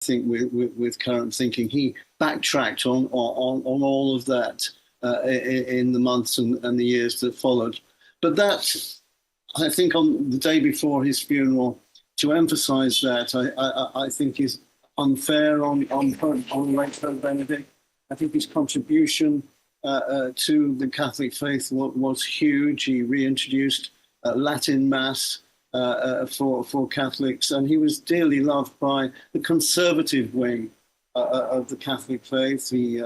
think with current thinking. He backtracked on all of that in the months and the years that followed. But that, I think, on the day before his funeral, to emphasise that, I think is unfair on late Pope Benedict. I think his contribution to the Catholic faith was huge. He reintroduced Latin Mass for Catholics, and he was dearly loved by the conservative wing of the Catholic faith. He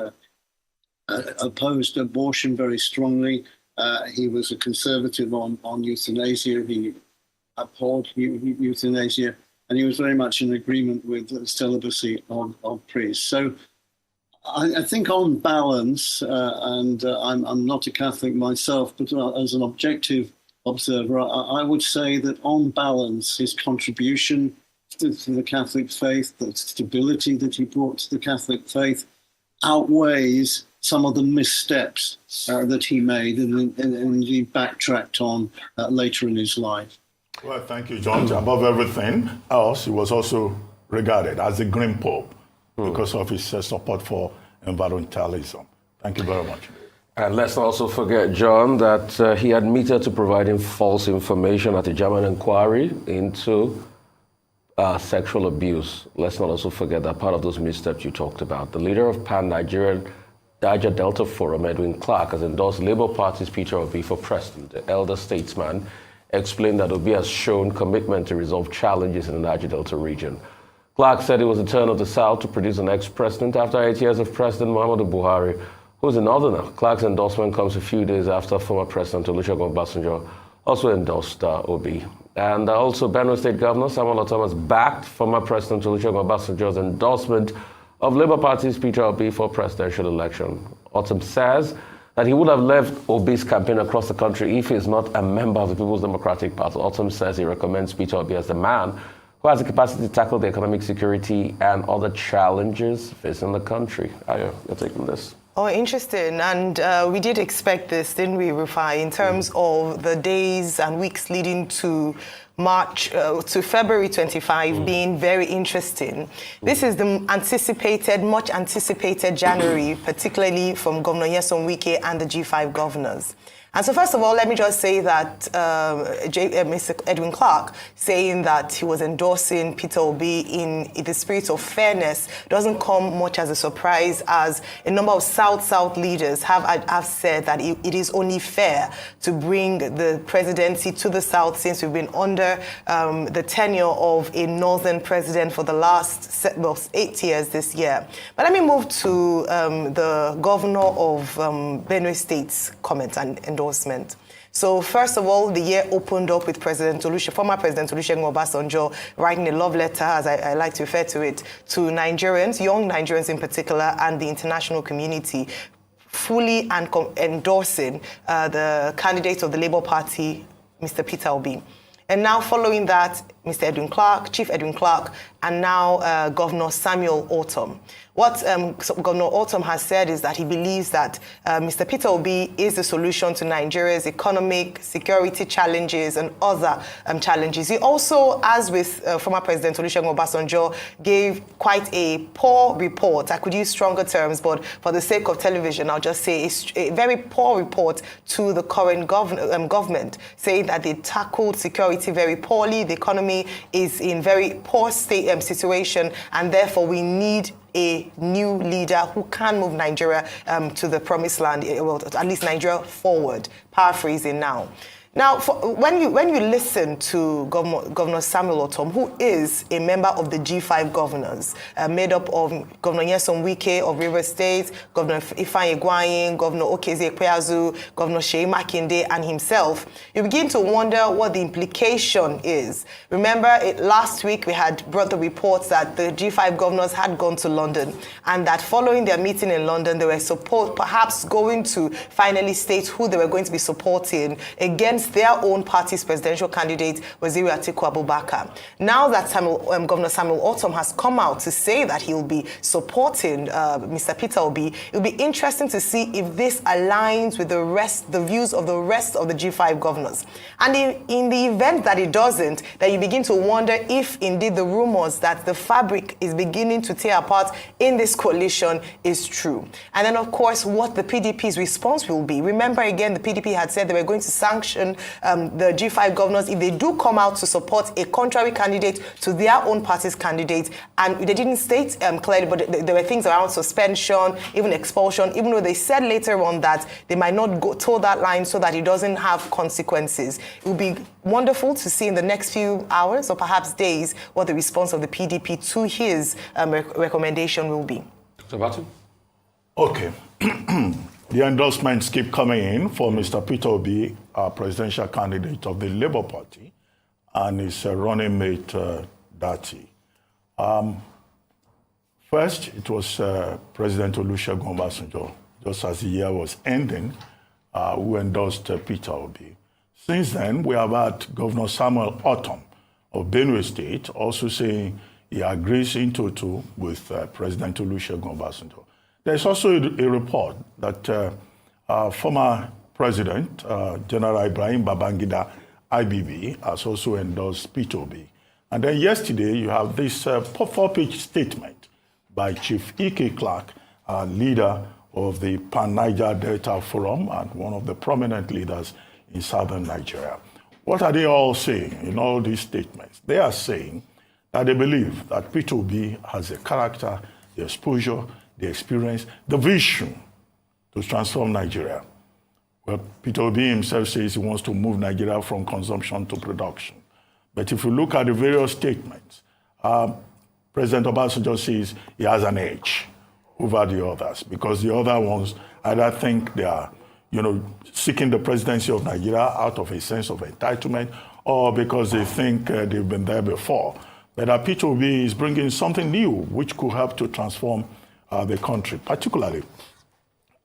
opposed abortion very strongly. He was a conservative on euthanasia. He abhorred euthanasia, and he was very much in agreement with the celibacy of priests. So I think on balance, and I'm not a Catholic myself, but as an objective observer, I would say that on balance, his contribution to the Catholic faith, the stability that he brought to the Catholic faith, outweighs some of the missteps that he made and he backtracked on later in his life. Well, thank you, John. Above everything else, he was also regarded as a Green Pope because of his support for environmentalism. Thank you very much. And let's not also forget, John, that he admitted to providing false information at the German inquiry into sexual abuse. Let's not also forget that part of those missteps you talked about. The leader of Pan-Nigerian Niger Delta Forum, Edwin Clark, has endorsed Labour Party's Peter Obi for president. The elder statesman explained that Obi has shown commitment to resolve challenges in the Niger Delta region. Clark said it was the turn of the South to produce an ex-president after 8 years of President Muhammadu Buhari, who's a northerner. Clark's endorsement comes a few days after former President Olusegun Obasanjo also endorsed Obi. And also Benue State Governor Samuel Ortom has backed former President Olusegun Obasanjo's endorsement of Labour Party's Peter Obi for presidential election. Ortom says that he would have left Obi's campaign across the country if he is not a member of the People's Democratic Party. Ortom says he recommends Peter Obi as the man who has the capacity to tackle the economic security and other challenges facing the country. Ayo, you're taking this. Oh, interesting. And we did expect this, didn't we, Rufai, in terms of the days and weeks leading to March to February 25 being very interesting. This is the much anticipated January, particularly from Governor Nyesom Wike and the G5 governors. And so first of all, let me just say that Mr. Edwin Clark saying that he was endorsing Peter Obi in the spirit of fairness doesn't come much as a surprise, as a number of South leaders have said that it is only fair to bring the presidency to the South, since we've been under the tenure of a Northern president for the last 8 years this year. But let me move to the governor of Benue State's comment and endorsement. So first of all, the year opened up with former President Olusegun Obasanjo writing a love letter, as I like to refer to it, to Nigerians, young Nigerians in particular, and the international community, fully endorsing the candidate of the Labour Party, Mr. Peter Obi. And now following that, Mr. Edwin Clark, Chief Edwin Clark, and now Governor Samuel Ortom. What Governor Ortom has said is that he believes that Mr. Peter Obi is the solution to Nigeria's economic, security challenges and other challenges. He also, as with former President Olusegun Obasanjo, gave quite a poor report. I could use stronger terms, but for the sake of television, I'll just say a very poor report to the current government, saying that they tackled security very poorly, the economy is in very poor situation, and therefore we need a new leader who can move Nigeria to the promised land, well, at least Nigeria forward, paraphrasing now. Now, when you listen to Governor Samuel Ortom, who is a member of the G5 governors, made up of Governor Nyesom Wike of Rivers State, Governor Ifeanyi Egwayin, Governor Okezie Ekpeazu, Governor Seyi Makinde, and himself, you begin to wonder what the implication is. Remember, last week we had brought the reports that the G5 governors had gone to London, and that following their meeting in London, they were perhaps going to finally state who they were going to be supporting against against their own party's presidential candidate, Waziri Atiku Abubakar. Now that Governor Samuel Ortom has come out to say that he'll be supporting Mr. Peter Obi, it'll be interesting to see if this aligns with the views of the rest of the G5 governors. And in the event that it doesn't, that you begin to wonder if indeed the rumors that the fabric is beginning to tear apart in this coalition is true. And then, of course, what the PDP's response will be. Remember, again, the PDP had said they were going to sanction the G5 governors if they do come out to support a contrary candidate to their own party's candidate. And they didn't state clearly, but there were things around suspension, even expulsion, even though they said later on that they might not go toe that line so that it doesn't have consequences. It will be wonderful to see in the next few hours or perhaps days what the response of the PDP to his recommendation will be. Dr. Batu? Okay. The endorsements keep coming in for Mr. Peter Obi, presidential candidate of the Labour Party, and his running mate, Dati. First, it was President Olusegun Obasanjo, just as the year was ending, who endorsed Peter Obi. Since then, we have had Governor Samuel Ortom of Benue State also saying he agrees in total with President Olusegun Obasanjo. There's also a report that former President, General Ibrahim Babangida, IBB, has also endorsed Peter Obi. And then yesterday, you have this 4-page statement by Chief Ike Clark, leader of the Pan-Niger Delta Forum and one of the prominent leaders in southern Nigeria. What are they all saying in all these statements? They are saying that they believe that Peter Obi has the character, the exposure, the experience, the vision to transform Nigeria. Well, Peter Obi himself says he wants to move Nigeria from consumption to production. But if you look at the various statements, President Obasanjo says he has an edge over the others because the other ones either think they are, seeking the presidency of Nigeria out of a sense of entitlement or because they think they've been there before. But Peter Obi is bringing something new which could help to transform the country, particularly,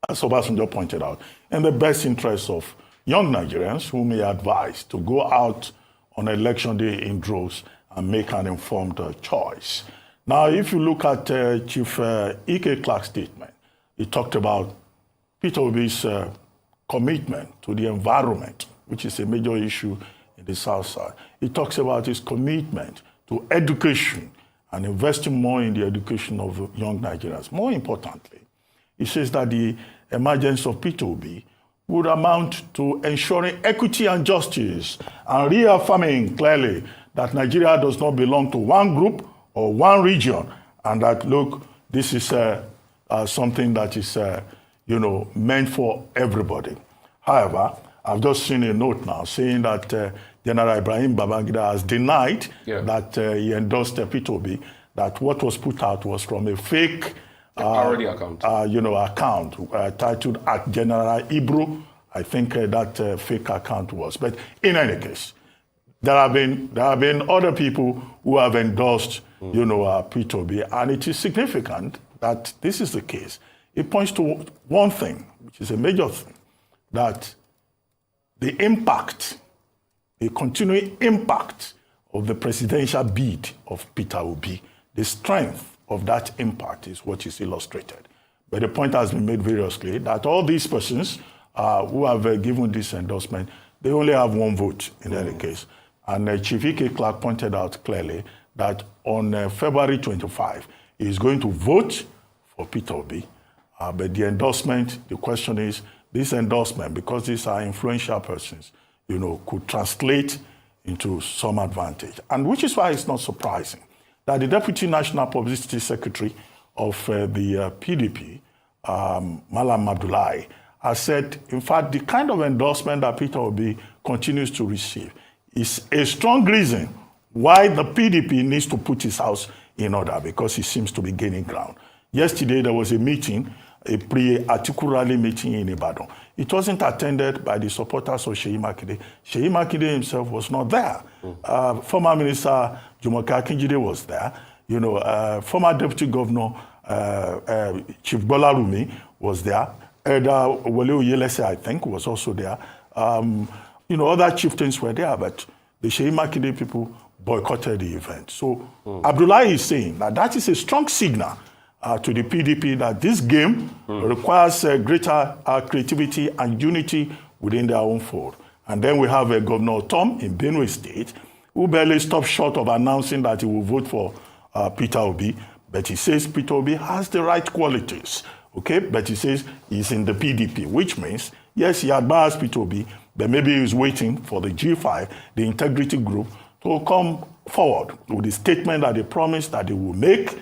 as Obasanjo pointed out, in the best interest of young Nigerians whom he advised to go out on election day in droves and make an informed choice. Now, if you look at Chief Ike Clark's statement, he talked about Peter Obi's commitment to the environment, which is a major issue in the South Side. He talks about his commitment to education and investing more in the education of young Nigerians. More importantly, he says that the emergence of Peter Obi would amount to ensuring equity and justice and reaffirming clearly that Nigeria does not belong to one group or one region, and that, look, this is something that is, meant for everybody. However, I've just seen a note now saying that General Ibrahim Babangida has denied that he endorsed Peter Obi, that what was put out was from a fake parody account. Account titled at General Ibro. I think that fake account was. But in any case, there have been other people who have endorsed, Peter Obi, and it is significant that this is the case. It points to one thing, which is a major thing, that the impact, the continuing impact of the presidential bid of Peter Obi, the strength of that impact is what is illustrated. But the point has been made variously that all these persons who have given this endorsement, they only have one vote in any case. And Chief Ike Clark pointed out clearly that on February 25, he is going to vote for Peter Obi. But the endorsement, the question is, this endorsement, because these are influential persons, could translate into some advantage. And which is why it's not surprising that the Deputy National Publicity Secretary of the PDP, Malam Abdullahi, has said, in fact, the kind of endorsement that Peter Obi continues to receive is a strong reason why the PDP needs to put his house in order, because he seems to be gaining ground. Yesterday, there was a meeting, a pre-Atiku rally meeting in Ibadan. It wasn't attended by the supporters of Seyi Makinde. Seyi Makinde himself was not there. Former Minister Jumoke Akinjide was there. Former Deputy Governor Chief Bolarumi was there. Wole Oyelese, I think, was also there. other chieftains were there, but the Sheyi Makinde people boycotted the event. So Abdullahi is saying that is a strong signal to the PDP that this game requires greater creativity and unity within their own fold. And then we have Governor Tom in Benue State, who barely stopped short of announcing that he will vote for Peter Obi, but he says Peter Obi has the right qualities, okay? But he says he's in the PDP, which means, yes, he admires Peter Obi, but maybe he's waiting for the G5, the integrity group, to come forward with the statement that they promised that they will make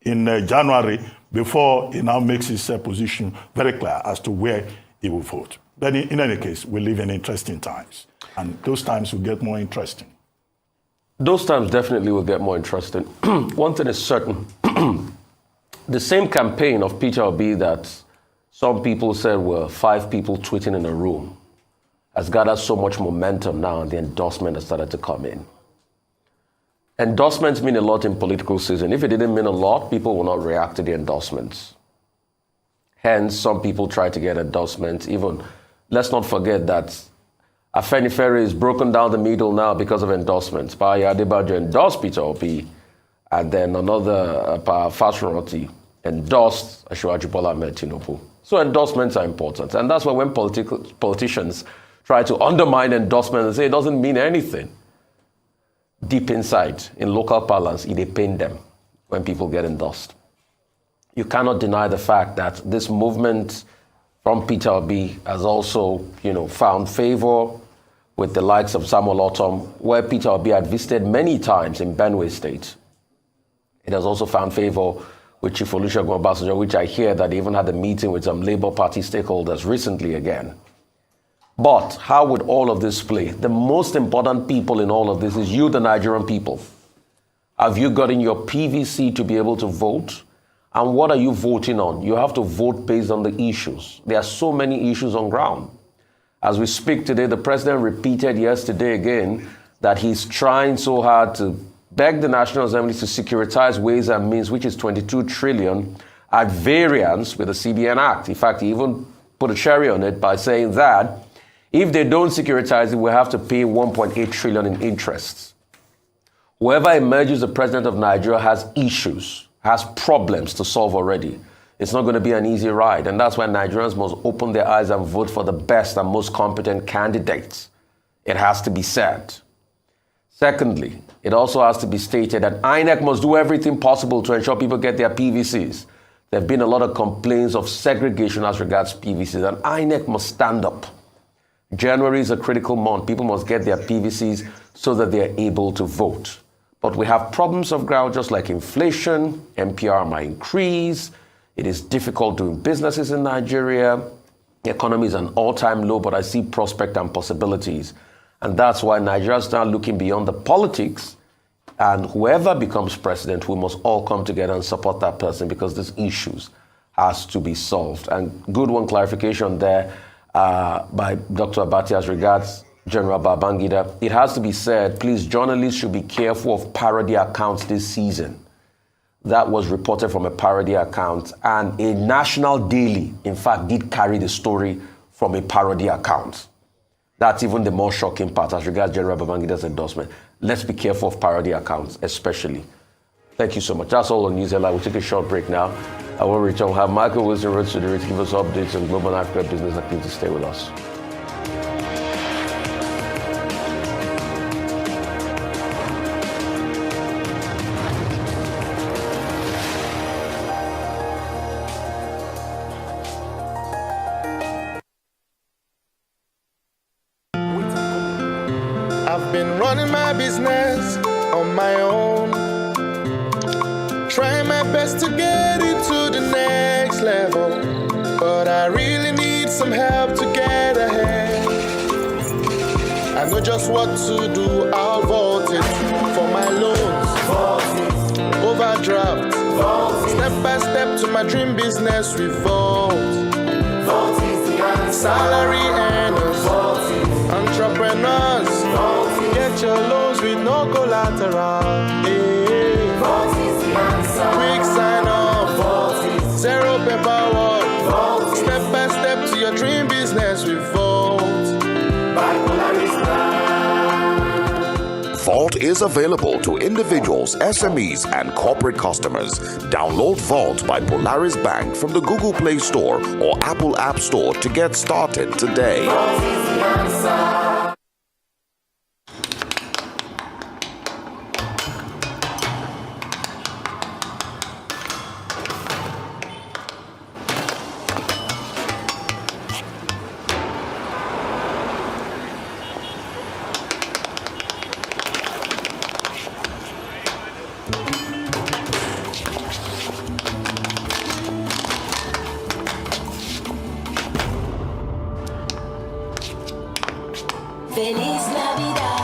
in January before he now makes his position very clear as to where he will vote. But in any case, we live in interesting times, and those times will get more interesting. Those times definitely will get more interesting. One thing is certain. The same campaign of Peter Obi that some people said were 5 people tweeting in a room has gathered so much momentum now, and the endorsement has started to come in. Endorsements mean a lot in political season. If it didn't mean a lot, people will not react to the endorsements. Hence, some people try to get endorsements. Even, let's not forget that Afenifere is broken down the middle now because of endorsements. Baya Adebajo endorsed Peter Obi, and then another Fashion endorsed Asiwaju Bola Ahmed Tinubu. So endorsements are important. And that's why when politicians try to undermine endorsements and say it doesn't mean anything, deep inside, in local parlance, it pains them when people get endorsed. You cannot deny the fact that this movement from Peter Obi has also, found favor with the likes of Samuel Ortom, where Peter Obi had visited many times in Benue State. It has also found favor with Chief Olusegun Obasanjo, which I hear that he even had a meeting with some Labour Party stakeholders recently again. But how would all of this play? The most important people in all of this is you, the Nigerian people. Have you gotten your PVC to be able to vote? And what are you voting on? You have to vote based on the issues. There are so many issues on ground. As we speak today, the president repeated yesterday again that he's trying so hard to beg the National Assembly to securitize Ways and Means, which is 22 trillion, at variance with the CBN Act. In fact, he even put a cherry on it by saying that if they don't securitize it, we'll have to pay 1.8 trillion in interest. Whoever emerges the president of Nigeria has issues, has problems to solve already. It's not going to be an easy ride. And that's why Nigerians must open their eyes and vote for the best and most competent candidates. It has to be said. Secondly, it also has to be stated that INEC must do everything possible to ensure people get their PVCs. There have been a lot of complaints of segregation as regards PVCs, and INEC must stand up. January is a critical month. People must get their PVCs so that they are able to vote. But we have problems of ground, just like inflation, MPR might increase. It is difficult doing businesses in Nigeria. The economy is an all-time low, but I see prospect and possibilities. And that's why Nigeria is now looking beyond the politics. And whoever becomes president, we must all come together and support that person, because these issues has to be solved. And good one clarification there by Dr. Abati as regards General Babangida. It has to be said, please, journalists should be careful of parody accounts this season. That was reported from a parody account, and a national daily, in fact, did carry the story from a parody account. That's even the more shocking part as regards General Babangida's endorsement. Let's be careful of parody accounts, especially. Thank you so much. That's all on News Headline. We'll take a short break now. I will return. We'll have Michael Wilson Rhodes to give us updates on global Africa business activity. Stay with us. I've been running my business on my own, trying my best to get it to the next level, but I really need some help to get ahead. I know just what to do, I'll vote it for my loans, overdraft, step by step to my dream business, we vote. Salary earners, entrepreneurs, get your loans with no collateral. Quick sign up, zero paperwork, step by step to your dream business, we vote. Vault is available to individuals, SMEs, and corporate customers. Download Vault by Polaris Bank from the Google Play Store or Apple App Store to get started today. Feliz Navidad.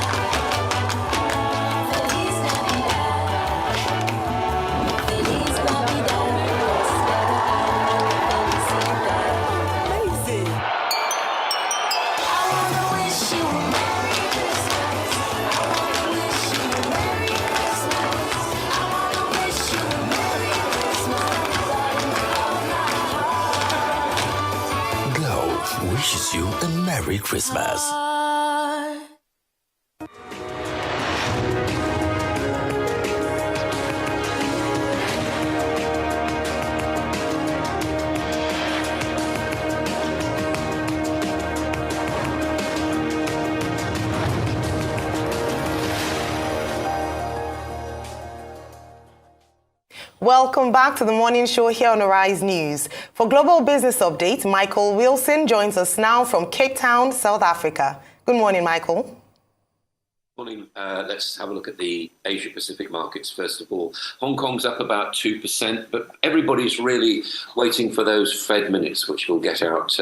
Feliz Navidad. Feliz Navidad. Amazing. I wanna wish you a Merry Christmas. I wanna wish you a Merry Christmas. I wanna wish you a Merry Christmas. Glow wishes you a Merry Christmas. Welcome back to the morning show here on Arise News. For Global Business Update, Michael Wilson joins us now from Cape Town, South Africa. Good morning, Michael. Morning. Let's have a look at the Asia Pacific markets first of all. Hong Kong's up about 2%, but everybody's really waiting for those Fed minutes, which we'll get out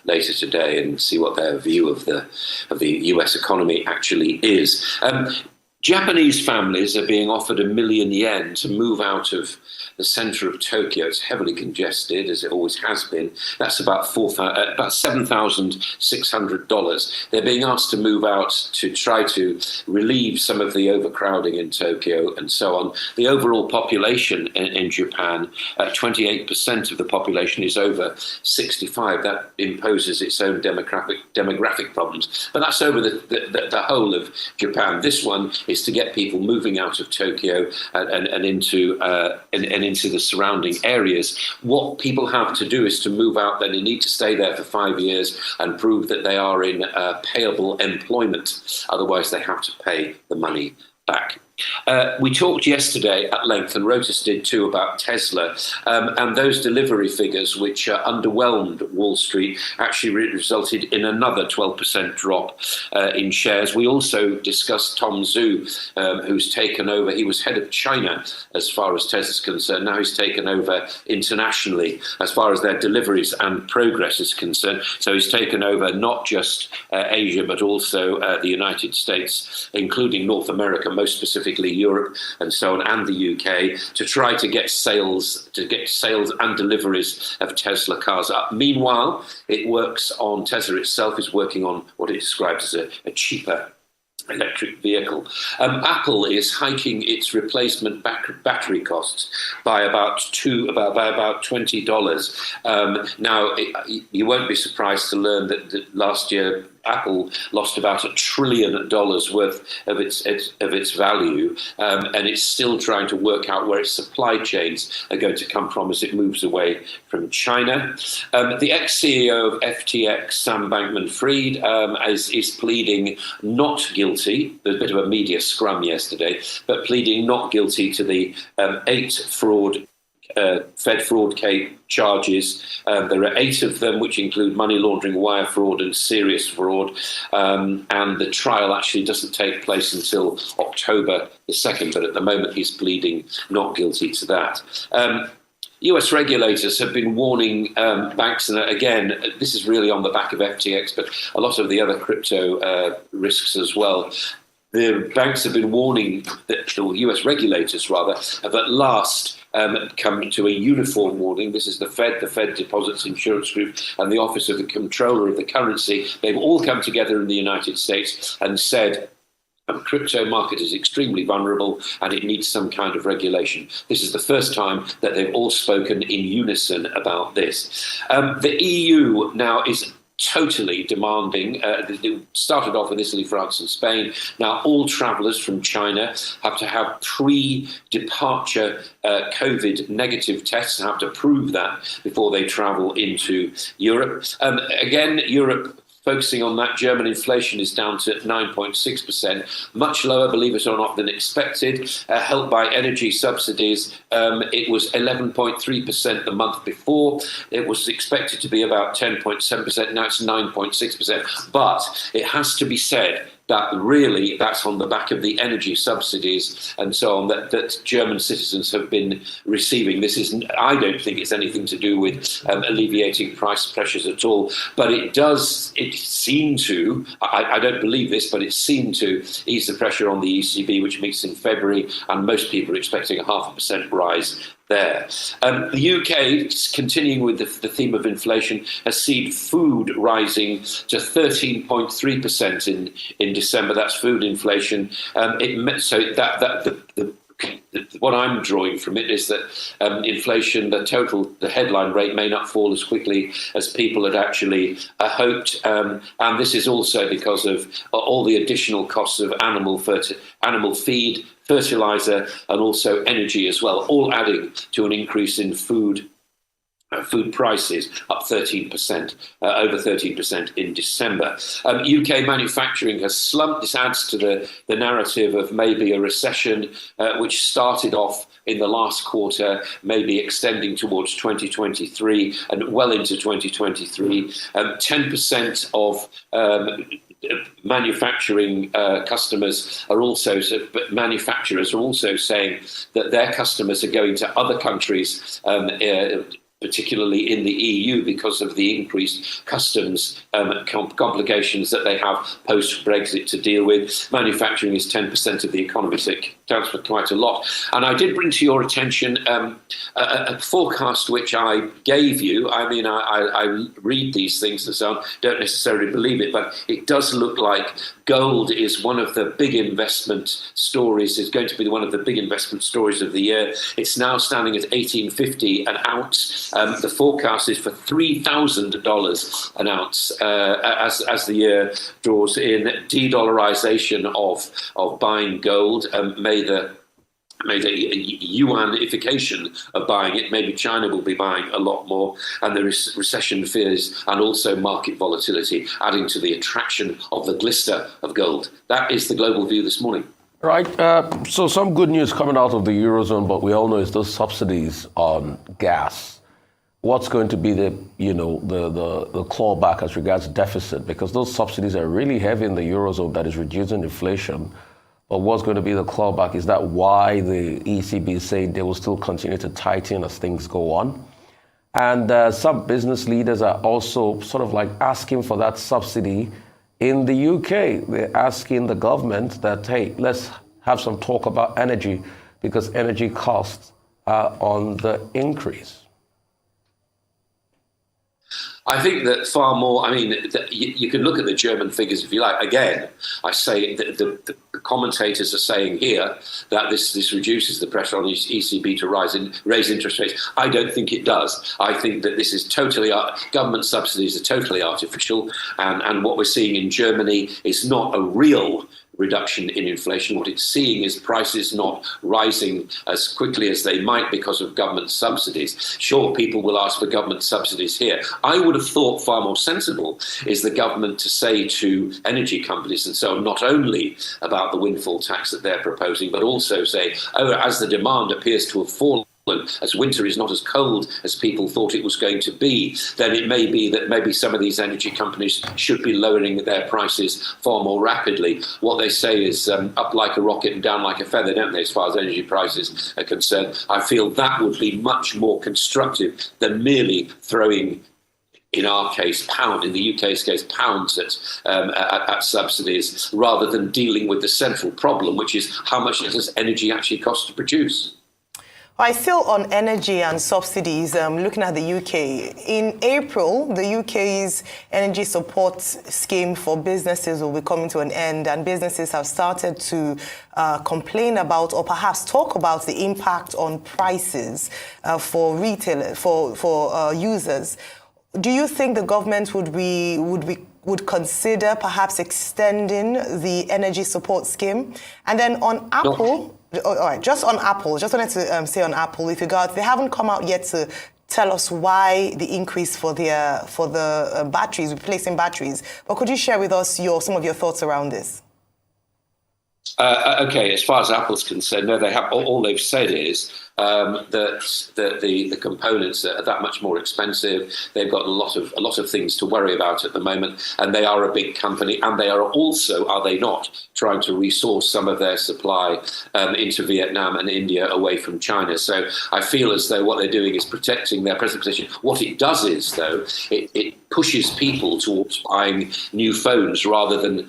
later today and see what their view of the US economy actually is. Japanese families are being offered $1 million to move out of the centre of Tokyo. It's heavily congested, as it always has been. That's about $7,600. They're being asked to move out to try to relieve some of the overcrowding in Tokyo and so on. The overall population in Japan, 28% of the population is over 65. That imposes its own demographic problems. But that's over the whole of Japan. This one is to get people moving out of Tokyo and into the surrounding areas. What people have to do is to move out, then they need to stay there for 5 years and prove that they are in payable employment. Otherwise, they have to pay the money back. We talked yesterday at length, and Reuters did too, about Tesla and those delivery figures, which underwhelmed Wall Street, actually resulted in another 12% drop in shares. We also discussed Tom Zhu, who's taken over. He was head of China as far as Tesla's concerned. Now he's taken over internationally as far as their deliveries and progress is concerned. So he's taken over not just Asia, but also the United States, including North America, most specifically Europe and so on, and the UK, to try to get sales and deliveries of Tesla cars up. Meanwhile, Tesla itself is working on what it describes as a cheaper electric vehicle. Apple is hiking its replacement battery costs by about $20. Now, you won't be surprised to learn that last year Apple lost about $1 trillion worth of its value, and it's still trying to work out where its supply chains are going to come from as it moves away from China. The ex-CEO of FTX, Sam Bankman-Fried, is pleading not guilty. There's a bit of a media scrum yesterday, but pleading not guilty to the 8 Fed fraud charges. There are 8 of them, which include money laundering, wire fraud, and serious fraud. And the trial actually doesn't take place until October the 2nd, but at the moment he's pleading not guilty to that. US regulators have been warning banks, and again, this is really on the back of FTX, but a lot of the other crypto risks as well. The banks have been warning, or US regulators rather, have at last come to a uniform warning. This is the Fed Deposits Insurance Group, and the Office of the Comptroller of the Currency. They've all come together in the United States and said, the crypto market is extremely vulnerable and it needs some kind of regulation. This is the first time that they've all spoken in unison about this. The EU now is totally demanding. It started off with Italy, France, and Spain. Now all travellers from China have to have pre-departure COVID negative tests and have to prove that before they travel into Europe. Again, Europe, focusing on that, German inflation is down to 9.6%, much lower, believe it or not, than expected, helped by energy subsidies. It was 11.3% the month before. It was expected to be about 10.7%. Now it's 9.6%. But it has to be said that really that's on the back of the energy subsidies and so on that German citizens have been receiving. This isn't, I don't think it's anything to do with alleviating price pressures at all, but it seemed to, I don't believe this, but it seemed to ease the pressure on the ECB, which meets in February, and most people are expecting a 0.5% rise there. The UK, continuing with the theme of inflation, has seen food rising to 13.3% in December. That's food inflation. What I'm drawing from it is that inflation, the headline rate may not fall as quickly as people had actually hoped. And this is also because of all the additional costs of animal feed, fertilizer, and also energy as well, all adding to an increase in food prices, up 13%, over 13% in December. UK manufacturing has slumped. This adds to the narrative of maybe a recession, which started off in the last quarter, maybe extending towards 2023 and well into 2023. 10% of manufacturing manufacturers are also saying that their customers are going to other countries, particularly in the EU, because of the increased customs complications that they have post-Brexit to deal with. Manufacturing is 10% of the economy, so it counts for quite a lot. And I did bring to your attention a forecast which I gave you. I mean, I read these things and so on, don't necessarily believe it, but it does look like gold is one of the big investment stories, is going to be one of the big investment stories of the year. It's now standing at $18.50 an ounce. The forecast is for $3,000 an ounce as the year draws in. De-dollarization of buying gold, made a yuanification of buying it. Maybe China will be buying a lot more, and there is recession fears and also market volatility adding to the attraction of the glister of gold. That is the global view this morning. Right. So some good news coming out of the Eurozone, but we all know it's those subsidies on gas. What's going to be the clawback as regards deficit? Because those subsidies are really heavy in the Eurozone, that is reducing inflation. But what's going to be the clawback? Is that why the ECB is saying they will still continue to tighten as things go on? And some business leaders are also sort of like asking for that subsidy in the UK. They're asking the government that, hey, let's have some talk about energy, because energy costs are on the increase. I think that far more, I mean, you can look at the German figures if you like. Again, I say that the commentators are saying here that this reduces the pressure on ECB to raise interest rates. I don't think it does. I think that this is government subsidies are totally artificial. And what we're seeing in Germany is not a real reduction in inflation. What it's seeing is prices not rising as quickly as they might because of government subsidies. Sure, people will ask for government subsidies here. I would have thought far more sensible is the government to say to energy companies and so on, not only about the windfall tax that they're proposing, but also say, as the demand appears to have fallen, as winter is not as cold as people thought it was going to be, then it may be that maybe some of these energy companies should be lowering their prices far more rapidly. What they say is up like a rocket and down like a feather, don't they, as far as energy prices are concerned. I feel that would be much more constructive than merely throwing, in our case, in the UK's case, pounds at subsidies, rather than dealing with the central problem, which is how much does energy actually cost to produce? Still on energy and subsidies, looking at the UK. In April, the UK's energy support scheme for businesses will be coming to an end, and businesses have started to complain about, or perhaps talk about, the impact on prices for retailers, for users. do you think the government would consider perhaps extending the energy support scheme? And then on Apple, all right, just on Apple, just wanted to say on Apple, with regards, they haven't come out yet to tell us why the increase for the batteries, replacing batteries. But could you share with us some of your thoughts around this? Okay, as far as Apple's concerned, no, they have. All they've said is that the components are that much more expensive. They've got a lot of things to worry about at the moment, and they are a big company, and they are also, are they not, trying to resource some of their supply into Vietnam and India away from China. So I feel as though what they're doing is protecting their present position. What it does is, though, it pushes people towards buying new phones rather than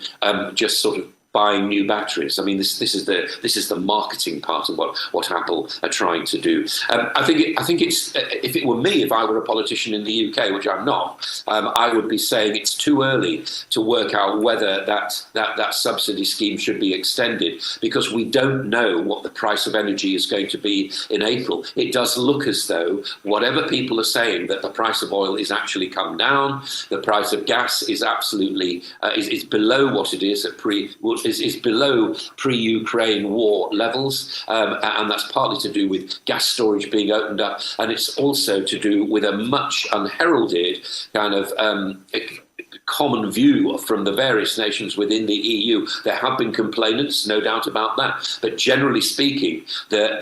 just sort of buying new batteries. I mean, this is the marketing part of what Apple are trying to do. I think it's if it were me, if I were a politician in the UK, which I'm not, I would be saying it's too early to work out whether that subsidy scheme should be extended, because we don't know what the price of energy is going to be in April. It does look as though whatever people are saying, that the price of oil is actually come down, the price of gas is absolutely is below what it is at is below pre-Ukraine war levels, and that's partly to do with gas storage being opened up, and it's also to do with a much unheralded kind of common view from the various nations within the EU. There have been complainants, no doubt about that, but generally speaking, the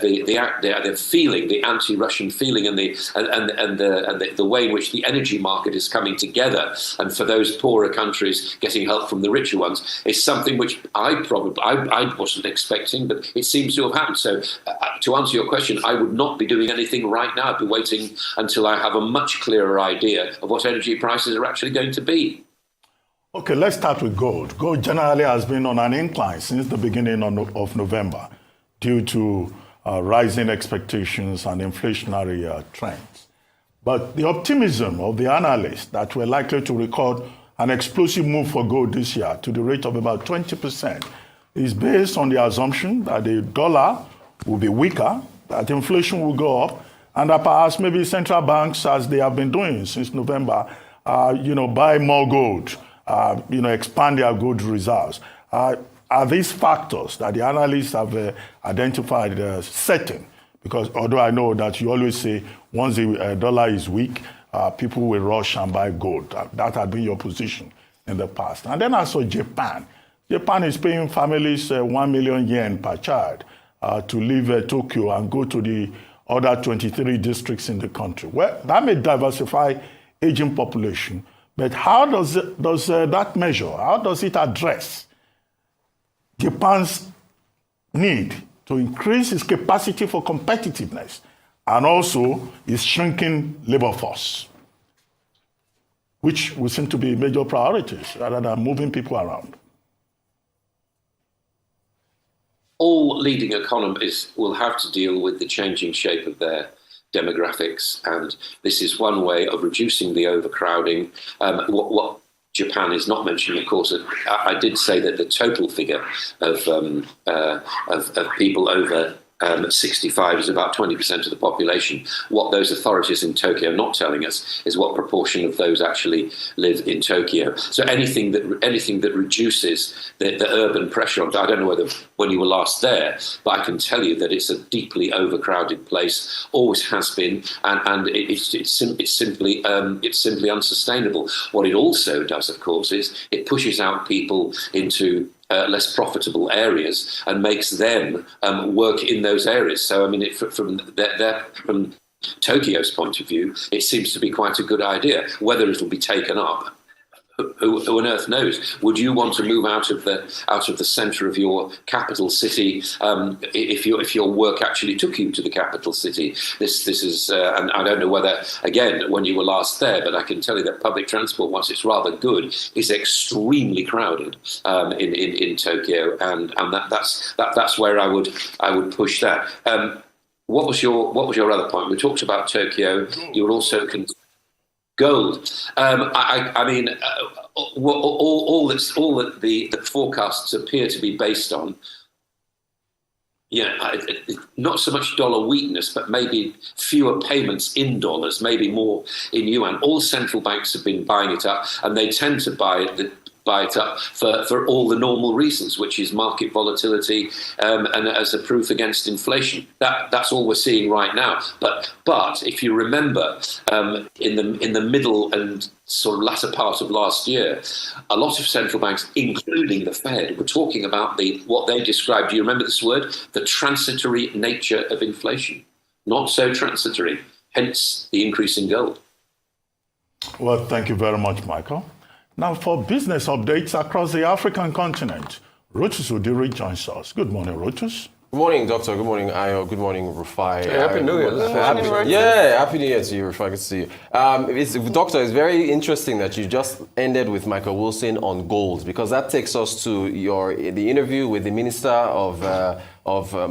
feeling, the anti-Russian feeling, and the way in which the energy market is coming together, and for those poorer countries getting help from the richer ones, is something which I wasn't expecting, but it seems to have happened. So, to answer your question, I would not be doing anything right now. I'd be waiting until I have a much clearer idea of what energy prices are actually going to be. Okay, let's start with gold. Gold generally has been on an incline since the beginning of November due to rising expectations and inflationary trends. But the optimism of the analysts that we're likely to record an explosive move for gold this year to the rate of about 20% is based on the assumption that the dollar will be weaker, that inflation will go up, and that perhaps maybe central banks, as they have been doing since November, buy more gold. Expand their gold reserves. Are these factors that the analysts have identified certain? Because although I know that you always say once the dollar is weak, people will rush and buy gold. That had been your position in the past. And then I saw Japan. Japan is paying families 1 million yen per child to leave Tokyo and go to the other 23 districts in the country. Well, that may diversify aging population. But how does that measure, how does it address Japan's need to increase its capacity for competitiveness and also its shrinking labor force, which will seem to be major priorities rather than moving people around? All leading economies will have to deal with the changing shape of their demographics, and this is one way of reducing the overcrowding. What Japan is not mentioning, of course, I did say that the total figure of people over 65 is about 20% of the population. What those authorities in Tokyo are not telling us is what proportion of those actually live in Tokyo. So anything that reduces the urban pressure, I don't know whether when you were last there, but I can tell you that it's a deeply overcrowded place, always has been, and it's simply unsustainable. What it also does, of course, is it pushes out people into less profitable areas and makes them work in those areas. So, I mean, from Tokyo's point of view, it seems to be quite a good idea. Whether it'll be taken up, who on earth knows? Would you want to move out of the centre of your capital city if your work actually took you to the capital city? This is, and I don't know whether, again, when you were last there, but I can tell you that public transport, once it's rather good, is extremely crowded in Tokyo, and that's where I would push that. What was your other point? We talked about Tokyo. You were also gold. I mean, all that the forecasts appear to be based on. not so much dollar weakness, but maybe fewer payments in dollars, maybe more in yuan. All central banks have been buying it up, and they tend to buy it up for all the normal reasons, which is market volatility and as a proof against inflation. That's all we're seeing right now. But if you remember, in the middle and sort of latter part of last year, a lot of central banks, including the Fed, were talking about what they described. Do you remember this word? The transitory nature of inflation. Not so transitory. Hence the increase in gold. Well, thank you very much, Michael. Now, for business updates across the African continent, Rochus Udiri joins us. Good morning, Rochus. Good morning, Doctor. Good morning, Ayo. Good morning, Rufai. Hey, Happy New Year. Happy New Year to you, Rufai. Good to see you. Doctor, it's very interesting that you just ended with Michael Wilson on gold, because that takes us to the interview with the Minister of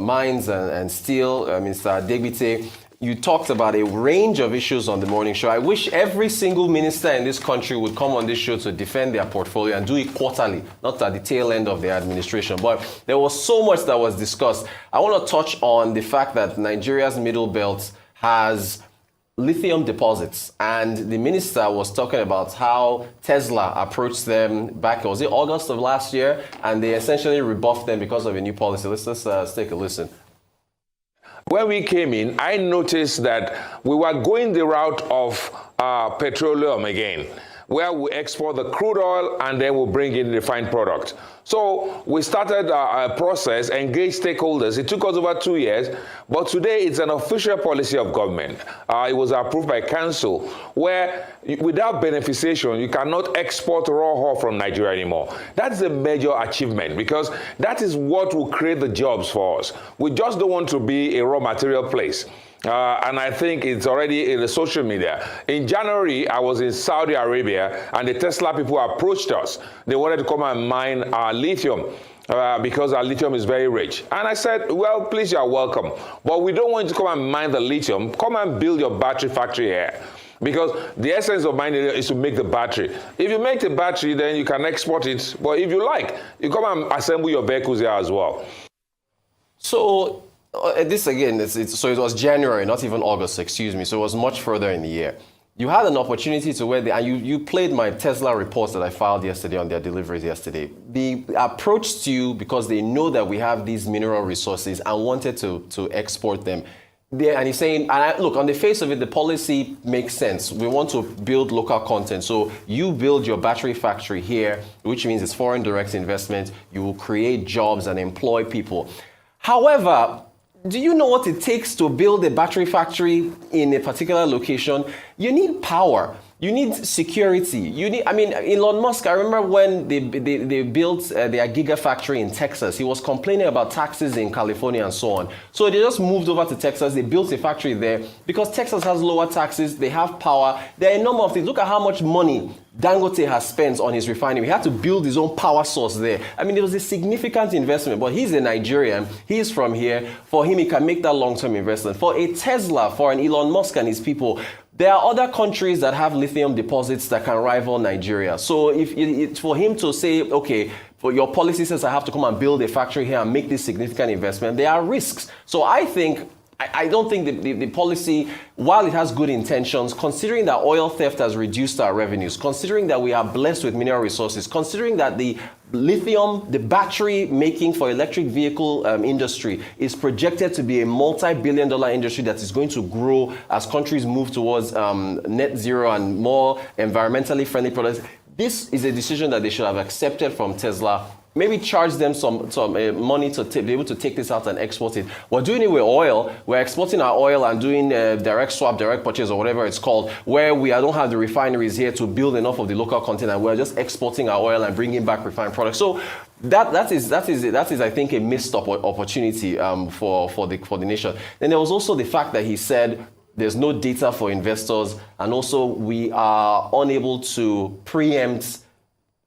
Mines and Steel, Mr. Degbite. You talked about a range of issues on the morning show. I wish every single minister in this country would come on this show to defend their portfolio and do it quarterly, not at the tail end of their administration. But there was so much that was discussed. I want to touch on the fact that Nigeria's Middle Belt has lithium deposits, and the minister was talking about how Tesla approached them back, was it August of last year, and they essentially rebuffed them because of a new policy. Let's take a listen. When we came in, I noticed that we were going the route of petroleum again, where we export the crude oil and then we bring in the refined product. So we started a process, engaged stakeholders. It took us over 2 years, but today it's an official policy of government. It was approved by council, where without beneficiation, you cannot export raw ore from Nigeria anymore. That's a major achievement, because that is what will create the jobs for us. We just don't want to be a raw material place. And I think it's already in the social media. In January, I was in Saudi Arabia, and the Tesla people approached us. They wanted to come and mine our lithium because our lithium is very rich. And I said, well, please, you're welcome. But we don't want you to come and mine the lithium. Come and build your battery factory here. Because the essence of mining is to make the battery. If you make the battery, then you can export it. But if you like, you come and assemble your vehicles here as well. So this again, so it was January, not even August, excuse me. So it was much further in the year. You had an opportunity to and you played my Tesla reports that I filed yesterday on their deliveries yesterday. They approached you because they know that we have these mineral resources and wanted to export them. And he's saying, look, on the face of it, the policy makes sense. We want to build local content. So you build your battery factory here, which means it's foreign direct investment. You will create jobs and employ people. However, do you know what it takes to build a battery factory in a particular location? You need power. You need security. Elon Musk, I remember when they built their gigafactory in Texas, he was complaining about taxes in California and so on. So they just moved over to Texas. They built a factory there because Texas has lower taxes. They have power. There are a number of things. Look at how much money Dangote has spent on his refinery. He had to build his own power source there. It was a significant investment, but he's a Nigerian. He's from here. For him, he can make that long-term investment. For a Tesla, for an Elon Musk and his people, there are other countries that have lithium deposits that can rival Nigeria. So if for him to say, okay, for your policy says I have to come and build a factory here and make this significant investment, there are risks. So I don't think the policy, while it has good intentions, considering that oil theft has reduced our revenues, considering that we are blessed with mineral resources, considering that the lithium, the battery making for electric vehicle industry is projected to be a multi-billion-dollar industry that is going to grow as countries move towards net zero and more environmentally friendly products. This is a decision that they should have accepted from Tesla. Maybe charge them some money to be able to take this out and export it. We're doing it with oil. We're exporting our oil and doing direct swap, direct purchase, or whatever it's called, where we don't have the refineries here to build enough of the local content, and we're just exporting our oil and bringing back refined products. So that is I think a missed opportunity for the nation. Then there was also the fact that he said there's no data for investors, and also we are unable to preempt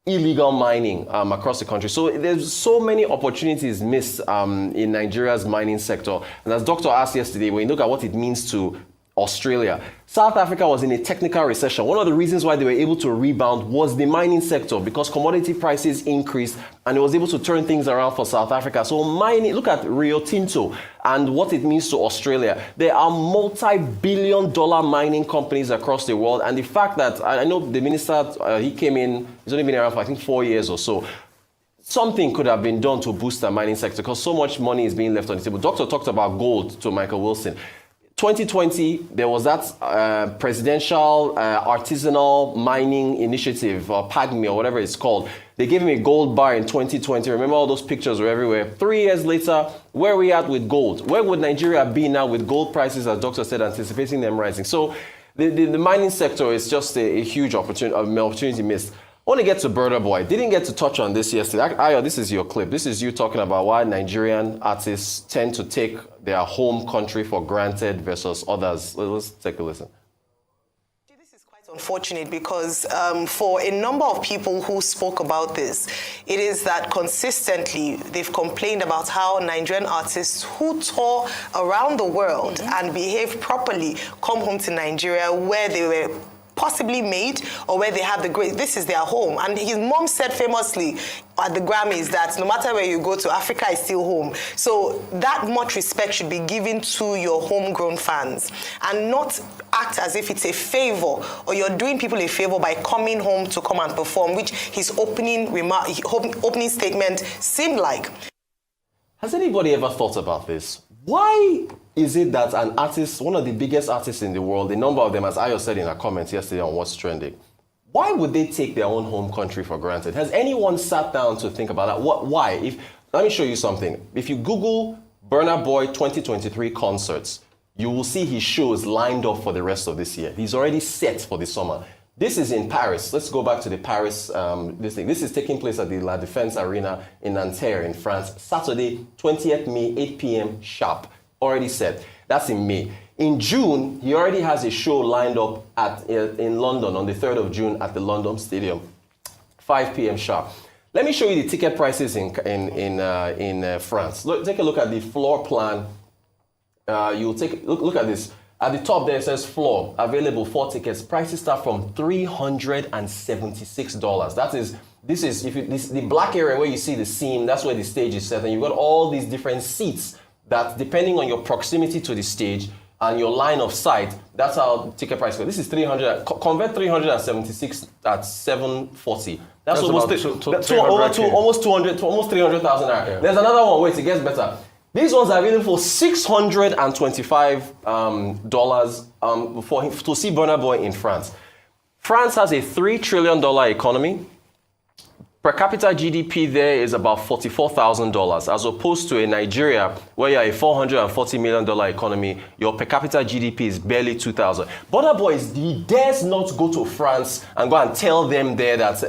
illegal mining across the country. So there's so many opportunities missed in Nigeria's mining sector. And as Doctor asked yesterday, when you look at what it means to Australia. South Africa was in a technical recession. One of the reasons why they were able to rebound was the mining sector, because commodity prices increased and it was able to turn things around for South Africa. So mining, look at Rio Tinto and what it means to Australia. There are multi-billion-dollar mining companies across the world, and the fact that, I know the minister, he came in, he's only been around for I think 4 years or so. Something could have been done to boost the mining sector because so much money is being left on the table. Doctor talked about gold to Michael Wilson. 2020, there was that presidential artisanal mining initiative, or PAGMI, or whatever it's called. They gave him a gold bar in 2020. Remember, all those pictures were everywhere. 3 years later, where are we at with gold? Where would Nigeria be now with gold prices, as Doctor said, anticipating them rising? So the mining sector is just a huge opportunity missed. I want to get to Burna Boy. Didn't get to touch on this yesterday. Ayo, this is your clip. This is you talking about why Nigerian artists tend to take their home country for granted versus others. Let's take a listen. This is quite unfortunate because for a number of people who spoke about this, it is that consistently they've complained about how Nigerian artists who tour around the world and behave properly come home to Nigeria where they were possibly made or where they have this is their home. And his mom said famously at the Grammys that no matter where you go to, Africa is still home. So that much respect should be given to your homegrown fans and not act as if it's a favor or you're doing people a favor by coming home to come and perform, which his opening statement seemed like. Has anybody ever thought about this? Why is it that an artist, one of the biggest artists in the world, a number of them, as Ayo said in her comments yesterday on What's Trending, why would they take their own home country for granted? Has anyone sat down to think about that? Why? Let me show you something. If you Google Burna Boy 2023 concerts, you will see his shows lined up for the rest of this year. He's already set for the summer. This is in Paris. Let's go back to the Paris This is taking place at the La Défense Arena in Nanterre in France. Saturday, 20th May, 8 p.m. sharp. Already set. That's in May. In June, he already has a show lined up in London on the 3rd of June at the London Stadium, 5 p.m. sharp. Let me show you the ticket prices in France. Take a look at the floor plan. You'll look at this. At the top there it says floor, available 4 tickets. Prices start from $376. This is the black area where you see the seam, that's where the stage is set. And you've got all these different seats that, depending on your proximity to the stage and your line of sight, that's how ticket price goes. This is 300, convert 376 at 740. That's almost 300,000 naira. Yeah. There's another one, wait, it gets better. These ones are available for $625 to see Burna Boy in France. France has a $3 trillion economy. Per capita GDP there is about $44,000, as opposed to a Nigeria where you're a $440 million economy, your per capita GDP is barely $2,000. Burna Boy, he dares not go to France and go and tell them there that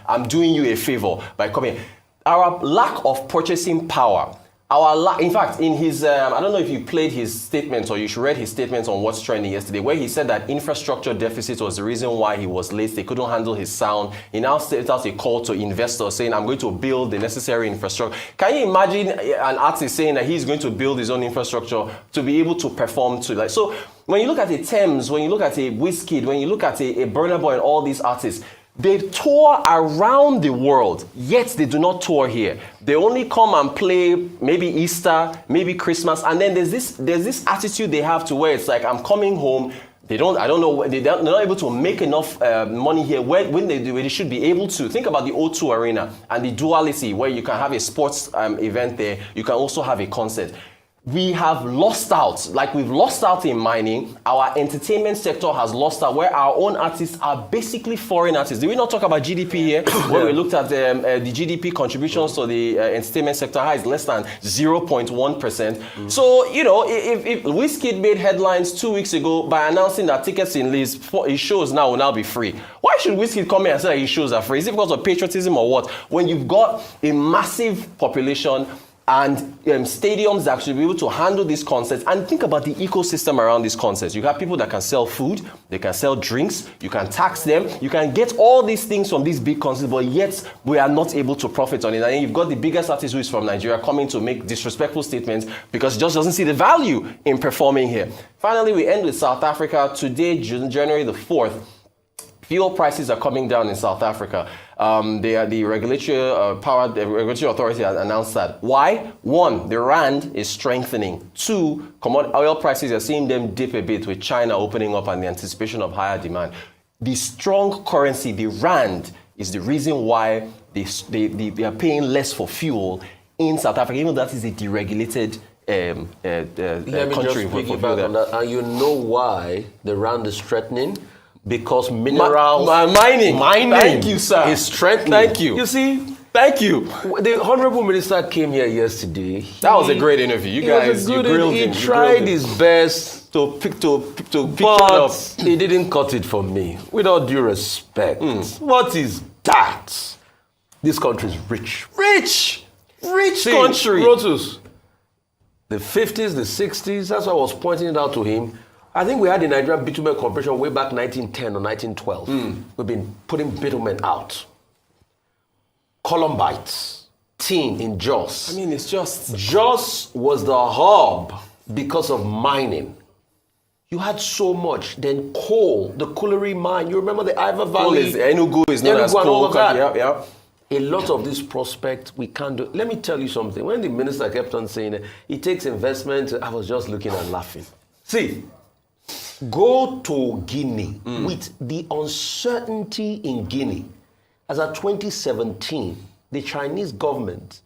I'm doing you a favor by coming. Our lack of purchasing power, in fact, in his, I don't know if you played his statements or you read his statements on What's Trending yesterday, where he said that infrastructure deficit was the reason why he was late. They couldn't handle his sound. He now sent out a call to investors saying, I'm going to build the necessary infrastructure. Can you imagine an artist saying that he's going to build his own infrastructure to be able to perform to like? So when you look at a Thames, when you look at a Wizkid, when you look at a Burna Boy and all these artists, they tour around the world, yet they do not tour here. They only come and play maybe Easter, maybe Christmas, and then there's this attitude they have to where it's like, I'm coming home. They're not able to make enough money here when they should be able to. Think about the O2 Arena and the duality where you can have a sports event there. You can also have a concert. We have lost out, like we've lost out in mining. Our entertainment sector has lost out, where our own artists are basically foreign artists. Did we not talk about GDP here? Where we looked at the GDP contributions to the entertainment sector is less than 0.1%. So, you know, if Wizkid made headlines 2 weeks ago by announcing that tickets in his shows now will now be free. Why should Wizkid come here and say that his shows are free? Is it because of patriotism or what? When you've got a massive population, and stadiums that should be able to handle these concerts. And think about the ecosystem around these concerts. You have people that can sell food, they can sell drinks, you can tax them, you can get all these things from these big concerts, but yet we are not able to profit on it. And you've got the biggest artist who is from Nigeria coming to make disrespectful statements because he just doesn't see the value in performing here. Finally, we end with South Africa. Today, January the 4th, fuel prices are coming down in South Africa. The regulatory authority has announced that. Why? One, the rand is strengthening. Two, oil prices are seeing them dip a bit with China opening up and the anticipation of higher demand. The strong currency, the rand, is the reason why they are paying less for fuel in South Africa, even though that is a deregulated country. And you know why the rand is threatening? Because minerals... Mining. Thank you, sir. Is strengthening. Thank you. You see, thank you. The Honorable Minister came here yesterday. That was a great interview. You guys, you grilled him. He tried his best to pick up. He didn't cut it for me. With all due respect. What is that? This country is rich. Rich See, country. Rotus, the 50s, the 60s, that's why I was pointing it out to him. I think we had the Nigerian Bitumen Corporation way back 1910 or 1912. We've been putting bitumen out. Columbites, tin in Jos. I mean, it's just... Jos was the hub because of mining. You had so much. Then coal, the Colliery mine. You remember the Iver Valley? Enugu is known as coal. Yeah. A lot of these prospects we can't do. Let me tell you something. When the minister kept on saying it takes investment, I was just looking and laughing. See, go to Guinea with the uncertainty in Guinea. As of 2017, the Chinese government,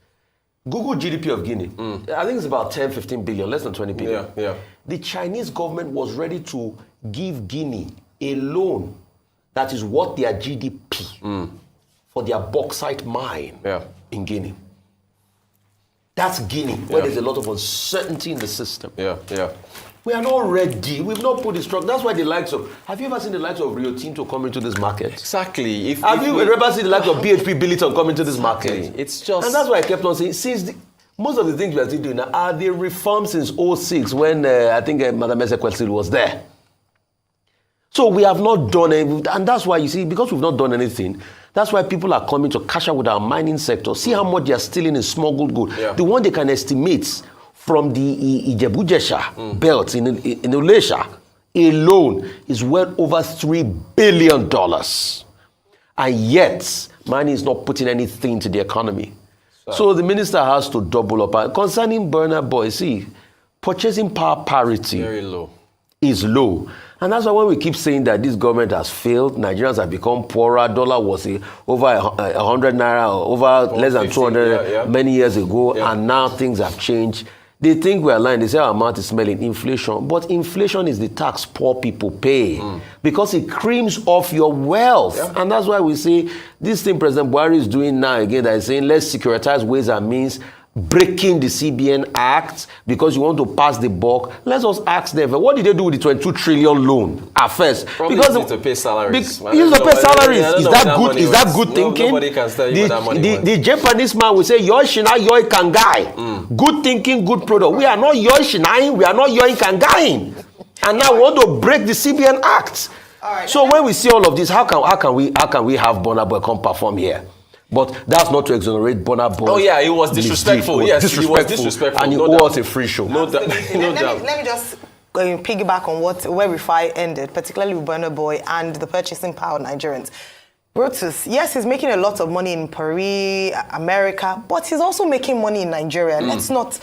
Google GDP of Guinea, I think it's about 10, 15 billion, less than 20 billion. Yeah. The Chinese government was ready to give Guinea a loan that is worth their GDP for their bauxite mine in Guinea. That's Guinea, where there's a lot of uncertainty in the system. Yeah. We are not ready. We've not put the structure. That's why the likes of... Have you ever seen the likes of Rio Tinto come into this market? Exactly. Have you ever seen the likes of BHP Billiton come into this market? It's just... And that's why I kept on saying, most of the things we are still doing now are the reforms since 2006 when I think Madam Ezekwesili was there. So we have not done anything. And that's why, you see, because we've not done anything, that's why people are coming to cash out with our mining sector. See how much they are stealing in smuggled gold. Yeah. The one they can estimate from the Ijebu-Jesha belt in Elisha alone is worth over $3 billion. And yet, mining is not putting anything to the economy. So the minister has to double up. Concerning Burna Boy, see, purchasing power parity is low. And that's why when we keep saying that this government has failed, Nigerians have become poorer, dollar was over 100 naira, over less than 200 many years ago, and now things have changed. They think we are lying. They say our mouth is smelling inflation. But inflation is the tax poor people pay because it creams off your wealth. Yeah. And that's why we say this thing President Buhari is doing now again, that is saying let's securitize ways and means, breaking the CBN Act because you want to pass the buck. Let's just ask them, what did they do with the 22 trillion loan at first? Probably because to pay salaries. Is that good? Is that good thinking? Nobody can tell you what that money was. The Japanese man will say, Yoi Shina, Yoi Kangai. Good thinking, good product. We are not Yoi Shinaing, we are not Yoi Kangaing. And now we want to break the CBN Act. Right, so when we see all of this, how can we have Burna Boy come perform here? But that's not to exonerate Burna Boy. Oh yeah, it was disrespectful. Yes, it was disrespectful. And it was a free show. No doubt. Let me just piggyback on where Rufai ended, particularly with Burna Boy and the purchasing power of Nigerians. Brutus, yes, he's making a lot of money in Paris, America, but he's also making money in Nigeria. Let's not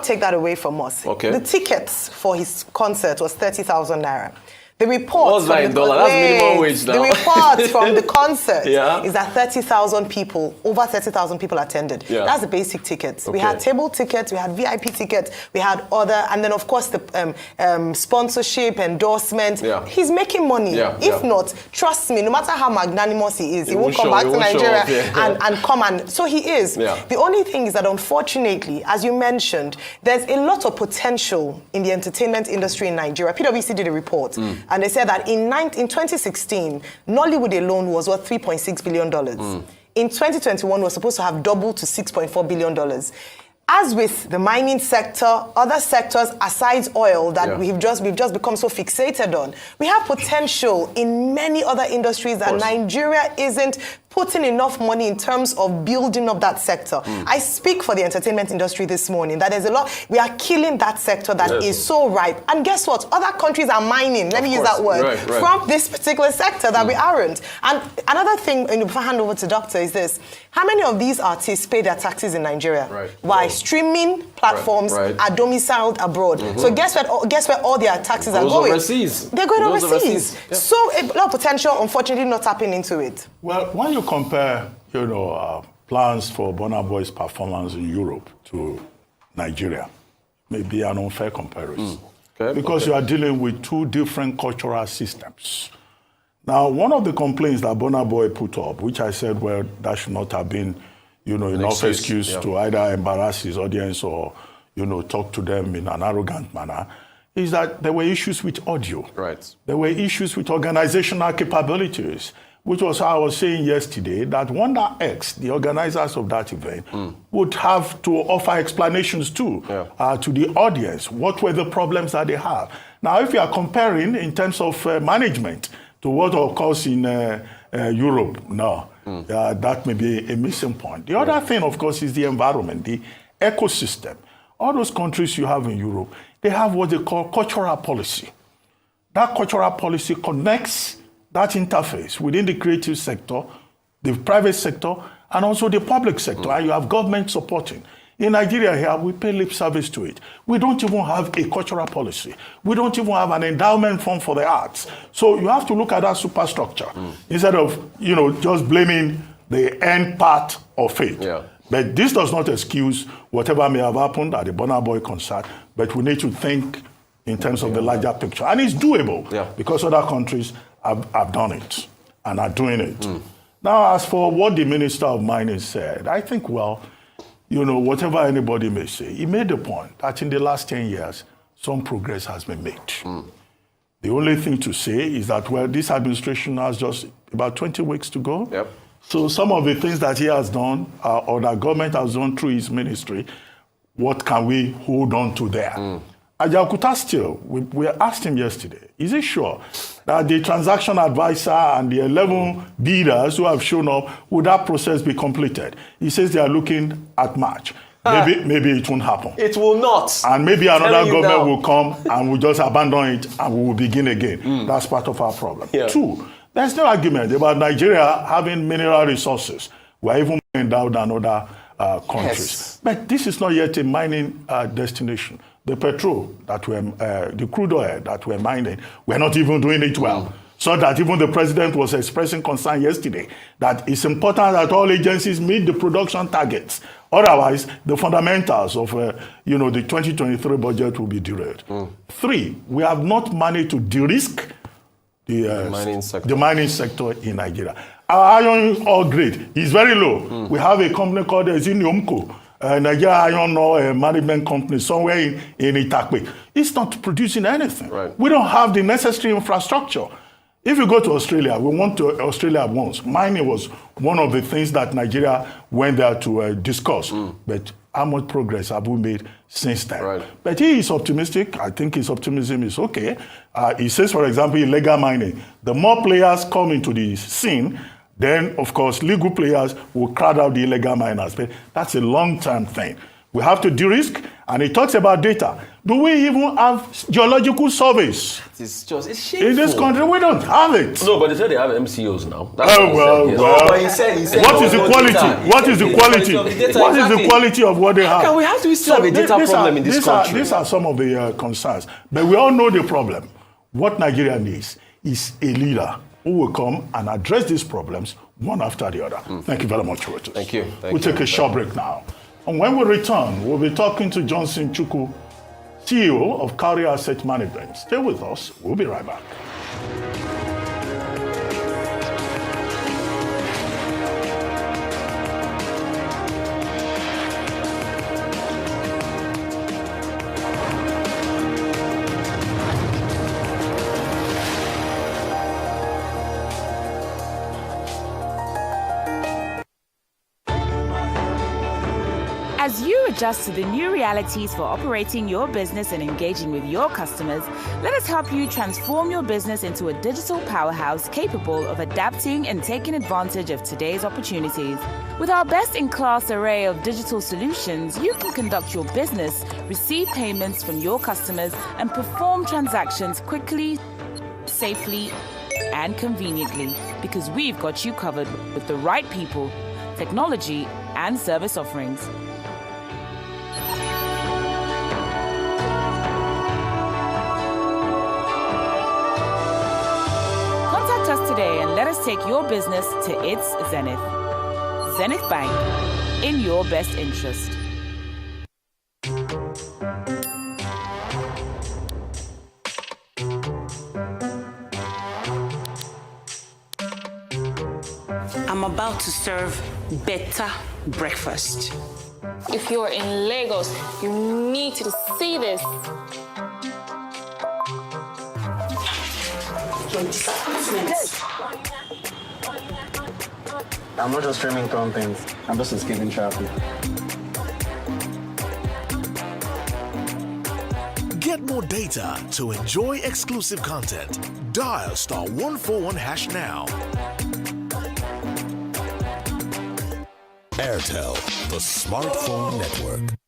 take that away from us. Okay. The tickets for his concert was 30,000 naira. The report from That's minimum wage now. The report from the concert is that 30,000 people, over 30,000 people attended. Yeah. That's the basic tickets. Okay. We had table tickets, we had VIP tickets, we had other, and then of course the sponsorship, endorsement. Yeah. He's making money. Yeah. If not, trust me, no matter how magnanimous he is, he won't come back to Nigeria and come and, so he is. Yeah. The only thing is that unfortunately, as you mentioned, there's a lot of potential in the entertainment industry in Nigeria. PwC did a report. And they said that in 2016, Nollywood alone was worth $3.6 billion. In 2021, we're supposed to have doubled to $6.4 billion. as with the mining sector, other sectors aside oil that we've just become so fixated on, we have potential in many other industries that Nigeria isn't putting enough money in terms of building up that sector. I speak for the entertainment industry this morning, that there's a lot, we are killing that sector that is so ripe. And guess what? Other countries are mining, let me use that word, from this particular sector that we aren't. And another thing, before I hand over to Doctor, is this. How many of these artists pay their taxes in Nigeria? Why? Streaming platforms are domiciled abroad. So guess where all their taxes are going? Overseas. They're going overseas. So a lot of potential, unfortunately, not tapping into it. Well, when you compare, plans for Burna Boy's performance in Europe to Nigeria, maybe an unfair comparison. Because you are dealing with two different cultural systems. Now, one of the complaints that Burna Boy put up, which I said, well, that should not have been, enough excuse to either embarrass his audience or, talk to them in an arrogant manner, is that there were issues with audio. There were issues with organizational capabilities, which was how I was saying yesterday, that Wonder X, the organizers of that event, would have to offer explanations to the audience. What were the problems that they have? Now, if you are comparing in terms of management to what occurs in Europe, that may be a missing point. The other thing, of course, is the environment, the ecosystem. All those countries you have in Europe, they have what they call cultural policy. That cultural policy connects that interface within the creative sector, the private sector, and also the public sector, and you have government supporting. In Nigeria here, we pay lip service to it. We don't even have a cultural policy. We don't even have an endowment fund for the arts. So you have to look at that superstructure instead of, just blaming the end part of it. But this does not excuse whatever may have happened at the Burna Boy concert, but we need to think in terms of the larger picture. And it's doable because other countries have done it and are doing it. Now, as for what the Minister of Mining said, I think, whatever anybody may say, he made the point that in the last 10 years, some progress has been made. The only thing to say is that, this administration has just about 20 weeks to go. So some of the things that he has done or that government has done through his ministry, what can we hold on to there? Ajaokuta still, we asked him yesterday, is he sure that the transaction advisor and the 11 bidders who have shown up, would that process be completed? He says they are looking at March. Maybe it won't happen. It will not. And maybe another government will come and will just abandon it and we will begin again. That's part of our problem. Two, there's no argument about Nigeria having mineral resources. We're even more endowed than other countries. But this is not yet a mining destination. The petrol that the crude oil that we're mining, we're not even doing it well. So that even the president was expressing concern yesterday that it's important that all agencies meet the production targets. Otherwise, the fundamentals of the 2023 budget will be derailed. Three, we have not managed to de-risk the mining sector in Nigeria. Our iron ore grade is very low. We have a company called Zinumco, Nigeria Iron Ore Management Company, somewhere in Itakpe. It's not producing anything. We don't have the necessary infrastructure. If you go to Australia, we went to Australia once. Mining was one of the things that Nigeria went there to discuss. But how much progress have we made since then? But he is optimistic. I think his optimism is okay. He says, for example, illegal mining, the more players come into the scene, then, of course, legal players will crowd out the illegal miners. But that's a long-term thing. We have to de-risk, and he talks about data. Do we even have geological surveys? It's shameful. In this country, we don't have it. No, but they said they have MCOs now. What is the quality? What is the quality? What is the quality of what they have? We have to still have a data problem in this country. These are some of the concerns. But we all know the problem. What Nigeria needs is a leader who will come and address these problems one after the other. Thank you very much, Reuters. Thank you. We'll take a short break now. And when we return, we'll be talking to Johnson Chukwu, CEO of Cowrie Asset Management. Stay with us. We'll be right back. As you adjust to the new realities for operating your business and engaging with your customers, let us help you transform your business into a digital powerhouse capable of adapting and taking advantage of today's opportunities. With our best-in-class array of digital solutions, you can conduct your business, receive payments from your customers, and perform transactions quickly, safely, and conveniently, because we've got you covered with the right people, technology, and service offerings. Contact us today and let us take your business to its zenith. Zenith Bank, in your best interest. I'm about to serve better breakfast. If you're in Lagos, you need to see this. Your disappointment. I'm not just streaming content, I'm just escaping traffic. Get more data to enjoy exclusive content. Dial *141# now. Airtel, the smartphone network.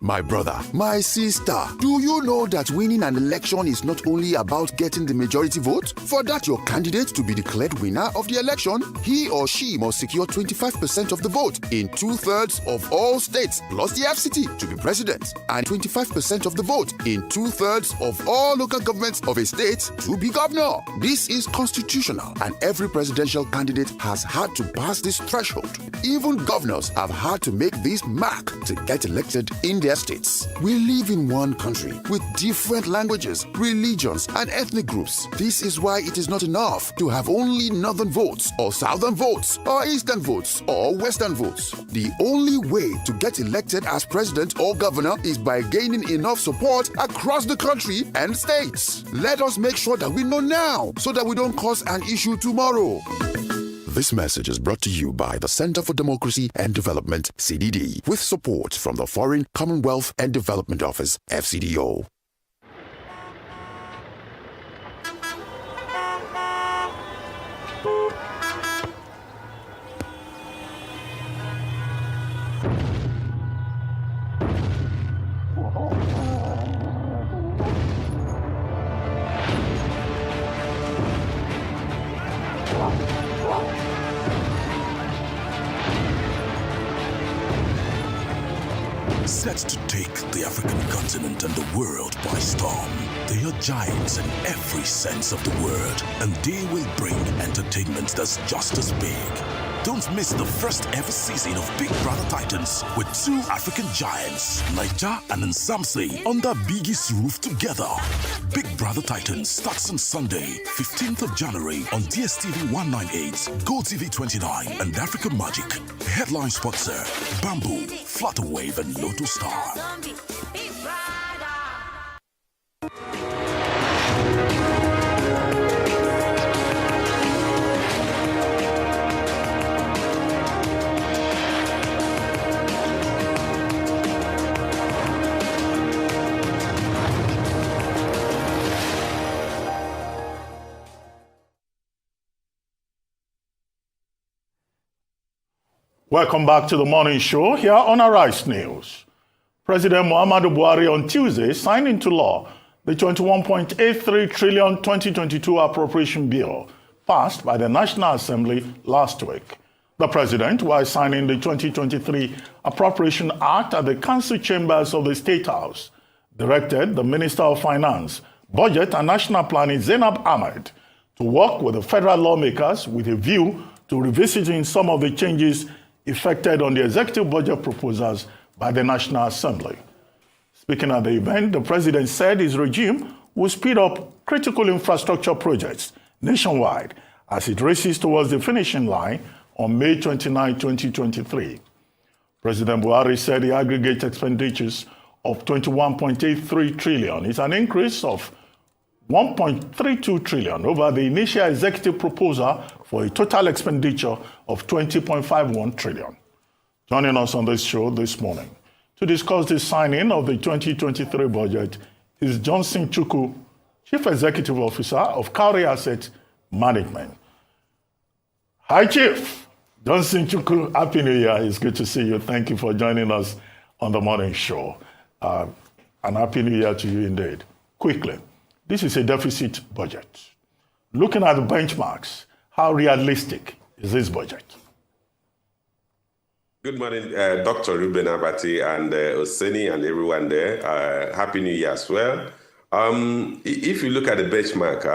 My brother, my sister, do you know that winning an election is not only about getting the majority vote? For that your candidate to be declared winner of the election, he or she must secure 25% of the vote in 2/3 of all states, plus the FCT to be president, and 25% of the vote in 2/3 of all local governments of a state to be governor. This is constitutional, and every presidential candidate has had to pass this threshold. Even governors have had to make this mark to get elected in their states. We live in one country with different languages, religions, and ethnic groups. This is why it is not enough to have only northern votes, or southern votes, or eastern votes, or western votes. The only way to get elected as president or governor is by gaining enough support across the country and states. Let us make sure that we know now so that we don't cause an issue tomorrow. This message is brought to you by the Center for Democracy and Development, CDD, with support from the Foreign, Commonwealth and Development Office, FCDO. Set to take the African continent and the world by storm. They are giants in every sense of the word, and they will bring entertainment that's just as big. Don't miss the first ever season of Big Brother Titans with two African giants, Naija and Nsamse, under Biggie's roof together. Big Brother Titans starts on Sunday, 15th of January on DSTV 198, GoTV 29, and Africa Magic. Headline sponsor, Bamboo, Flutterwave, and Lotto Star. Welcome back to the morning show here on Arise News. President Muhammadu Buhari on Tuesday signed into law the 21.83 trillion 2022 appropriation bill passed by the National Assembly last week. The president, while signing the 2023 Appropriation Act at the council chambers of the State House, directed the Minister of Finance, Budget and National Planning, Zainab Ahmed, to work with the federal lawmakers with a view to revisiting some of the changes effected on the executive budget proposals by the National Assembly. Speaking at the event, the president said his regime will speed up critical infrastructure projects nationwide as it races towards the finishing line on May 29, 2023. President Buhari said the aggregate expenditures of 21.83 trillion is an increase of 1.32 trillion over the initial executive proposal for a total expenditure of 20.51 trillion. Joining us on this show this morning To discuss the signing of the 2023 budget is Johnson Chukwu, Chief Executive Officer of Cowrie Asset Management. Hi, Chief. Johnson Chukwu, Happy New Year. It's good to see you. Thank you for joining us on the morning show. And Happy New Year to you indeed. Quickly, this is a deficit budget. Looking at the benchmarks, how realistic is this budget? Good morning, Dr. Ruben Abati and Oseni and everyone there. Happy New Year as well. If you look at the benchmark,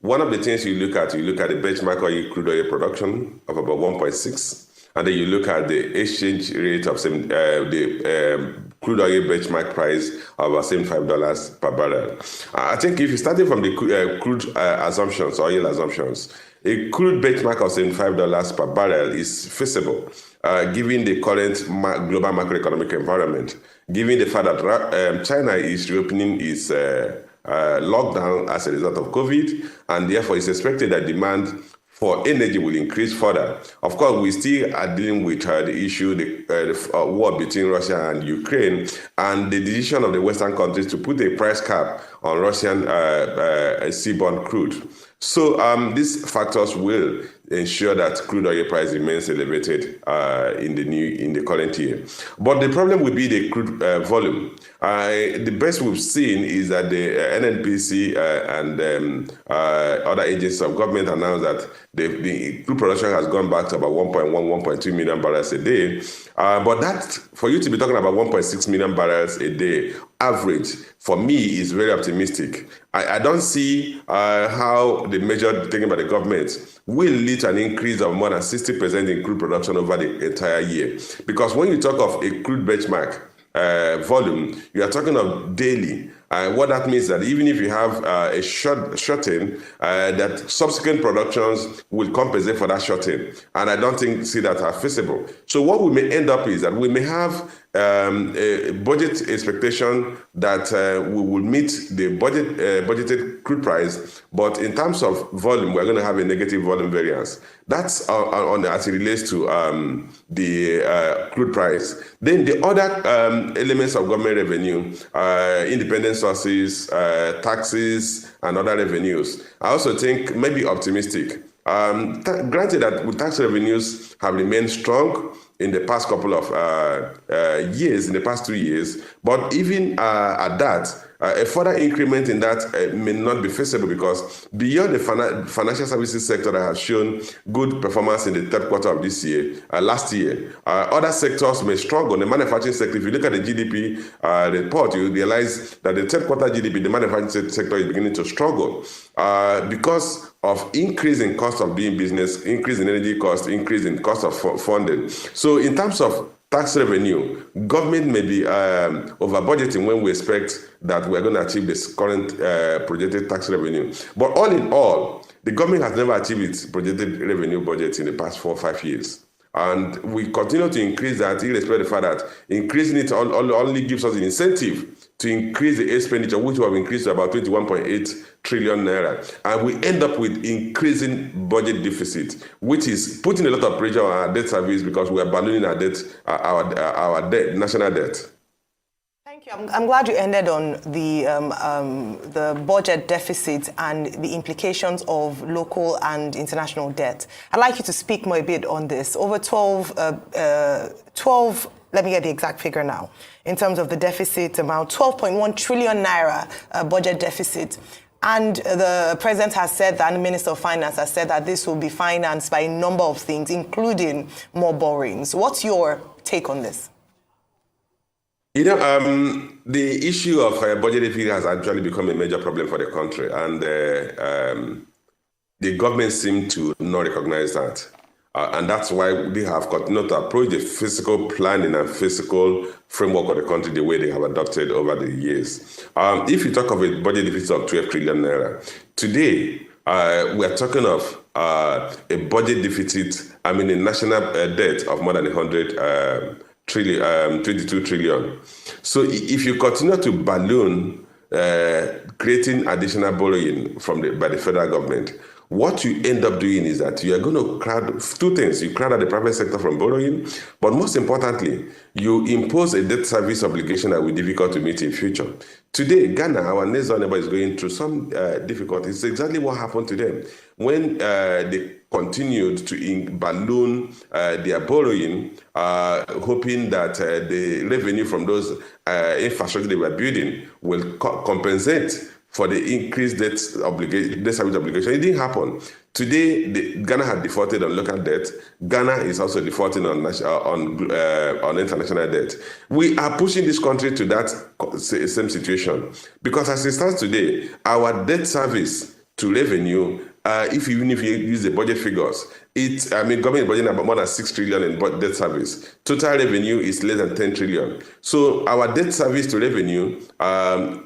one of the things you look at the benchmark crude oil production of about 1.6, and then you look at the exchange rate of the crude oil benchmark price of about $75 per barrel. I think if you're starting from the crude assumptions, oil assumptions, a crude benchmark of $75 per barrel is feasible, given the current global macroeconomic environment, given the fact that China is reopening its lockdown as a result of COVID, and therefore it's expected that demand for energy will increase further. Of course, we still are dealing with the issue, the war between Russia and Ukraine, and the decision of the Western countries to put a price cap on Russian seaborne crude. So these factors will ensure that crude oil price remains elevated in the current year. But the problem will be the crude volume. The best we've seen is that the NNPC and other agencies of government announced that the crude production has gone back to about 1.2 million barrels a day. But that, for you to be talking about 1.6 million barrels a day average, for me, is very optimistic. I don't see how the measure taken by the government will lead to an increase of more than 60% in crude production over the entire year. Because when you talk of a crude benchmark volume, you are talking of daily. What that means is that even if you have a shorting, that subsequent productions will compensate for that shorting. And I don't see that are feasible. So what we may end up is that we may have a budget expectation that we will meet the budgeted crude price, but in terms of volume, we're going to have a negative volume variance. That's as it relates to the crude price. Then the other elements of government revenue, independent sources, taxes, and other revenues, I also think may be optimistic. Granted that tax revenues have remained strong in the past couple of years, in the past 2 years, but even at that, a further increment in that may not be feasible, because beyond the financial services sector that has shown good performance in the third quarter of this year, last year, other sectors may struggle. The manufacturing sector, if you look at the GDP report, you realize that the third quarter GDP, the manufacturing sector is beginning to struggle because of increase in cost of doing business, increase in energy cost, increase in cost of funding. So in terms of tax revenue, government may be over budgeting when we expect that we're going to achieve this current projected tax revenue. But all in all, the government has never achieved its projected revenue budget in the past 4 or 5 years. And we continue to increase that, irrespective of the fact that increasing it only gives us an incentive to increase the expenditure, which will have increased to about 21.8 trillion naira. And we end up with increasing budget deficit, which is putting a lot of pressure on our debt service, because we are ballooning our debt, our debt, national debt. Thank you. I'm glad you ended on the budget deficit and the implications of local and international debt. I'd like you to speak more a bit on this. Over 12, let me get the exact figure now, in terms of the deficit amount, 12.1 trillion naira budget deficit. And the president has said that, and the Minister of Finance has said that this will be financed by a number of things, including more borrowings. What's your take on this? You know, the issue of budget deficit has actually become a major problem for the country, and the government seems to not recognize that. And that's why they have continued to approach the fiscal planning and fiscal framework of the country the way they have adopted over the years. If you talk of a budget deficit of 12 trillion naira, today we are talking of a budget deficit, a national debt of more than 22 trillion. So if you continue to balloon creating additional borrowing by the federal government, what you end up doing is that you are going to crowd two things. You crowd out the private sector from borrowing, but most importantly, you impose a debt service obligation that will be difficult to meet in future. Today, Ghana, our next door neighbor, is going through some difficulties. It's exactly what happened to them. When they continued to balloon their borrowing, hoping that the revenue from those infrastructure they were building will compensate for the increased debt service obligation. It didn't happen. Today, Ghana had defaulted on local debt. Ghana is also defaulting on international debt. We are pushing this country to that same situation because as it stands today, our debt service to revenue, even if you use the budget figures, government is budgeting about more than 6 trillion in debt service. Total revenue is less than 10 trillion. So our debt service to revenue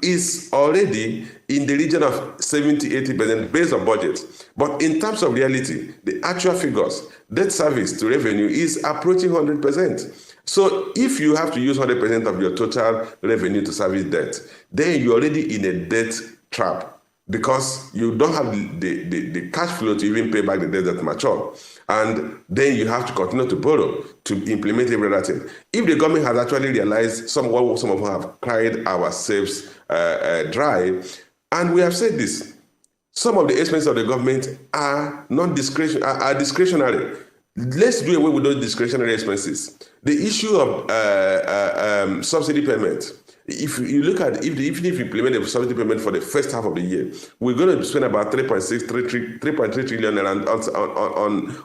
is already in the region of 70-80% based on budget. But in terms of reality, the actual figures, debt service to revenue is approaching 100%. So if you have to use 100% of your total revenue to service debt, then you're already in a debt trap, because you don't have the cash flow to even pay back the debt that mature. And then you have to continue to borrow to implement every other thing. If the government has actually realized some of us have cried ourselves dry, and we have said this, some of the expenses of the government are discretionary. Let's do away with those discretionary expenses. The issue of subsidy payment. If you look at even if you implement a subsidy payment for the first half of the year, we're going to spend about 3.3 trillion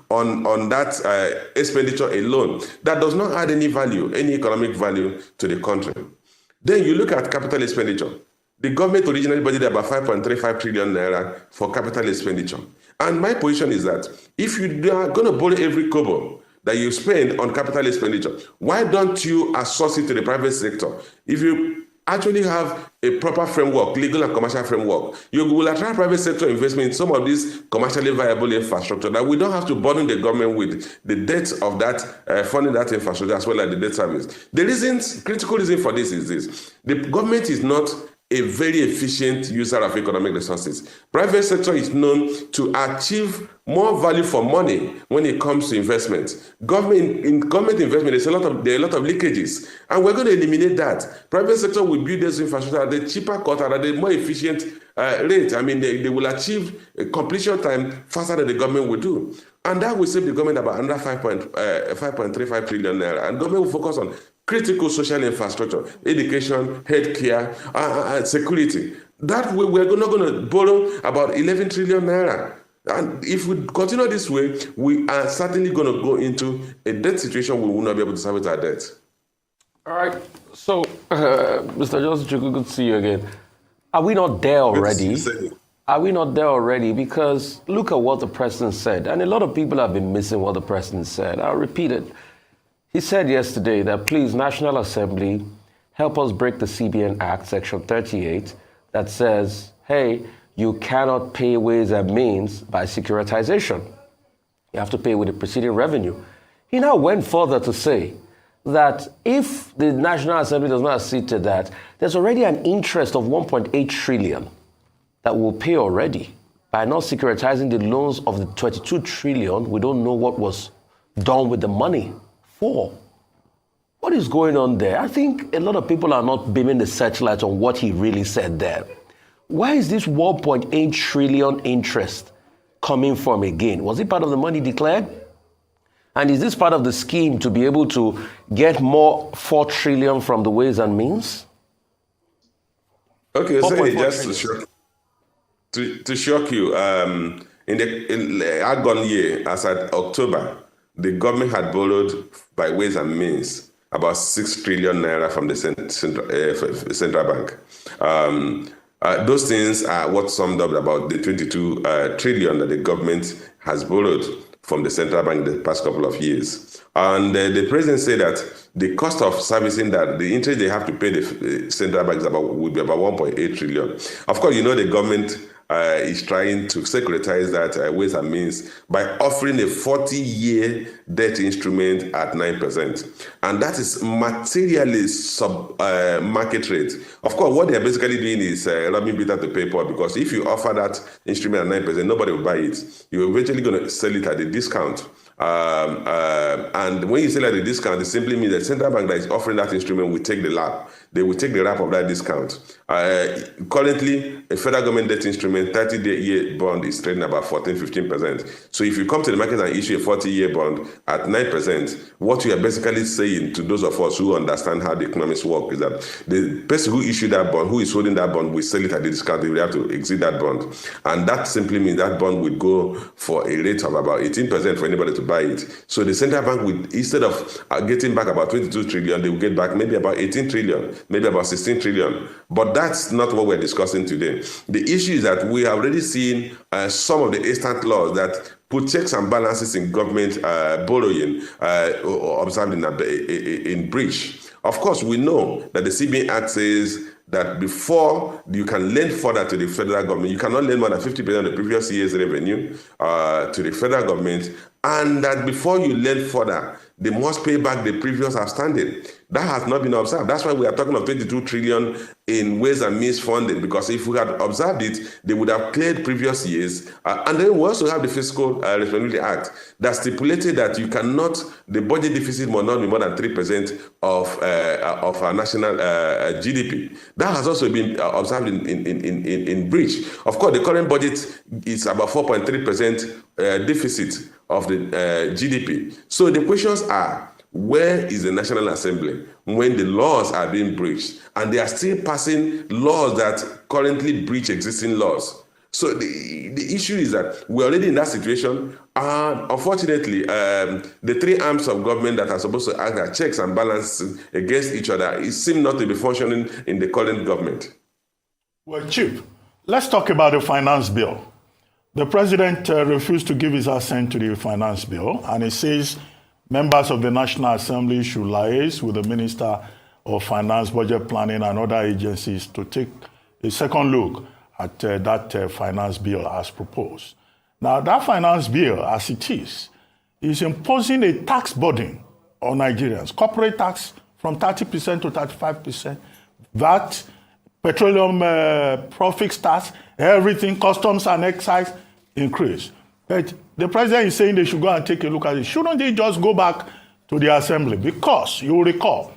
on that expenditure alone. That does not add any value, any economic value to the country. Then you look at capital expenditure. The government originally budgeted about 5.35 trillion naira for capital expenditure. And my position is that if you are going to borrow every kobo that you spend on capital expenditure, why don't you outsource it to the private sector? If you actually have a proper framework, legal and commercial framework, you will attract private sector investment in some of these commercially viable infrastructure that we don't have to burden the government with the debt of that funding that infrastructure as well as the debt service. The critical reason for this is this: the government is not a very efficient user of economic resources. Private sector is known to achieve more value for money when it comes to investment. Government investment, there are a lot of leakages, and we're going to eliminate that. Private sector will build this infrastructure at the cheaper cost and at the more efficient rate. They will achieve a completion time faster than the government will do. And that will save the government about under 5.35 trillion naira. And government will focus on critical social infrastructure, education, healthcare, security. That way, we're not going to borrow about 11 trillion naira. And if we continue this way, we are certainly going to go into a debt situation where we will not be able to service our debt. All right. So, Mr. Joseph, good to see you again. Are we not there already? Are we not there already? Because look at what the president said. And a lot of people have been missing what the president said. I'll repeat it. He said yesterday that, please, National Assembly, help us break the CBN Act, Section 38, that says, hey, you cannot pay ways and means by securitization. You have to pay with the preceding revenue. He now went further to say that if the National Assembly does not accede to that, there's already an interest of 1.8 trillion that will pay already by not securitizing the loans of the 22 trillion. We don't know what was done with the money for. What is going on there? I think a lot of people are not beaming the searchlight on what he really said there. Where is this 1.8 trillion interest coming from again? Was it part of the money declared? And is this part of the scheme to be able to get more 4 trillion from the ways and means? Okay, so just to shock you, in the outgone year, as at October, the government had borrowed by ways and means about 6 trillion naira from the central bank. Those things are what summed up about the 22 trillion that the government has borrowed from the central bank the past couple of years. And the president said that the cost of servicing that, the interest they have to pay the central bank will be about 1.8 trillion. Of course, the government is trying to securitize that ways and means by offering a 40-year debt instrument at 9%. And that is materially market rate. Of course, what they're basically doing is robbing Peter to pay Paul, because if you offer that instrument at 9%, nobody will buy it. You're eventually going to sell it at a discount. And when you sell at a discount, it simply means that the central bank that is offering that instrument will take the lap. They will take the wrap of that discount. Currently, a federal government debt instrument, 30-year bond is trading about 14-15%. So if you come to the market and issue a 40-year bond at 9%, what you are basically saying to those of us who understand how the economics work is that the person who issued that bond, who is holding that bond, will sell it at the discount. They will have to exit that bond. And that simply means that bond would go for a rate of about 18% for anybody to buy it. So the central bank would, instead of getting back about 22 trillion, they will get back maybe about 18 trillion, maybe about 16 trillion. But that's not what we're discussing today. The issue is that we have already seen some of the instant laws that put checks and balances in government borrowing observed in breach. Of course, we know that the CBN Act says that before you can lend further to the federal government, you cannot lend more than 50% of the previous year's revenue to the federal government, and that before you lend further, they must pay back the previous outstanding. That has not been observed. That's why we are talking of 22 trillion in ways and means funding, because if we had observed it, they would have cleared previous years. And then we also have the Fiscal Responsibility Act that stipulated that you cannot, the budget deficit must not be more than 3% of our national GDP. That has also been observed in breach. Of course, the current budget is about 4.3% deficit of the GDP. So the questions are, where is the National Assembly when the laws are being breached? And they are still passing laws that currently breach existing laws. So the issue is that we're already in that situation. And unfortunately, the three arms of government that are supposed to act as checks and balances against each other, it seems not to be functioning in the current government. Well, Chief, let's talk about the finance bill. The president refused to give his assent to the finance bill, and he says members of the National Assembly should liaise with the Minister of Finance, Budget Planning, and other agencies to take a second look at that finance bill as proposed. Now, that finance bill, as it is imposing a tax burden on Nigerians. Corporate tax from 30% to 35%, VAT, petroleum profits tax, everything, customs and excise increase. But the president is saying they should go and take a look at it. Shouldn't they just go back to the assembly? Because you will recall,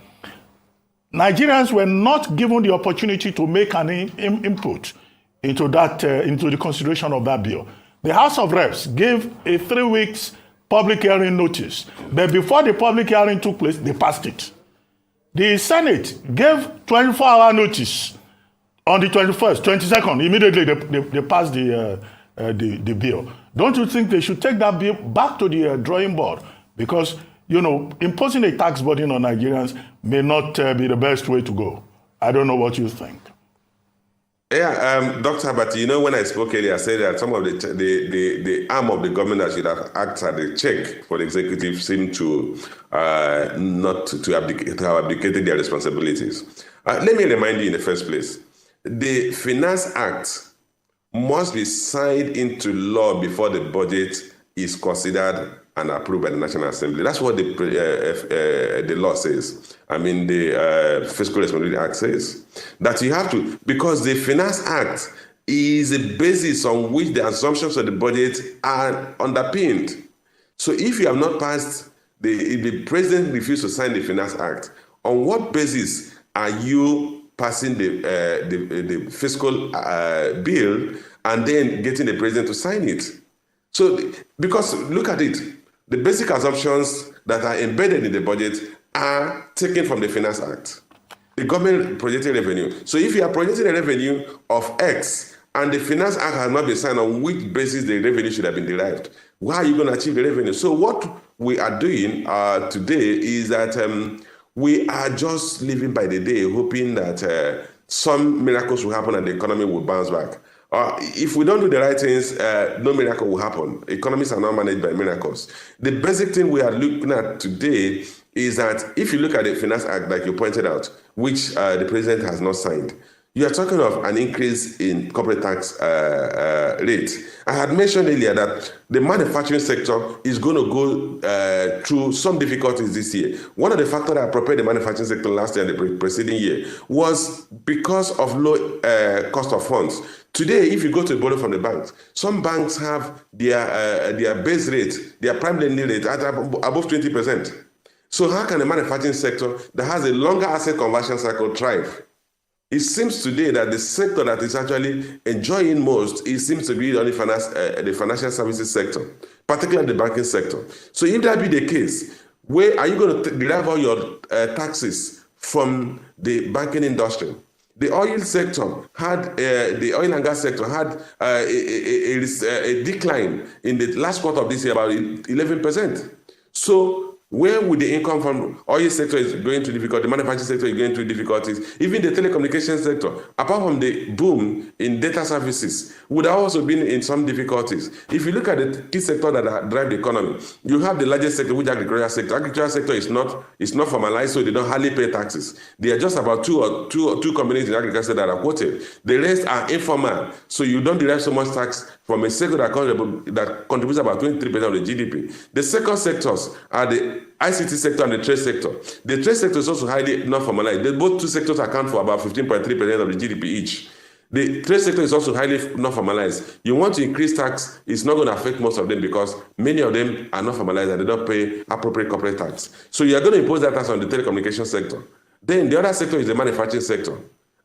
Nigerians were not given the opportunity to make an input into that, into the consideration of that bill. The House of Reps gave a 3 weeks public hearing notice, but before the public hearing took place, they passed it. The Senate gave 24-hour notice on the 21st, 22nd. Immediately they passed the bill. Don't you think they should take that bill back to the drawing board? Because, you know, imposing a tax burden on Nigerians may not be the best way to go. I don't know what you think. Yeah, Dr. Abati, you know, when I spoke earlier, I said that some of the arm of the government that should have acted as a check for the executive seem to not to have abdicated their responsibilities. Let me remind you in the first place, the Finance Act must be signed into law before the budget is considered and approved by the National Assembly. That's what the law says. I mean, the Fiscal Responsibility Act says that you have to, because the Finance Act is a basis on which the assumptions of the budget are underpinned. So if you have not passed, if the president refused to sign the Finance Act, on what basis are you passing the fiscal bill and then getting the president to sign it? So, because look at it, the basic assumptions that are embedded in the budget are taken from the Finance Act. The government projected revenue. So if you are projecting a revenue of X and the Finance Act has not been signed, on which basis the revenue should have been derived, why are you going to achieve the revenue? So what we are doing today is that we are just living by the day, hoping that some miracles will happen and the economy will bounce back. If we don't do the right things, no miracle will happen. Economies are not managed by miracles. The basic thing we are looking at today is that if you look at the Finance Act, like you pointed out, which the president has not signed, You are talking of an increase in corporate tax rate. I had mentioned earlier that the manufacturing sector is going to go through some difficulties this year. One of the factors that propelled the manufacturing sector last year and the preceding year was because of low cost of funds. Today, if you go to borrow from the banks, some banks have their base rate, their prime lending rate at above 20%. So how can the manufacturing sector that has a longer asset conversion cycle thrive? It seems today that the sector that is actually enjoying most, it seems to be the financial services sector, particularly the banking sector. So if that be the case, where are you going to derive all your taxes from the banking industry? The oil sector had, the oil and gas sector had a decline in the last quarter of this year, about 11%. So where would the income from oil sector is going to difficulty, the manufacturing sector is going through difficulties, even the telecommunications sector, apart from the boom in data services, would have also been in some difficulties. If you look at the key sector that drive the economy, you have the largest sector, which is the agricultural sector. Agricultural sector is not formalized, so they don't hardly pay taxes. There are just about two companies in agriculture that are quoted. The rest are informal, so you don't derive so much tax from a sector that contributes about 23% of the GDP. The second sectors are the ICT sector and the trade sector. The trade sector is also highly not formalized. Both two sectors account for about 15.3% of the GDP each. The trade sector is also highly not formalized. You want to increase tax, it's not going to affect most of them because many of them are not formalized and they don't pay appropriate corporate tax. So you are going to impose that tax on the telecommunication sector. Then the other sector is the manufacturing sector.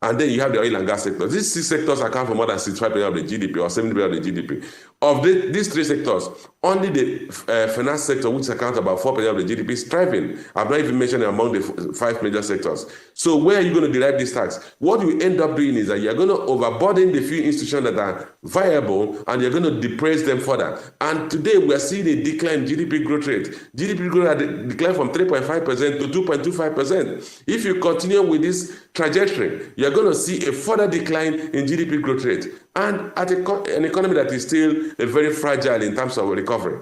And then you have the oil and gas sector. These six sectors account for more than 65% of the GDP or 70% of the GDP. Of these three sectors, only the finance sector, which accounts about 4% of the GDP, is thriving. I've not even mentioned among the five major sectors. So where are you going to derive this tax? What you end up doing is that you're going to overburden the few institutions that are viable and you're going to depress them further. And today we are seeing a decline in GDP growth rate. GDP growth rate declined from 3.5% to 2.25%. If you continue with this trajectory, you're going to see a further decline in GDP growth rate and at an economy that is still very fragile in terms of recovery.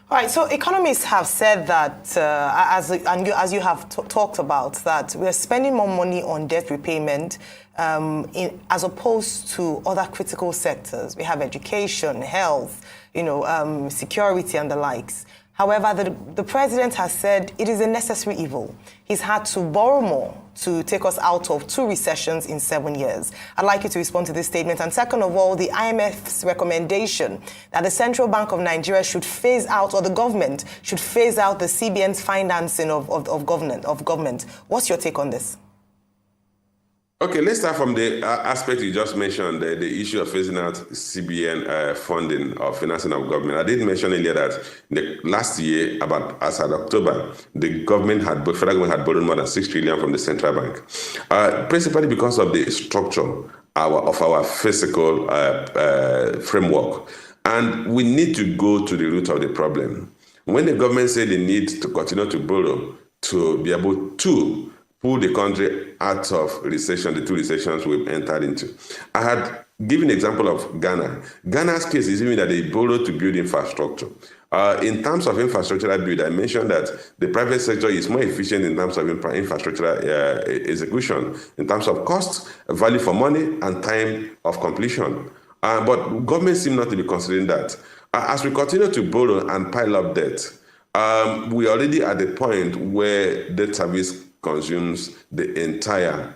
All right, so economists have said that, as you have talked about, that we are spending more money on debt repayment as opposed to other critical sectors. We have education, health, security and the likes. However, the president has said it is a necessary evil. He's had to borrow more to take us out of 2 recessions in 7 years. I'd like you to respond to this statement. And second of all, the IMF's recommendation that the Central Bank of Nigeria should phase out, or the government should phase out the CBN's financing of government. What's your take on this? Okay, let's start from the aspect you just mentioned, the issue of phasing out CBN funding or financing of government. I did mention earlier that last year, as of October, the federal government had borrowed more than 6 trillion from the central bank, principally because of the structure of our fiscal framework. And we need to go to the root of the problem. When the government said they need to continue to borrow to be able to pull the country out of recession, the 2 recessions we've entered into. I had given an example of Ghana. Ghana's case is even that they borrowed to build infrastructure. In terms of infrastructural build, I mentioned that the private sector is more efficient in terms of infrastructural execution, in terms of cost, value for money, and time of completion. But government seem not to be considering that. As we continue to borrow and pile up debt, we are already at the point where debt service consumes the entire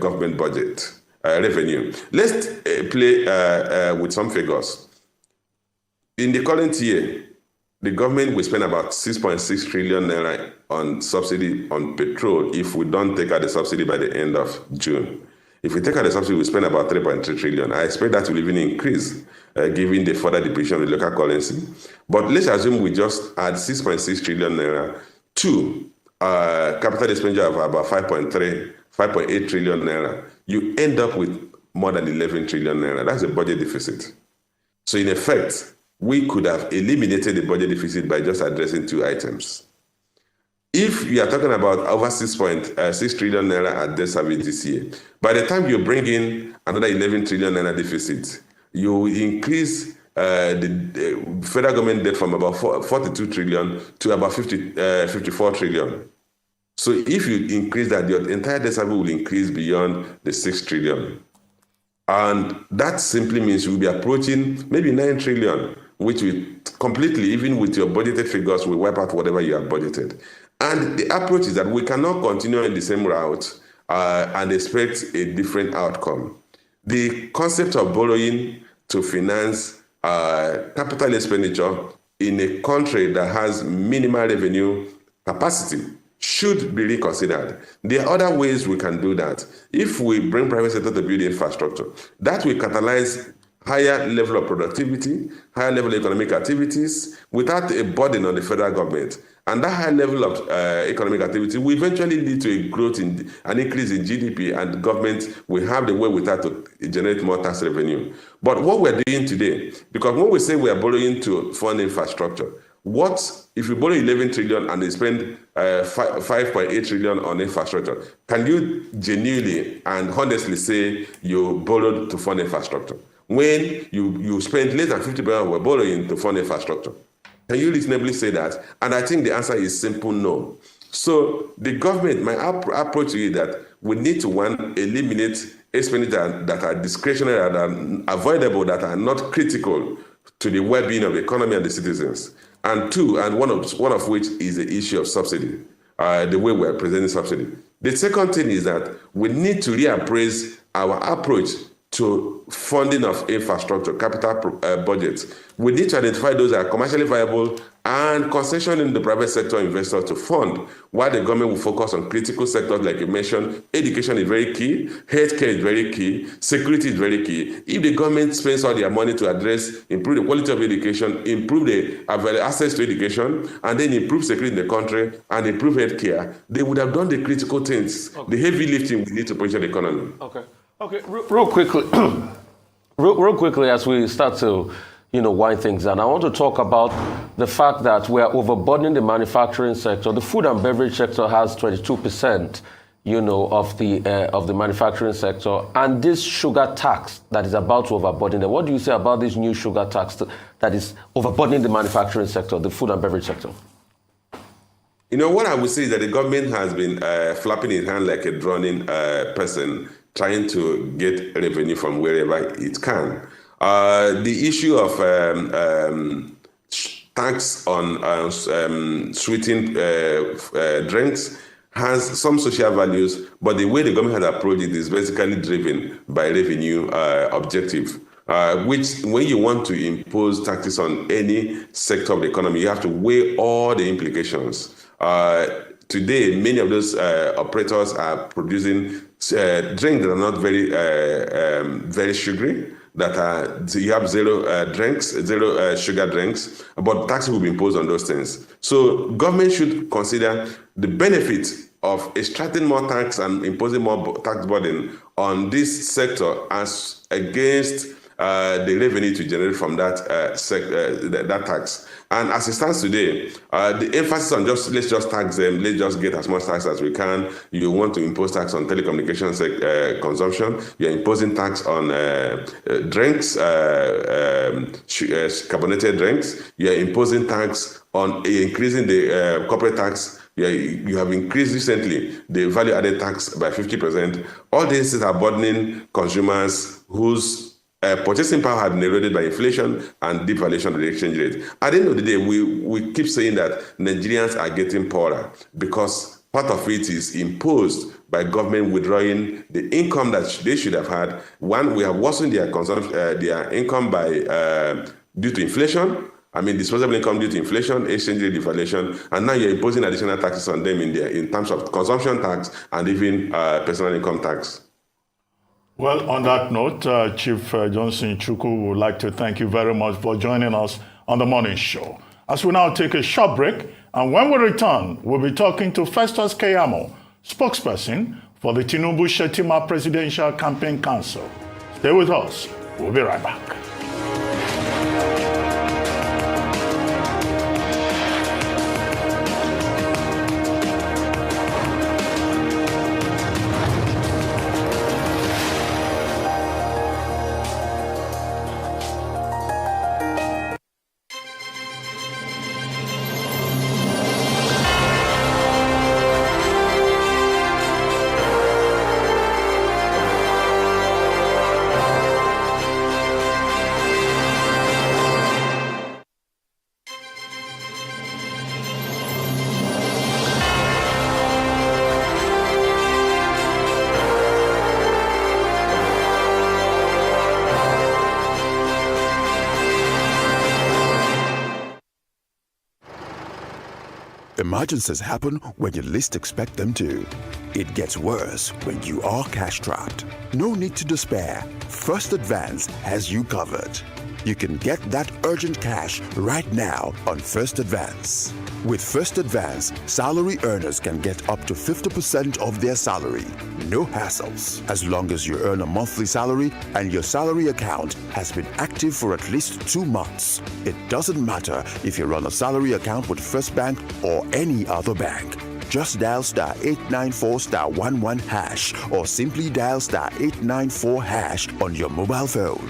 government budget revenue. Let's play with some figures. In the current year, the government will spend about 6.6 trillion naira on subsidy on petrol if we don't take out the subsidy by the end of June. If we take out the subsidy, we spend about 3.3 trillion. I expect that will even increase given the further depreciation of the local currency. But let's assume we just add 6.6 trillion naira to capital expenditure of about 5.8 trillion naira. You end up with more than 11 trillion naira. That's a budget deficit. So in effect, we could have eliminated the budget deficit by just addressing 2 items. If you are talking about over 6.6 trillion naira at debt service this year, by the time you bring in another 11 trillion naira deficit, you increase the federal government debt from about 42 trillion to about 54 trillion. So if you increase that, your entire debt service will increase beyond the 6 trillion. And that simply means you will be approaching maybe 9 trillion, which will completely, even with your budgeted figures, will wipe out whatever you have budgeted. And the approach is that we cannot continue in the same route and expect a different outcome. The concept of borrowing to finance capital expenditure in a country that has minimal revenue capacity should be reconsidered. There are other ways we can do that. If we bring private sector to build infrastructure, that will catalyze higher level of productivity, higher level of economic activities without a burden on the federal government. And that high level of economic activity will eventually lead to a growth in an increase in GDP, and government will have the way with that to generate more tax revenue. But what we're doing today, because when we say we are borrowing to fund infrastructure, what if you borrow 11 trillion and they spend 5.8 trillion on infrastructure? Can you genuinely and honestly say you borrowed to fund infrastructure when you spend less than 50% of borrowing to fund infrastructure? Can you reasonably say that? And I think the answer is simple no. So the government, my approach is that we need to, one, eliminate expenditure that are discretionary, that are avoidable, that are not critical to the well-being of the economy and the citizens. And two, and one of which is the issue of subsidy, the way we are presenting subsidy. The second thing is that we need to reappraise our approach to funding of infrastructure, capital budgets. We need to identify those that are commercially viable and concessioning the private sector investors to fund, while the government will focus on critical sectors like you mentioned. Education is very key, healthcare is very key, security is very key. If the government spends all their money to improve the quality of education, improve the access to education, and then improve security in the country and improve healthcare, they would have done the critical things, the heavy lifting we need to position the economy. Okay, real quickly, as we start to, wind things down, I want to talk about the fact that we are overburdening the manufacturing sector. The food and beverage sector has 22%, of the manufacturing sector, and this sugar tax that is about to overburden them. What do you say about this new sugar tax that is overburdening the manufacturing sector, the food and beverage sector? What I would say is that the government has been flapping its hand like a drowning person, trying to get revenue from wherever it can. The issue of tax on sweetened drinks has some social values, but the way the government has approached it is basically driven by revenue objective. Which, when you want to impose taxes on any sector of the economy, you have to weigh all the implications. Today, many of those operators are producing drinks that are not very sugary, you have zero sugar drinks, but taxes will be imposed on those things. So government should consider the benefit of extracting more tax and imposing more tax burden on this sector as against the revenue to generate from that tax. And as it stands today, the emphasis on let's just tax them, let's just get as much tax as we can. You want to impose tax on telecommunications consumption, you're imposing tax on drinks, carbonated drinks, you're imposing tax on increasing the corporate tax. You have increased recently the value-added tax by 50%. All these are burdening consumers whose purchasing power had been eroded by inflation and devaluation of the exchange rate. At the end of the day, we keep saying that Nigerians are getting poorer because part of it is imposed by government withdrawing the income that they should have had. One, we have worsened their consumption, their income by due to inflation. Disposable income due to inflation, exchange rate devaluation, and now you're imposing additional taxes on them in terms of consumption tax and even personal income tax. Well, on that note, Chief Johnson Chukwu would like to thank you very much for joining us on the morning show. As we now take a short break, and when we return, we'll be talking to Festus Keyamo, spokesperson for the Tinubu-Shettima Presidential Campaign Council. Stay with us. We'll be right back. Emergencies happen when you least expect them to. It gets worse when you are cash-strapped. No need to despair. First Advance has you covered. You can get that urgent cash right now on First Advance. With First Advance, salary earners can get up to 50% of their salary. No hassles. As long as you earn a monthly salary and your salary account has been active for at least 2 months. It doesn't matter if you run a salary account with First Bank or any other bank. Just dial *894*11# or simply dial *894# on your mobile phone.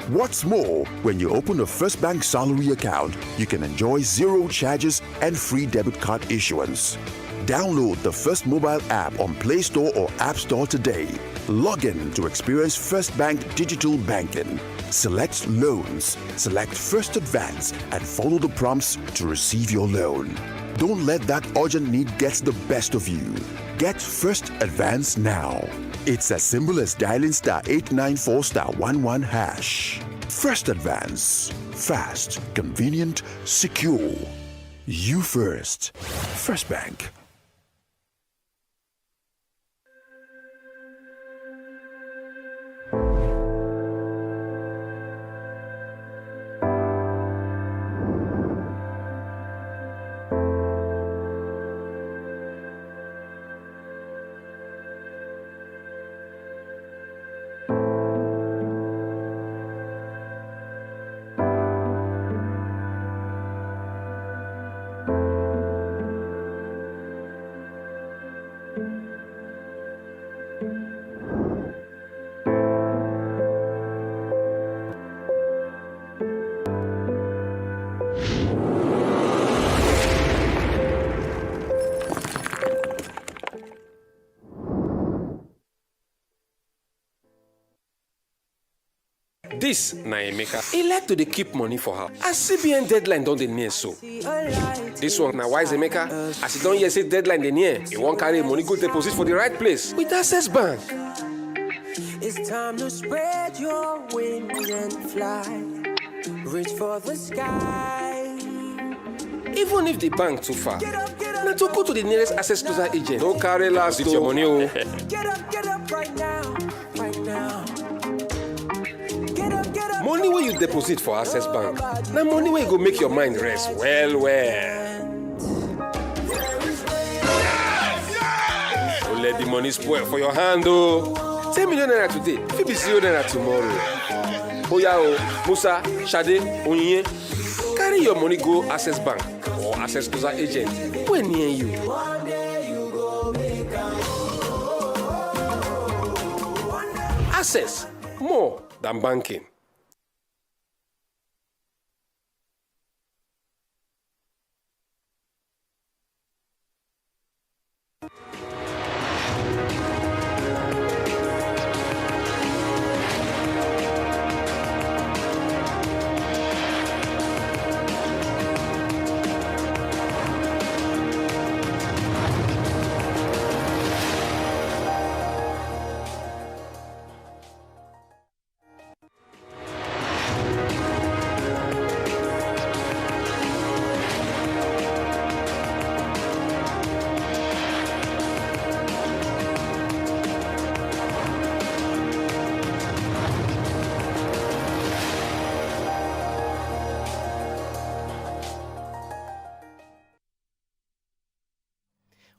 What's more, when you open a First Bank salary account, you can enjoy 0 charges and free debit card issuance. Download the First mobile app on Play Store or App Store today. Log in to experience First Bank digital banking. Select loans, select First Advance, and follow the prompts to receive your loan. Don't let that urgent need get the best of you. Get First Advance now. It's as simple as dialing *894*11#. First Advance. Fast, convenient, secure. You first. First Bank. This na Emeka. He like to dey keep money for her. As CBN deadline don dey near so. This one na wise Emeka. As he don hear say deadline dey near, he wan carry money go deposit for the right place with Access Bank. It's time to spread your wings and fly. Reach for the sky. Even if the bank too far, na to go to the nearest Access Closer agent. No carry last with your money o. Get up right now, right now. Money wey you deposit for Access Bank, na money wey go make your mind rest well well. Don't let the money spoil for your hand o. 10 million naira today, fit be 0 naira tomorrow. Oya o, Musa, Shade, Onyinye, carry your money go Access Bank or Access Closer agent wey near you. Access, more than banking.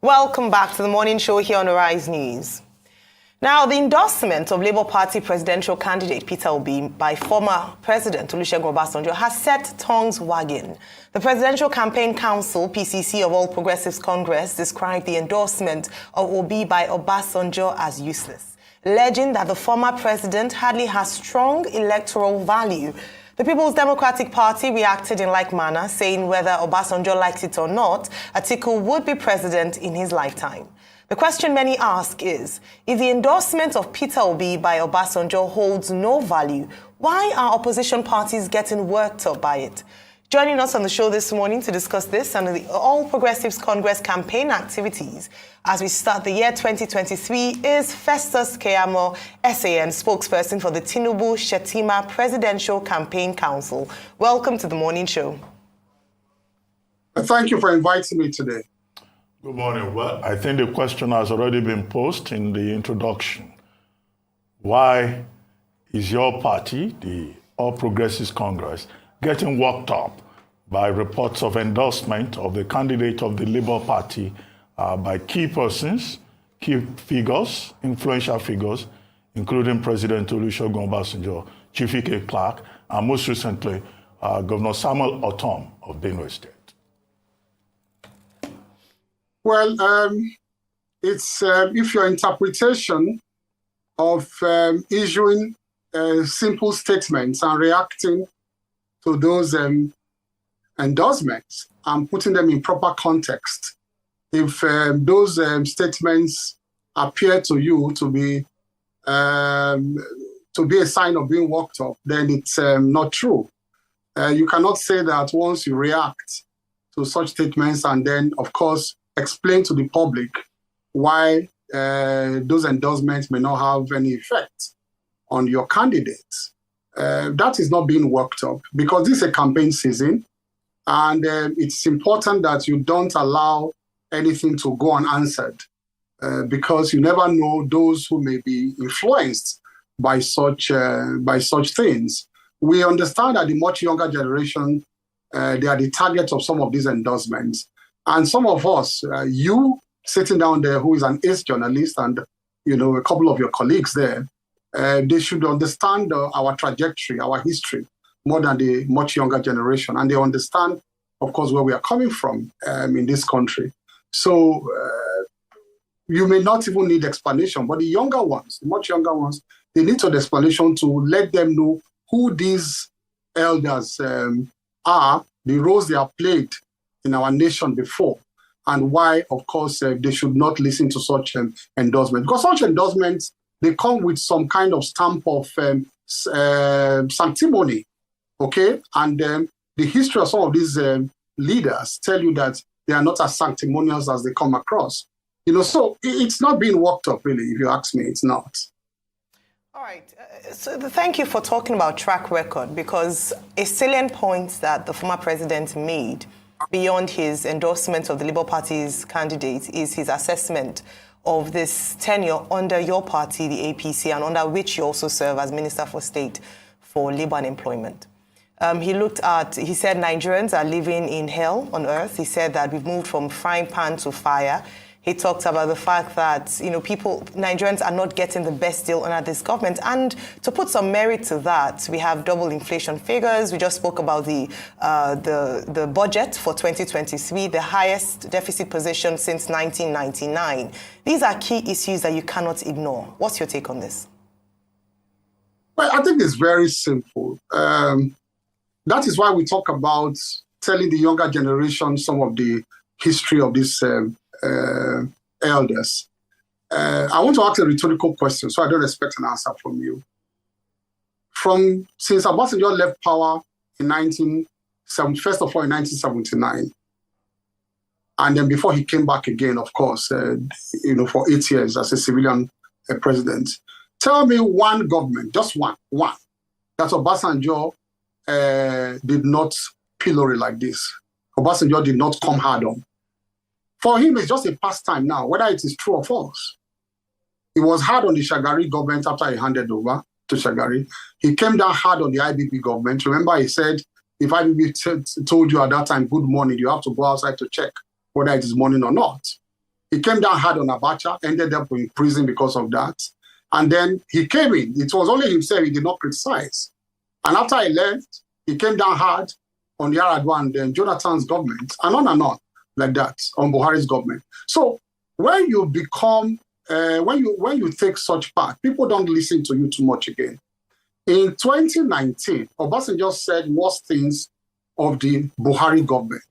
Welcome back to the morning show here on Arise News. Now, the endorsement of Labour Party presidential candidate Peter Obi by former President Olusegun Obasanjo has set tongues wagging. The Presidential Campaign Council, PCC of All Progressives Congress, described the endorsement of Obi by Obasanjo as useless, alleging that the former president hardly has strong electoral value. The People's Democratic Party reacted in like manner, saying whether Obasanjo likes it or not, Atiku would be president in his lifetime. The question many ask is, if the endorsement of Peter Obi by Obasanjo holds no value, why are opposition parties getting worked up by it? Joining us on the show this morning to discuss this and the All Progressives Congress campaign activities as we start the year 2023 is Festus Keyamo, SAN spokesperson for the Tinubu Shetima Presidential Campaign Council. Welcome to the morning show. Thank you for inviting me today. Good morning. Well, I think the question has already been posed in the introduction. Why is your party, the All Progressives Congress, getting worked up by reports of endorsement of the candidate of the Labour Party by key persons, key figures, influential figures, including President Olusegun Obasanjo, Chief Ike Clark, and most recently, Governor Samuel Ortom of Benue State? Well, it's if your interpretation of issuing simple statements and reacting to those endorsements and putting them in proper context, if those statements appear to you to be a sign of being worked up, then it's not true. You cannot say that once you react to such statements and then, of course, explain to the public why those endorsements may not have any effect on your candidates. That is not being worked up because this is a campaign season, and it's important that you don't allow anything to go unanswered because you never know those who may be influenced by such things. We understand that the much younger generation, they are the target of some of these endorsements. And some of us, you sitting down there who is an ace journalist and, a couple of your colleagues there, they should understand our trajectory, our history, more than the much younger generation. And they understand, of course, where we are coming from in this country. So you may not even need explanation, but the younger ones, the much younger ones, they need an explanation to let them know who these elders are, the roles they have played in our nation before, and why, of course, they should not listen to such endorsements. Because such endorsements, they come with some kind of stamp of sanctimony, okay? And the history of some of these leaders tell you that they are not as sanctimonious as they come across. So it's not being worked up, really, if you ask me, it's not. All right. So thank you for talking about track record, because a salient point that the former president made beyond his endorsement of the Labour Party's candidate is his assessment of this tenure under your party, the APC, and under which you also serve as Minister for State for Labour and Employment. He said Nigerians are living in hell on earth. He said that we've moved from frying pan to fire. He talked about the fact that, Nigerians are not getting the best deal under this government. And to put some merit to that, we have double inflation figures. We just spoke about the budget for 2023, the highest deficit position since 1999. These are key issues that you cannot ignore. What's your take on this? Well, I think it's very simple. That is why we talk about telling the younger generation some of the history of these elders. I want to ask a rhetorical question, so I don't expect an answer from you. Since Obasanjo left power in 1979, and then before he came back again, of course, for 8 years as a civilian president, tell me one government, just one, that Obasanjo did not pillory like this. Obasanjo did not come hard on. For him, it's just a pastime now, whether it is true or false. He was hard on the Shagari government after he handed over to Shagari. He came down hard on the IBB government. Remember, he said, if IBB told you at that time, good morning, you have to go outside to check whether it is morning or not. He came down hard on Abacha, ended up in prison because of that. And then he came in. It was only himself he did not criticize. And after he left, he came down hard on the Yar'Adua and then Jonathan's government, and on, like that, on Buhari's government. So when you become, when you take such part, people don't listen to you too much again. In 2019, Obasanjo said worse things of the Buhari government.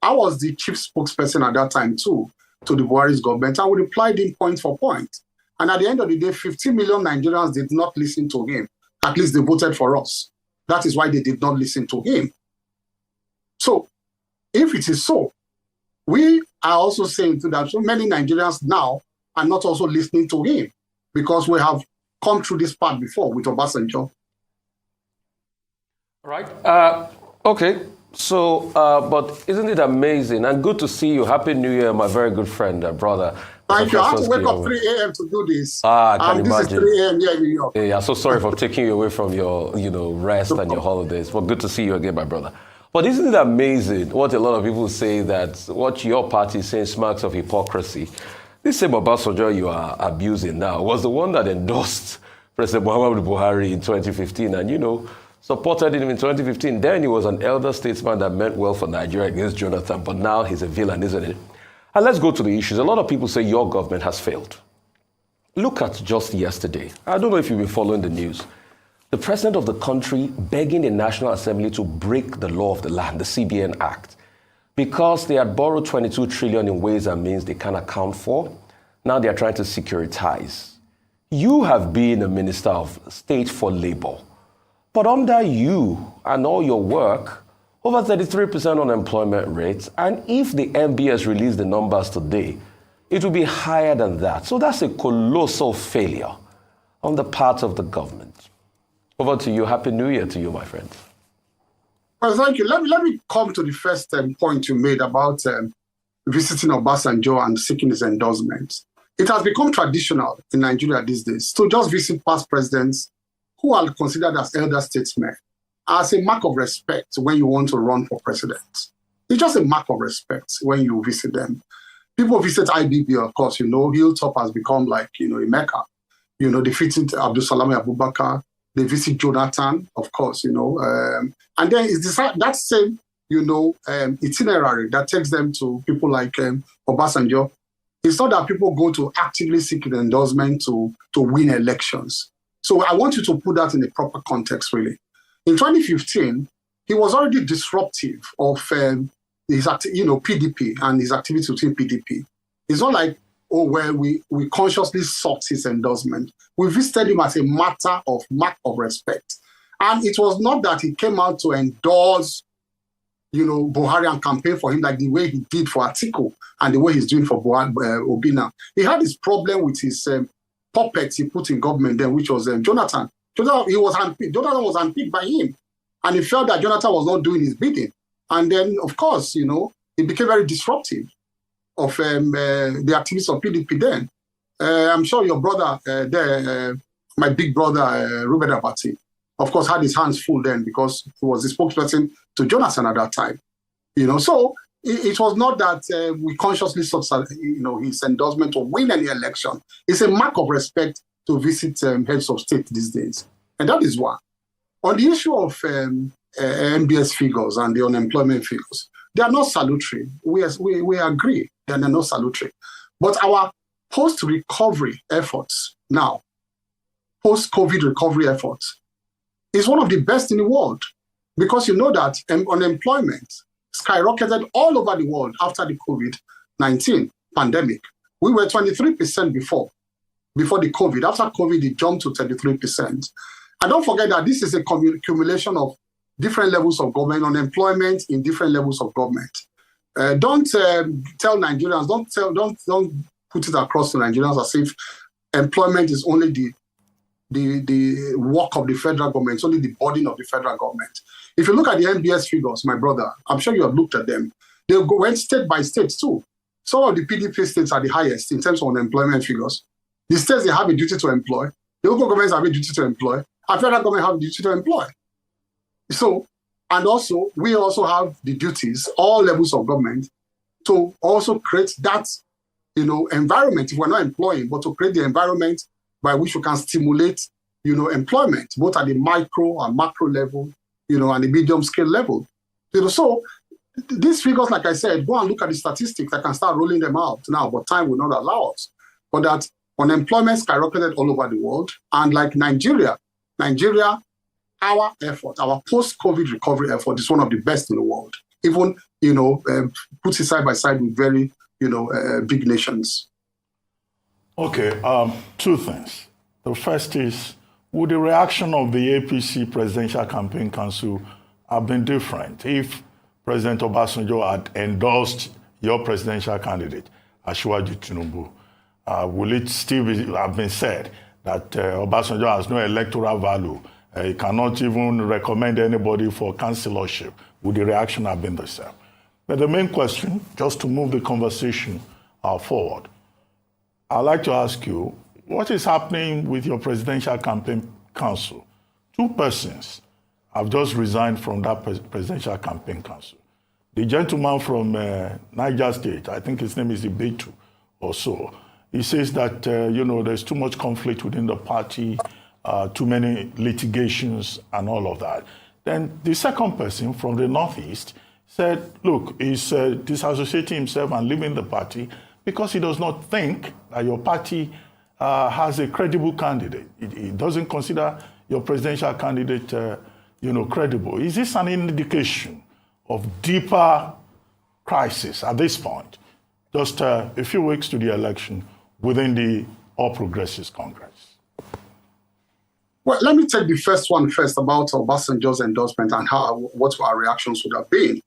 I was the chief spokesperson at that time too, to the Buhari's government. I would reply him point for point. And at the end of the day, 15 million Nigerians did not listen to him. At least they voted for us. That is why they did not listen to him. So if it is so, we are also saying that so many Nigerians now are not also listening to him because we have come through this part before with Obasanjo. Right. Okay. So, but isn't it amazing and good to see you? Happy New Year, my very good friend, brother. Thank you. I have to wake up 3 a.m. to do this. I can imagine. This is 3 a.m. here in New York. Yeah, so sorry for taking you away from your, rest and your holidays. But good to see you again, my brother. But isn't it amazing what a lot of people say that what your party is saying smacks of hypocrisy? This same Obasanjo you are abusing now was the one that endorsed President Muhammadu Buhari in 2015 and, supported him in 2015. Then he was an elder statesman that meant well for Nigeria against Jonathan, but now he's a villain, isn't it? And let's go to the issues. A lot of people say your government has failed. Look at just yesterday. I don't know if you've been following the news. The president of the country begging the National Assembly to break the law of the land, the CBN Act, because they had borrowed 22 trillion in ways and means they can't account for. Now they are trying to securitize. You have been a minister of state for labor, but under you and all your work, over 33% unemployment rates, and if the MBS release the numbers today, it will be higher than that. So that's a colossal failure on the part of the government. Over to you. Happy New Year to you, my friend. Well, thank you. Let me come to the first point you made about visiting Obasanjo and seeking his endorsement. It has become traditional in Nigeria these days to just visit past presidents who are considered as elder statesmen as a mark of respect when you want to run for president. It's just a mark of respect when you visit them. People visit IBB, of course, Hilltop has become like, a Mecca. They visit Abdul Salam Abubakar, they visit Jonathan, of course, and then it's that same, itinerary that takes them to people like Obasanjo. It's not that people go to actively seek an endorsement to win elections. So I want you to put that in a proper context, really. In 2015, he was already disruptive of his, PDP and his activity within PDP. It's not like, we consciously sought his endorsement. We visited him as a matter of mark of respect. And it was not that he came out to endorse, Buhari and campaign for him like the way he did for Atiku and the way he's doing for Obina. He had this problem with his puppets he put in government then, which was Jonathan. Jonathan was handpicked by him. And he felt that Jonathan was not doing his bidding. And then, of course, it became very disruptive of the activities of PDP then. I'm sure your brother my big brother, Ruben Abati, of course, had his hands full then because he was the spokesperson to Jonathan at that time. So it was not that we consciously sought, his endorsement to win any election. It's a mark of respect to visit heads of state these days. And that is why. On the issue of MBS figures and the unemployment figures, they are not salutary. We agree that they're not salutary. But our post-recovery efforts now, post-COVID recovery efforts, is one of the best in the world. Because you know that unemployment skyrocketed all over the world after the COVID-19 pandemic. We were 23% before the COVID. After COVID, it jumped to 33%. And don't forget that this is a accumulation of different levels of government, unemployment in different levels of government. Don't tell Nigerians, don't put it across to Nigerians as if employment is only the work of the federal government, it's only the burden of the federal government. If you look at the MBS figures, my brother, I'm sure you have looked at them. They went state by state too. Some of the PDP states are the highest in terms of unemployment figures. The states, they have a duty to employ. The local governments have a duty to employ. Our federal government have a duty to employ. So, and also, we also have the duties, all levels of government, to also create that, environment, if we're not employing, but to create the environment by which we can stimulate, employment, both at the micro and macro level, and the medium scale level. So these figures, like I said, go and look at the statistics. I can start rolling them out now, but time will not allow us. But that unemployment skyrocketed all over the world. And like Nigeria, our effort, our post-COVID recovery effort is one of the best in the world. Even, puts it side by side with very, big nations. Okay, two things. The first is, would the reaction of the APC Presidential Campaign Council have been different if President Obasanjo had endorsed your presidential candidate, Asiwaju Tinubu? Will it still have been said that Obasanjo has no electoral value? He cannot even recommend anybody for councillorship would the reaction have been the same? But the main question, just to move the conversation forward, I'd like to ask you, what is happening with your Presidential Campaign Council? 2 persons have just resigned from that Presidential Campaign Council. The gentleman from Niger State, I think his name is Ibetu or so, he says that, there's too much conflict within the party, too many litigations and all of that. Then the second person from the Northeast said, look, he's disassociating himself and leaving the party because he does not think that your party has a credible candidate. He doesn't consider your presidential candidate, credible. Is this an indication of deeper crisis at this point? Just a few weeks to the election within the All Progressives Congress. Well, let me take the first one first about Obasanjo's endorsement and what our reactions would have been.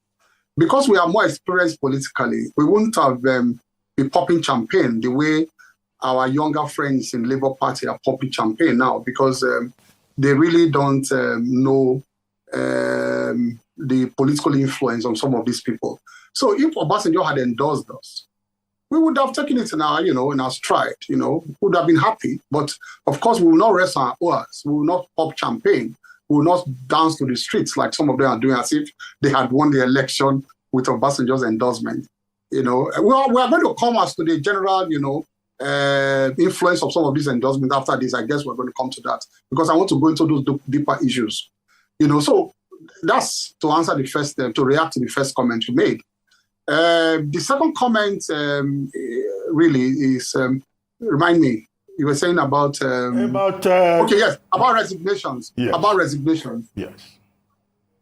Because we are more experienced politically, we wouldn't have been popping champagne the way our younger friends in Labour Party are popping champagne now, because they really don't know the political influence on some of these people. So if Obasanjo had endorsed us, we would have taken it in our stride, would have been happy. But of course, we will not rest our oars. We will not pop champagne. We will not dance to the streets like some of them are doing, as if they had won the election with Obasanjo's endorsement. We are going to come as to the general, influence of some of these endorsements after this. I guess we're going to come to that because I want to go into those deeper issues. So that's to answer the first, to react to the first comment you made. The second comment really is, remind me, you were saying about... about resignations. Yes. About resignations. Yes.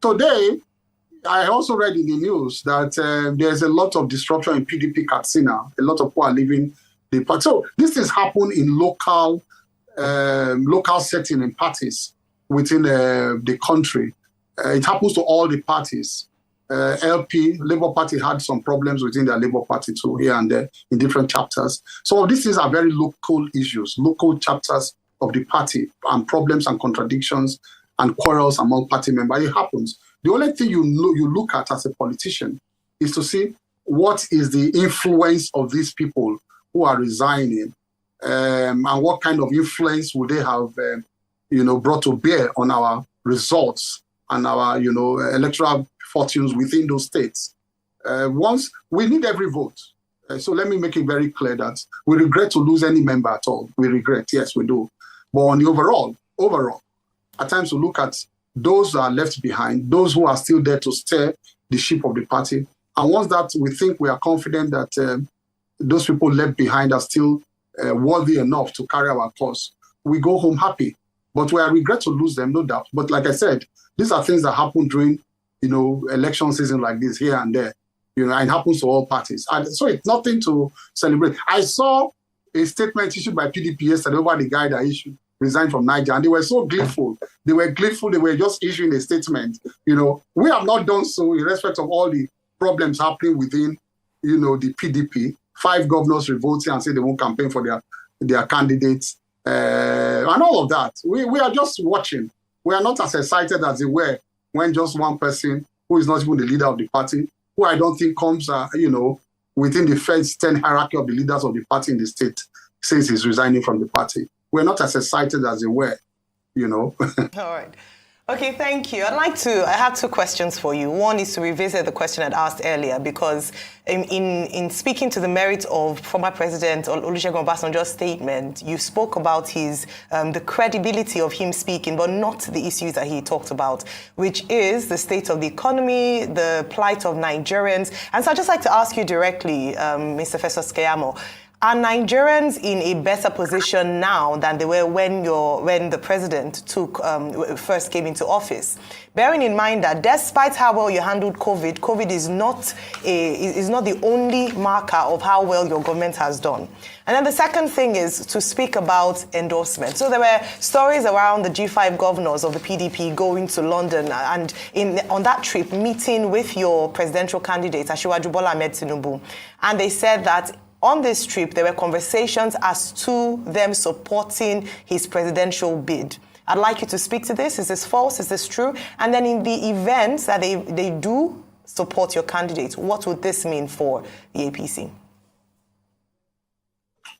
Today, I also read in the news that there's a lot of disruption in PDP Katsina. A lot of people are leaving the party. So this has happened in local setting in parties within the country. It happens to all the parties. LP, Labour Party had some problems within their Labour Party too, here and there in different chapters. So these things are very local issues, local chapters of the party, and problems and contradictions and quarrels among party members. It happens. The only thing you look at as a politician is to see what is the influence of these people who are resigning, and what kind of influence would they have, brought to bear on our results and our, electoral fortunes within those states. Once we need every vote. So let me make it very clear that we regret to lose any member at all. We regret, yes, we do. But on the overall, at times we look at those who are left behind, those who are still there to steer the ship of the party. And once that we think we are confident that those people left behind are still worthy enough to carry our cause, we go home happy. But we are regret to lose them, no doubt. But like I said, these are things that happen during election season like this here and there, and it happens to all parties. And so it's nothing to celebrate. I saw a statement issued by PDP yesterday over the guy that resigned from Niger, and they were so gleeful. They were just issuing a statement. We have not done so in respect of all the problems happening within, the PDP. 5 governors revolting and say they won't campaign for their candidates, and all of that. We are just watching. We are not as excited as they were when just one person who is not even the leader of the party, who I don't think comes, within the first 10 hierarchy of the leaders of the party in the state, says he's resigning from the party. We're not as excited as they were, All right. Okay, thank you. I have 2 questions for you. One is to revisit the question I'd asked earlier, because in speaking to the merit of former President Olusegun Obasanjo's statement, you spoke about the credibility of him speaking, but not the issues that he talked about, which is the state of the economy, the plight of Nigerians. And so I'd just like to ask you directly, Mr. Festus Keyamo, are Nigerians in a better position now than they were when the president first came into office? Bearing in mind that despite how well you handled COVID is not the only marker of how well your government has done. And then the second thing is to speak about endorsement. So there were stories around the G5 governors of the PDP going to London and on that trip meeting with your presidential candidate, Asiwaju Bola Ahmed Tinubu. And they said that on this trip, there were conversations as to them supporting his presidential bid. I'd like you to speak to this. Is this false? Is this true? And then in the event that they do support your candidate, what would this mean for the APC?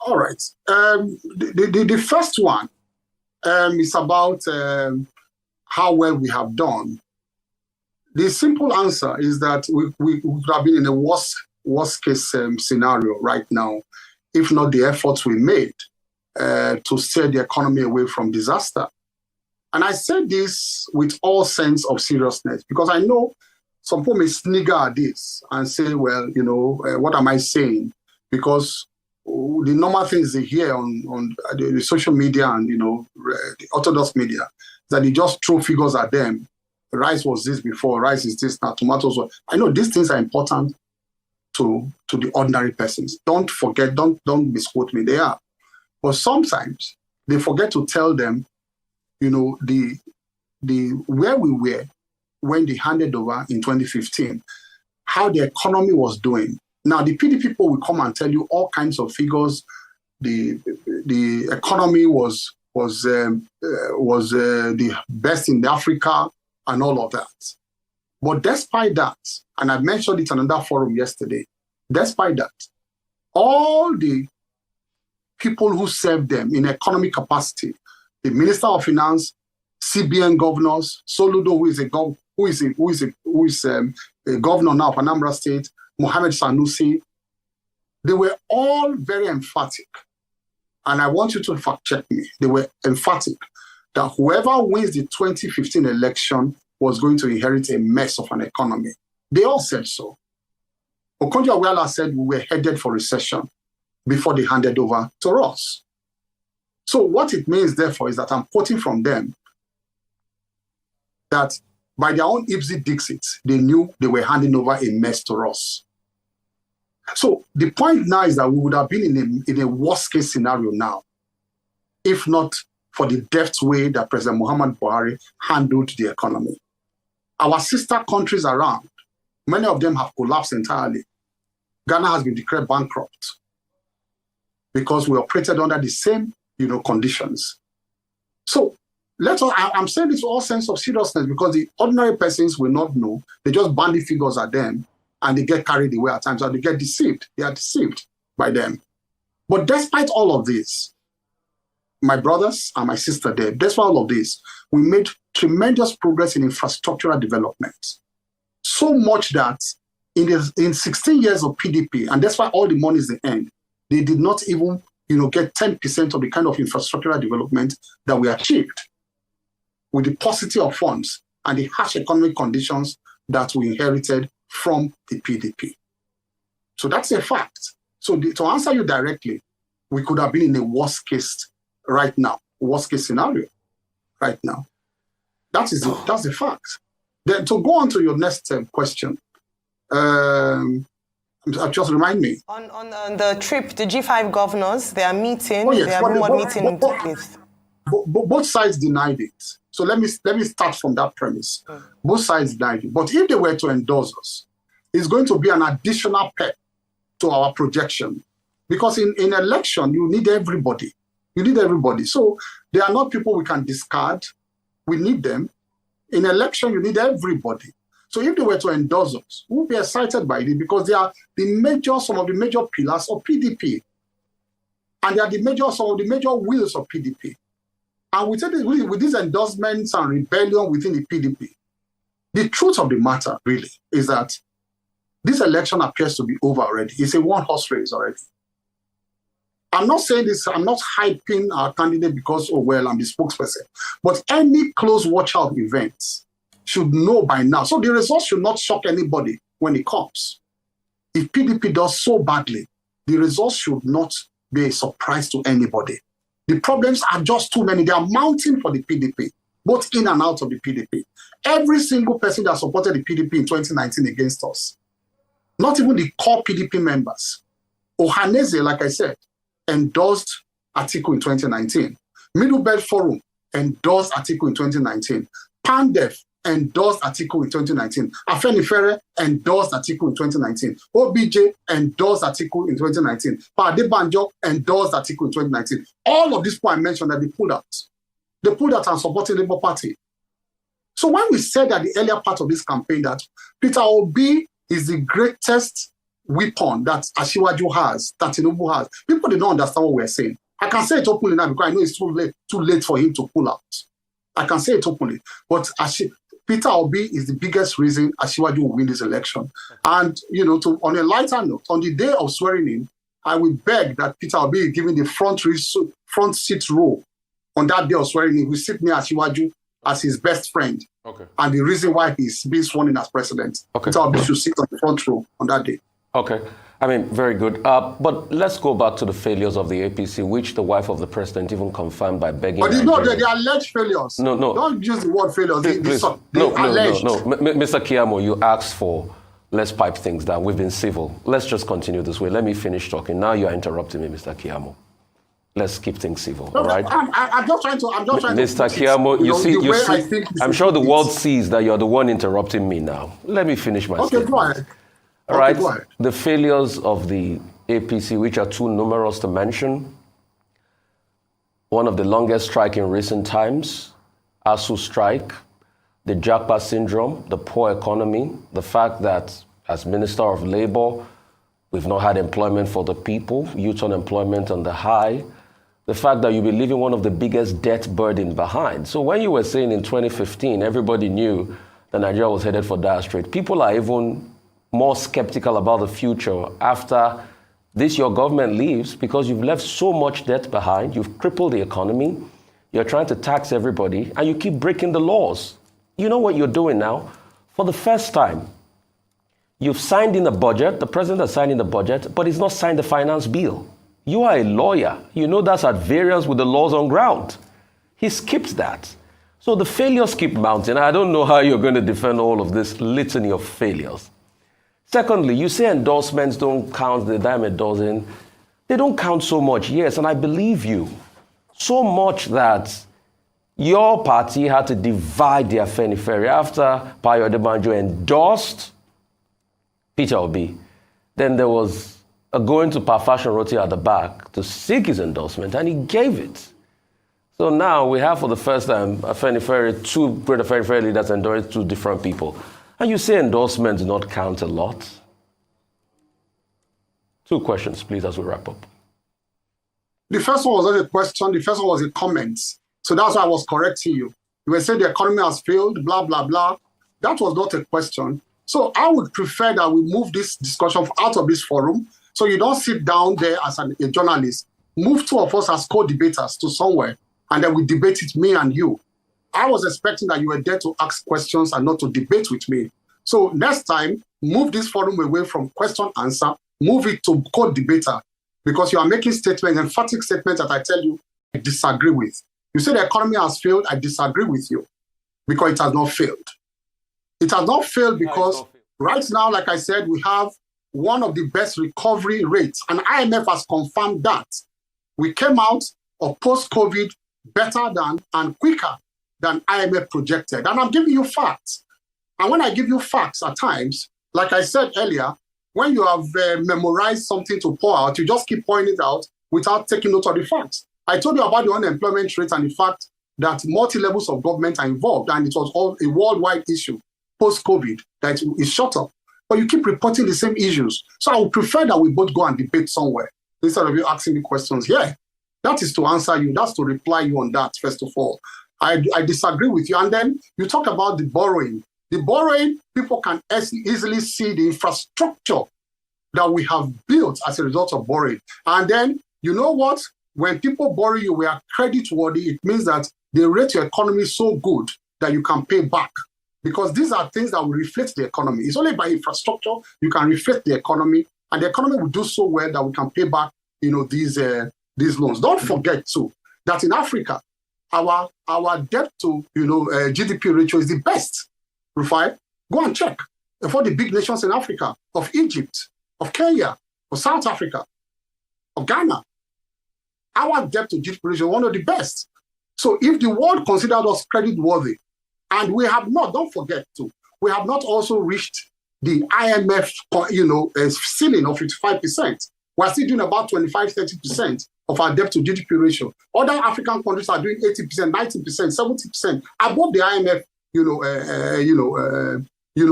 All right. The first one is about how well we have done. The simple answer is that we would have been in a worst case scenario right now, if not the efforts we made to steer the economy away from disaster. And I say this with all sense of seriousness, because I know some people may snigger at this and say, well, what am I saying? Because the normal things they hear on the social media and, the orthodox media, that they just throw figures at them. Rice was this before, rice is this now, tomatoes. I know these things are important to the ordinary persons. Don't forget, don't misquote me, they are. But sometimes they forget to tell them, the where we were when they handed over in 2015, how the economy was doing. Now, the PDP people will come and tell you all kinds of figures. The economy was the best in Africa and all of that. But despite that, and I mentioned it in another forum yesterday, despite that, all the people who served them in economic capacity, the Minister of Finance, CBN governors, Soludo, who is a governor now of Anambra State, Mohammed Sanusi, they were all very emphatic. And I want you to fact check me. They were emphatic that whoever wins the 2015 election was going to inherit a mess of an economy. They all said so. Okonjo-Iweala said we were headed for recession before they handed over to us. So what it means, therefore, is that I'm quoting from them that by their own Ipsy-Dixit, they knew they were handing over a mess to us. So the point now is that we would have been in a worst-case scenario now, if not for the deft way that President Muhammad Buhari handled the economy. Our sister countries around, many of them have collapsed entirely. Ghana has been declared bankrupt because we operated under the same, conditions. So I'm saying this with all sense of seriousness because the ordinary persons will not know. They just bandy figures at them and they get carried away at times or they get deceived. They are deceived by them. But despite all of this, my brothers and my sister there, despite all of this, we made tremendous progress in infrastructural development. So much that in 16 years of PDP, and despite all the monies they earned, they did not even get 10% of the kind of infrastructural development that we achieved with the paucity of funds and the harsh economic conditions that we inherited from the PDP. So that's a fact. So to answer you directly, we could have been in a worst case right now, worst case scenario right now. That's the fact. Then to go on to your next question, just remind me. On the trip, the G5 governors, they are meeting, yes, they are rumored meeting with. Both sides denied it. So let me start from that premise. Both sides denied it. But if they were to endorse us, it's going to be an additional pep to our projection. Because in election, you need everybody. You need everybody. So they are not people we can discard. We need them. In election, you need everybody. So if they were to endorse us, we'll be excited by it because they are some of the major pillars of PDP. And they are some of the major wheels of PDP. And with these endorsements and rebellion within the PDP, the truth of the matter really is that this election appears to be over already. It's a one-horse race already. I'm not saying this, I'm not hyping our candidate because, I'm the spokesperson. But any close watch-out events should know by now. So the results should not shock anybody when it comes. If PDP does so badly, the results should not be a surprise to anybody. The problems are just too many. They are mounting for the PDP, both in and out of the PDP. Every single person that supported the PDP in 2019 against us, not even the core PDP members. Ohaneze, like I said, endorsed Atiku in 2019. Middle Belt Forum endorsed Atiku in 2019. PANDEF endorsed Atiku in 2019. Afenifere endorsed Atiku in 2019. OBJ endorsed Atiku in 2019. Padebanjo endorsed Atiku in 2019. All of these points I mentioned that they pulled out. They put that and supported Labour Party. So when we said at the earlier part of this campaign that Peter Obi is the greatest weapon that Asiwaju has, that Tinubu has, people did not understand what we're saying. I can say it openly now because I know it's too late for him to pull out. I can say it openly. But Peter Obi is the biggest reason Asiwaju will win this election. And, on a lighter note, on the day of swearing in, I will beg that Peter Obi is given the front seat role on that day of swearing in. We sit near Asiwaju as his best friend. Okay. And the reason why he's being sworn in as president. Okay. Peter Obi should sit on the front row on that day. Okay. I mean, very good. But let's go back to the failures of the APC, which the wife of the president even confirmed by begging. But they are alleged failures. No. Don't use the word failures. Please. No. Mr. Kiamo, you asked for, let's pipe things down. We've been civil. Let's just continue this way. Let me finish talking. Now you are interrupting me, Mr. Kiamo. Let's keep things civil, all right? I'm just trying to. Mr. Kiamo, you see. I'm sure the world sees that you're the one interrupting me now. Let me finish my statement. Okay, go ahead. All right. The failures of the APC, which are too numerous to mention. One of the longest strike in recent times, ASU strike, the Japa syndrome, the poor economy, the fact that as Minister of Labor, we've not had employment for the people, youth unemployment on the high, the fact that you'll be leaving one of the biggest debt burden behind. So when you were saying in 2015, everybody knew that Nigeria was headed for dire straits, people are even more skeptical about the future after your government leaves because you've left so much debt behind, you've crippled the economy, you're trying to tax everybody, and you keep breaking the laws. You know what you're doing now? For the first time, you've signed in the budget, the president has signed in the budget, but he's not signed the finance bill. You are a lawyer. You know that's at variance with the laws on ground. He skipped that. So the failures keep mounting. I don't know how you're going to defend all of this litany of failures. Secondly, you say endorsements don't count the dime a dozen. They don't count so much, yes, and I believe you. So much that your party had to divide their Afenifere after Payo Adebanjo endorsed Peter Obi. Then there was a going to Pa Fashion Roti at the back to seek his endorsement, and he gave it. So now we have for the first time two great Afenifere leaders endorsed two different people. And you say endorsements do not count a lot. Two questions, please, as we wrap up. The first one was not a question. The first one was a comment. So that's why I was correcting you. You were saying the economy has failed, blah, blah, blah. That was not a question. So I would prefer that we move this discussion out of this forum so you don't sit down there as a journalist. Move two of us as co-debaters to somewhere, and then we debate it, me and you. I was expecting that you were there to ask questions and not to debate with me. So next time, move this forum away from question-answer, move it to co-debater, because you are making statements, emphatic statements that I tell you I disagree with. You say the economy has failed, I disagree with you, because it has not failed. It has not failed because right now, like I said, we have one of the best recovery rates, and IMF has confirmed that. We came out of post-COVID better than and quicker than IMF projected. And I'm giving you facts. And when I give you facts at times, like I said earlier, when you have memorized something to pour out, you just keep pointing it out without taking note of the facts. I told you about the unemployment rate and the fact that multi-levels of government are involved, and it was all a worldwide issue post-COVID that is shut up. But you keep reporting the same issues. So I would prefer that we both go and debate somewhere instead of you asking me questions here. That is to answer you. That's to reply you on that, first of all. I disagree with you. And then you talk about the borrowing. The borrowing, people can easily see the infrastructure that we have built as a result of borrowing. And then, you know what? When people borrow you, we are credit-worthy. It means that they rate your economy so good that you can pay back. Because these are things that will reflect the economy. It's only by infrastructure you can reflect the economy, and the economy will do so well that we can pay back, these loans. Don't forget too that in Africa, our debt to GDP ratio is the best. Rufai, go and check for the big nations in Africa, of Egypt, of Kenya, of South Africa, of Ghana. Our debt to GDP ratio is one of the best. So if the world considered us credit worthy, and we have not, don't forget too, we have not also reached the IMF, ceiling of 55%. We're still doing about 25-30%. of our debt to GDP ratio. Other African countries are doing 80%, 90%, 70%, above the IMF,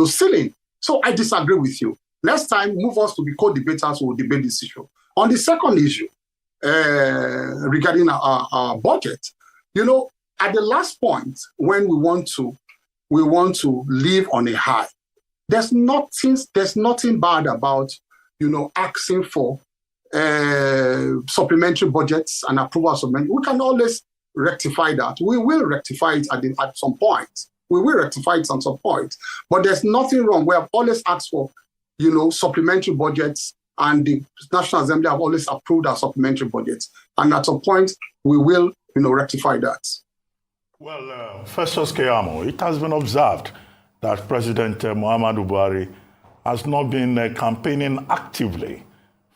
ceiling. So I disagree with you. Next time, move us to be co-debaters who will debate this issue. On the second issue, regarding our budget, at the last point when we want to live on a high, there's nothing bad about asking for supplementary budgets and approval of supplementary. We can always rectify that. We will rectify it at some point. We will rectify it at some point. But there's nothing wrong. We have always asked for supplementary budgets, and the National Assembly have always approved our supplementary budgets. And at some point, we will, rectify that. Well, Festus Keyamo, it has been observed that President Muhammadu Buhari has not been campaigning actively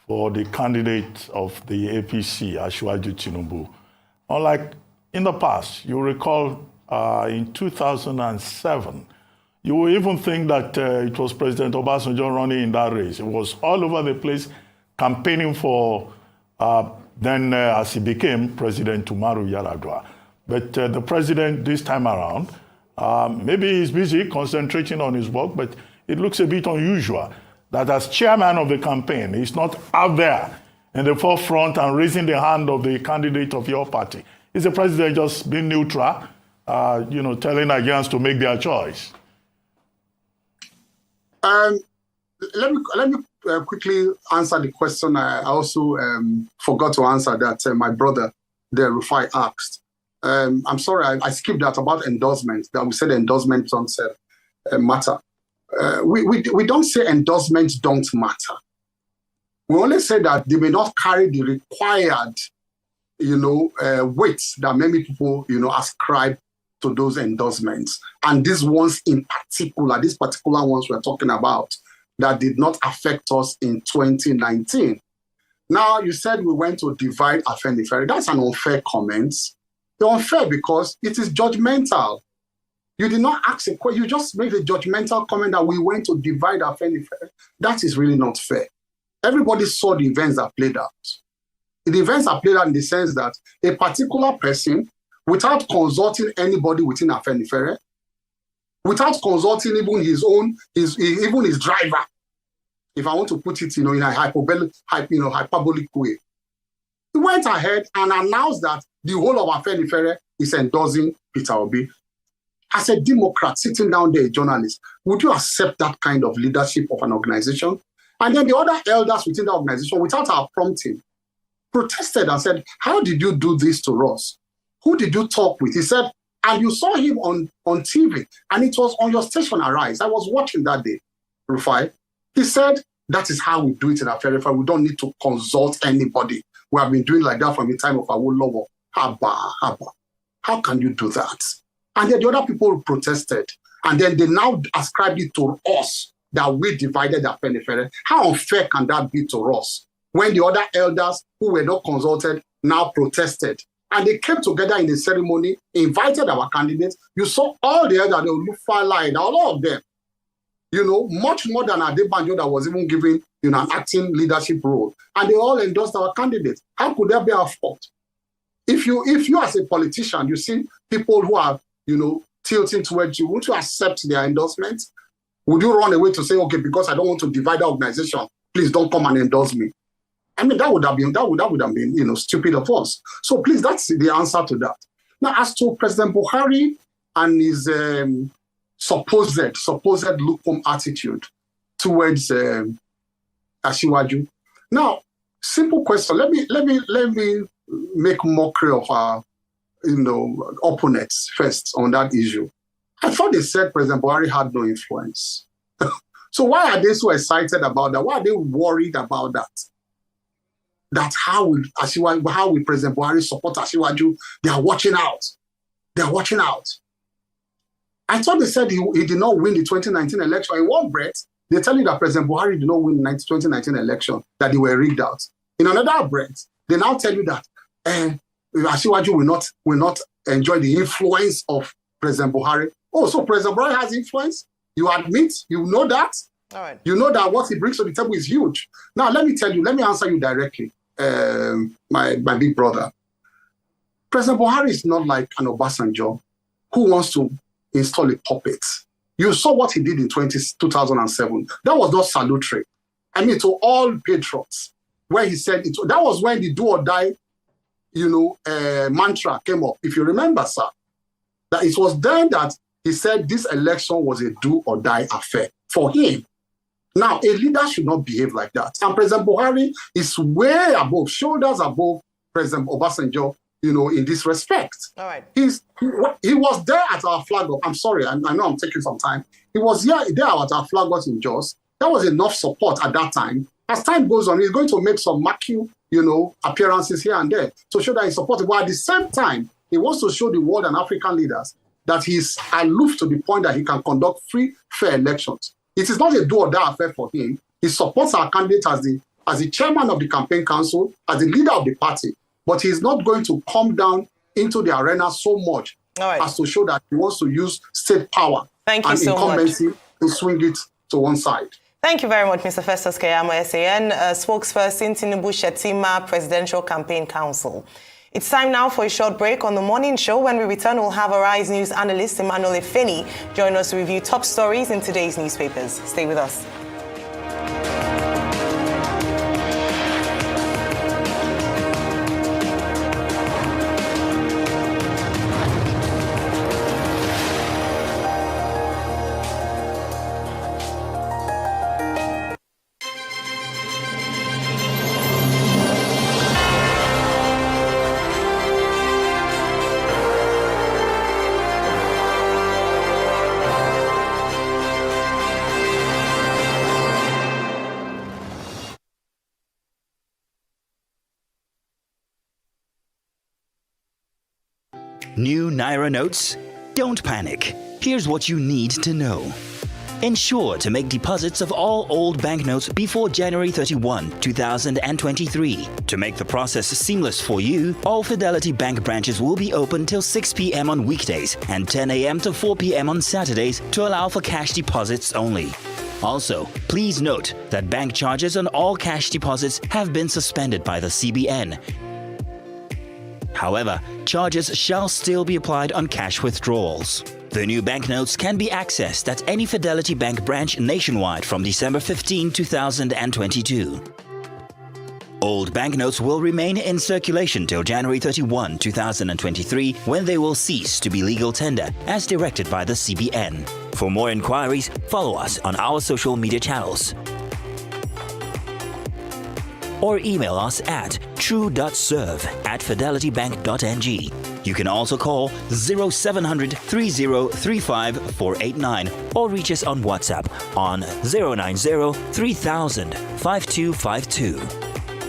for the candidate of the APC, Asiwaju Tinubu. Unlike in the past, you recall in 2007, you will even think that it was President Obasanjo running in that race. It was all over the place campaigning for, as he became President, Umaru Yar'Adua. But the president this time around, maybe he's busy concentrating on his work, but it looks a bit unusual that as chairman of the campaign, he's not out there in the forefront and raising the hand of the candidate of your party. Is the president just being neutral, telling Nigerians to make their choice? Let me quickly answer the question. I also forgot to answer that my brother, there, Rufai, asked. I'm sorry, I skipped that about endorsements, that we said endorsements don't matter. We don't say endorsements don't matter. We only say that they may not carry the required, weight that many people, ascribe to those endorsements. And these ones in particular, these particular ones we're talking about, that did not affect us in 2019. Now, you said we went to divide Afenifere. That's an unfair comment. They're unfair because it is judgmental. You did not ask a question. You just made a judgmental comment that we went to divide Afenifere. That is really not fair. Everybody saw the events that played out. The events are played out in the sense that a particular person, without consulting anybody within Afenifere, without consulting even his driver, if I want to put it, in a hyperbolic way, he went ahead and announced that the whole of Afenifere is endorsing Peter Obi. As a Democrat sitting down there, a journalist, would you accept that kind of leadership of an organization? And then the other elders within the organization, without our prompting, protested and said, how did you do this to us? Who did you talk with? He said, and you saw him on TV, and it was on your station, Arise. I was watching that day, Rufai. He said, that is how we do it in Afenifere. We don't need to consult anybody. We have been doing like that from the time of Awolowo. Haba. How can you do that? And then the other people protested. And then they now ascribed it to us that we divided Afenifere. How unfair can that be to us? When the other elders who were not consulted now protested. And they came together in the ceremony, invited our candidates. You saw all the elders, they would look far line, all of them. Much more than Adebanjo that was even given, an acting leadership role. And they all endorsed our candidates. How could that be our fault? If you as a politician, you see people who are, tilting towards you, won't you accept their endorsement? Would you run away to say, okay, because I don't want to divide the organization, please don't come and endorse me? I mean, that would have been, stupid of us. So please, that's the answer to that. Now, as to President Buhari and his supposed lukewarm attitude towards Asiwaju. Now, simple question. Let me make mockery of our, opponents first on that issue. I thought they said President Buhari had no influence. So why are they so excited about that? Why are they worried about that? That how will President Buhari support Asiwaju? They are watching out. I thought they said he did not win the 2019 election. In one breath, they tell you that President Buhari did not win the 2019 election, that they were rigged out. In another breath, they now tell you that Asiwaju will not enjoy the influence of President Buhari. Oh, so President Buhari has influence? You admit, you know that? All right. You know that what he brings to the table is huge. Now, let me answer you directly. my big brother. President Buhari is not like an Obasanjo who wants to install a puppet. You saw what he did in 2007. That was not salutary. I mean, to all patriots, where he said that was when the do or die, mantra came up. If you remember, sir, that it was then that he said this election was a do or die affair for him. Now, a leader should not behave like that. And President Buhari is way above, shoulders above President Obasanjo, in this respect. All right. He was there at our flag up. I'm sorry, I know I'm taking some time. He was there at our flag up in Jos. That was enough support at that time. As time goes on, he's going to make some appearances here and there to show that he's supported. But at the same time, he wants to show the world and African leaders that he's aloof to the point that he can conduct free, fair elections. It is not a do or die affair for him. He supports our candidate as the chairman of the campaign council, as the leader of the party. But he's not going to come down into the arena so much as to show that he wants to use state power and incumbency to swing it to one side. Thank you very much, Mr. Festus Keyamo, SAN, spokesperson, Tinubu Shetima Presidential Campaign Council. It's time now for a short break on the morning show. When we return, we'll have Arise News analyst Emmanuel Efeni join us to review top stories in today's newspapers. Stay with us. New Naira notes? Don't panic. Here's what you need to know. Ensure to make deposits of all old banknotes before January 31, 2023. To make the process seamless for you, all Fidelity Bank branches will be open till 6 p.m. on weekdays and 10 a.m. to 4 p.m. on Saturdays to allow for cash deposits only. Also, please note that bank charges on all cash deposits have been suspended by the CBN. However, charges shall still be applied on cash withdrawals. The new banknotes can be accessed at any Fidelity Bank branch nationwide from December 15, 2022. Old banknotes will remain in circulation till January 31, 2023, when they will cease to be legal tender, as directed by the CBN. For more inquiries, follow us on our social media channels or email us at true.serve@fidelitybank.ng. You can also call 0700 3035 489 or reach us on WhatsApp on 090 3000 5252.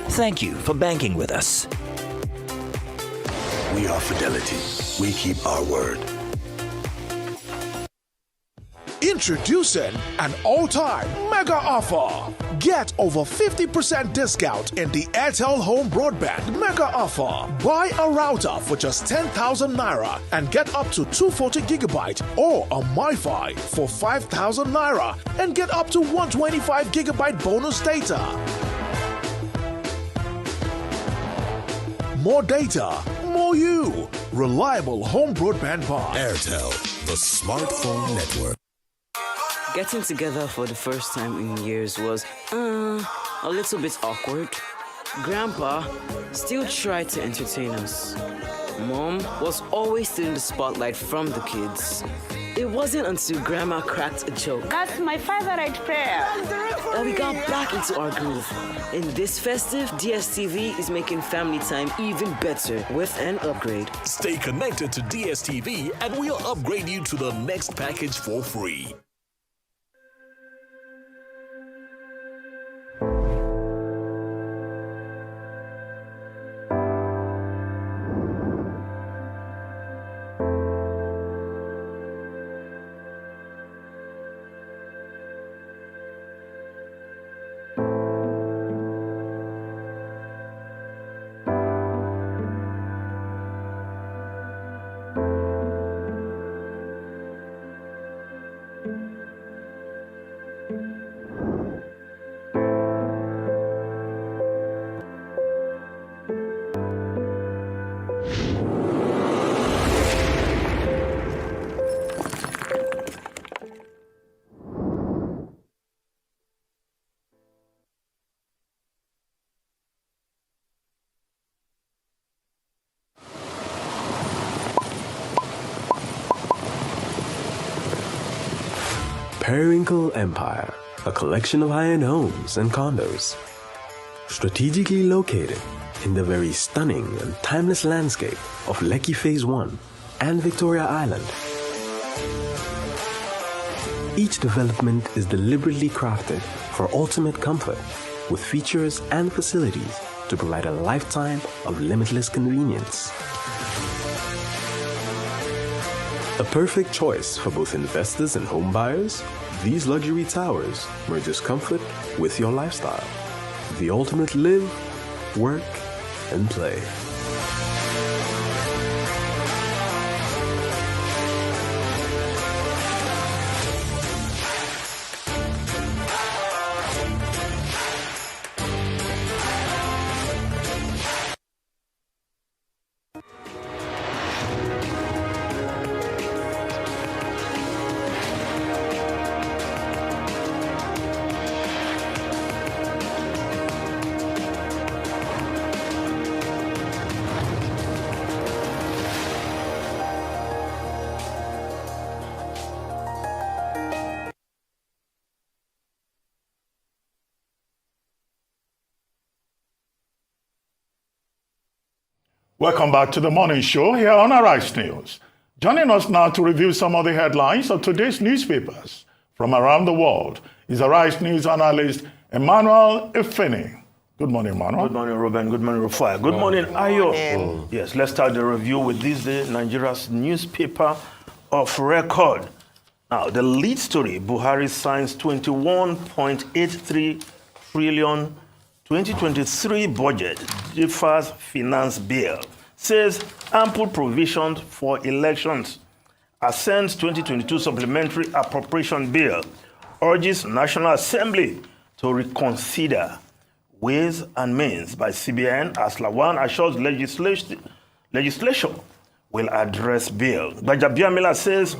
Thank you for banking with us. We are Fidelity. We keep our word. Introducing an all-time mega offer. Get over 50% discount in the Airtel Home Broadband mega offer. Buy a router for just 10,000 naira and get up to 240 gigabyte or a MiFi for 5,000 naira and get up to 125 gigabyte bonus data. More data, more you. Reliable home broadband buy. Airtel, the smartphone network. Getting together for the first time in years was a little bit awkward. Grandpa still tried to entertain us. Mom was always stealing the spotlight from the kids. It wasn't until Grandma cracked a joke That's my favorite prayer. that we got back into our groove. In this festive, DSTV is making family time even better with an upgrade. Stay connected to DSTV and we'll upgrade you to the next package for free. Periwinkle Empire, a collection of high-end homes and condos, strategically located in the very stunning and timeless landscape of Lekki Phase 1 and Victoria Island. Each development is deliberately crafted for ultimate comfort, with features and facilities to provide a lifetime of limitless convenience. A perfect choice for both investors and home buyers, these luxury towers merges comfort with your lifestyle. The ultimate live, work, and play. Welcome back to the morning show here on Arise News. Joining us now to review some of the headlines of today's newspapers from around the world is Arise News analyst Emmanuel Ifeni. Good morning, Emmanuel. Good morning, Ruben. Good morning, Rufai. Good morning, Ayo. Yes, let's start the review with this day, Nigeria's newspaper of record. Now, the lead story, Buhari signs 21.83 trillion 2023 budget differs finance bill, says ample provisions for elections, assents 2022 supplementary appropriation bill, urges National Assembly to reconsider ways and means by CBN as Lawan assures legislation will address bill. Gbajabiamila says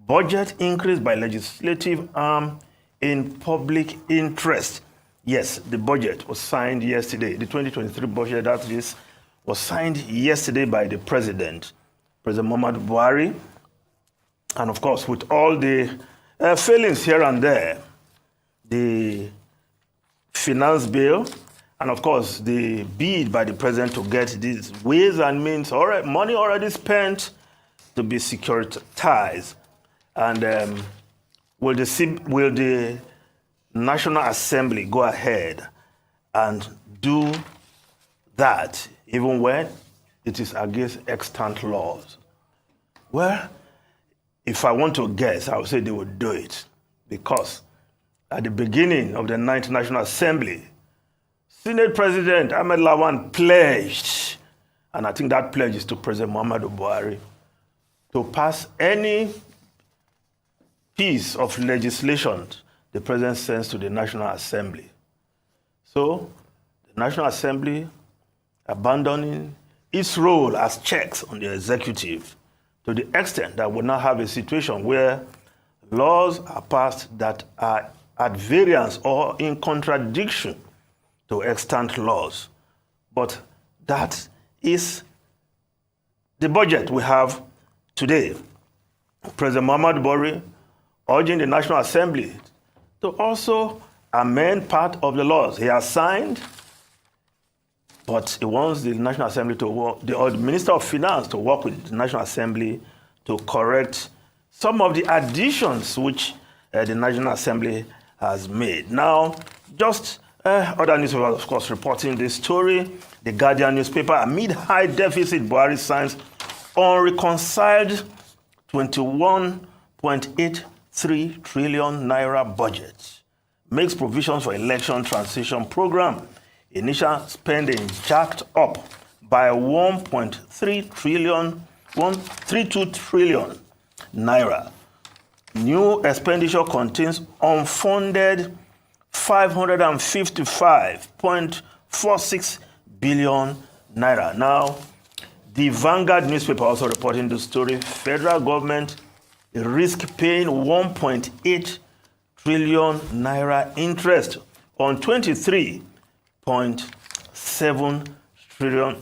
budget increase by legislative arm in public interest. Yes, the budget was signed yesterday. The 2023 budget, that is, was signed yesterday by the President Muhammadu Buhari. And of course, with all the failings here and there, the finance bill, and of course, the bid by the President to get these ways and means, money already spent to be securitized. And will the National Assembly go ahead and do that even when it is against extant laws? Well, if I want to guess, I would say they would do it, because at the beginning of the 9th National Assembly, Senate President Ahmed Lawan pledged, and I think that pledge is to President Muhammadu Buhari, to pass any piece of legislation the President sends to the National Assembly. So, the National Assembly abandoning its role as checks on the executive to the extent that we now have a situation where laws are passed that are at variance or in contradiction to extant laws. But that is the budget we have today. President Muhammadu Buhari urging the National Assembly to also amend part of the laws he has signed, but he wants the National Assembly to work, the Minister of Finance to work with the National Assembly to correct some of the additions which the National Assembly has made. Now, just other newspapers, of course, reporting this story. The Guardian newspaper, amid high deficit, Buhari signs unreconciled 21.83 trillion naira budget, makes provisions for election transition program. Initial spending jacked up by 1.32 trillion naira. New expenditure contains unfunded 555.46 billion naira. Now, the Vanguard newspaper also reporting the story. Federal government risk paying 1.8 trillion naira interest on 23.7 trillion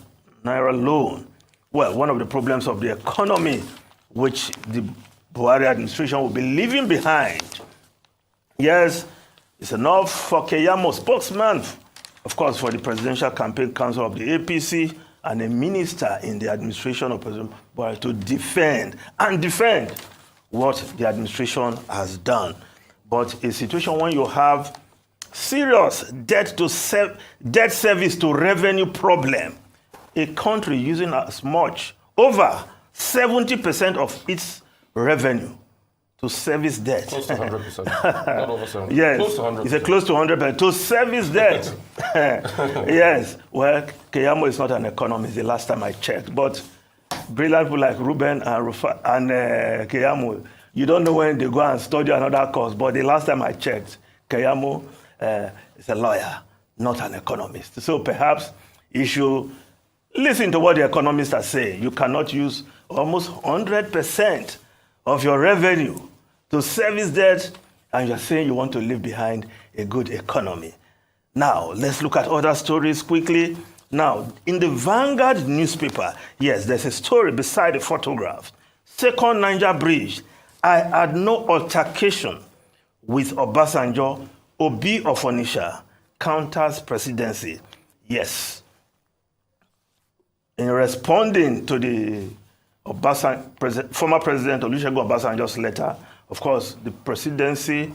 naira loan. Well, one of the problems of the economy which the Buhari administration will be leaving behind Yes, it's enough for Keyamo, spokesman, of course, for the Presidential Campaign Council of the APC and a minister in the administration of President Buhari to defend what the administration has done. But a situation when you have serious debt service to revenue problem, a country using as much, over 70% of its revenue to service debt. Close to 100%. Not over 70%. Yes, Close to 100%. it's close to 100%. To service debt. Yes, well, Keyamo is not an economist the last time I checked, but brilliant people like Ruben and Keyamo, you don't know when they go and study another course, but the last time I checked, Keyamo is a lawyer, not an economist. So perhaps you should listen to what the economists are saying. You cannot use almost 100% of your revenue to service debt, and you're saying you want to leave behind a good economy. Now, let's look at other stories quickly. Now, in the Vanguard newspaper, yes, there's a story beside the photograph. Second Niger Bridge, I had no altercation with Obasanjo. Obi of Onitsha counters presidency. Yes. In responding to the former President Olusegun Obasanjo's letter, of course, the presidency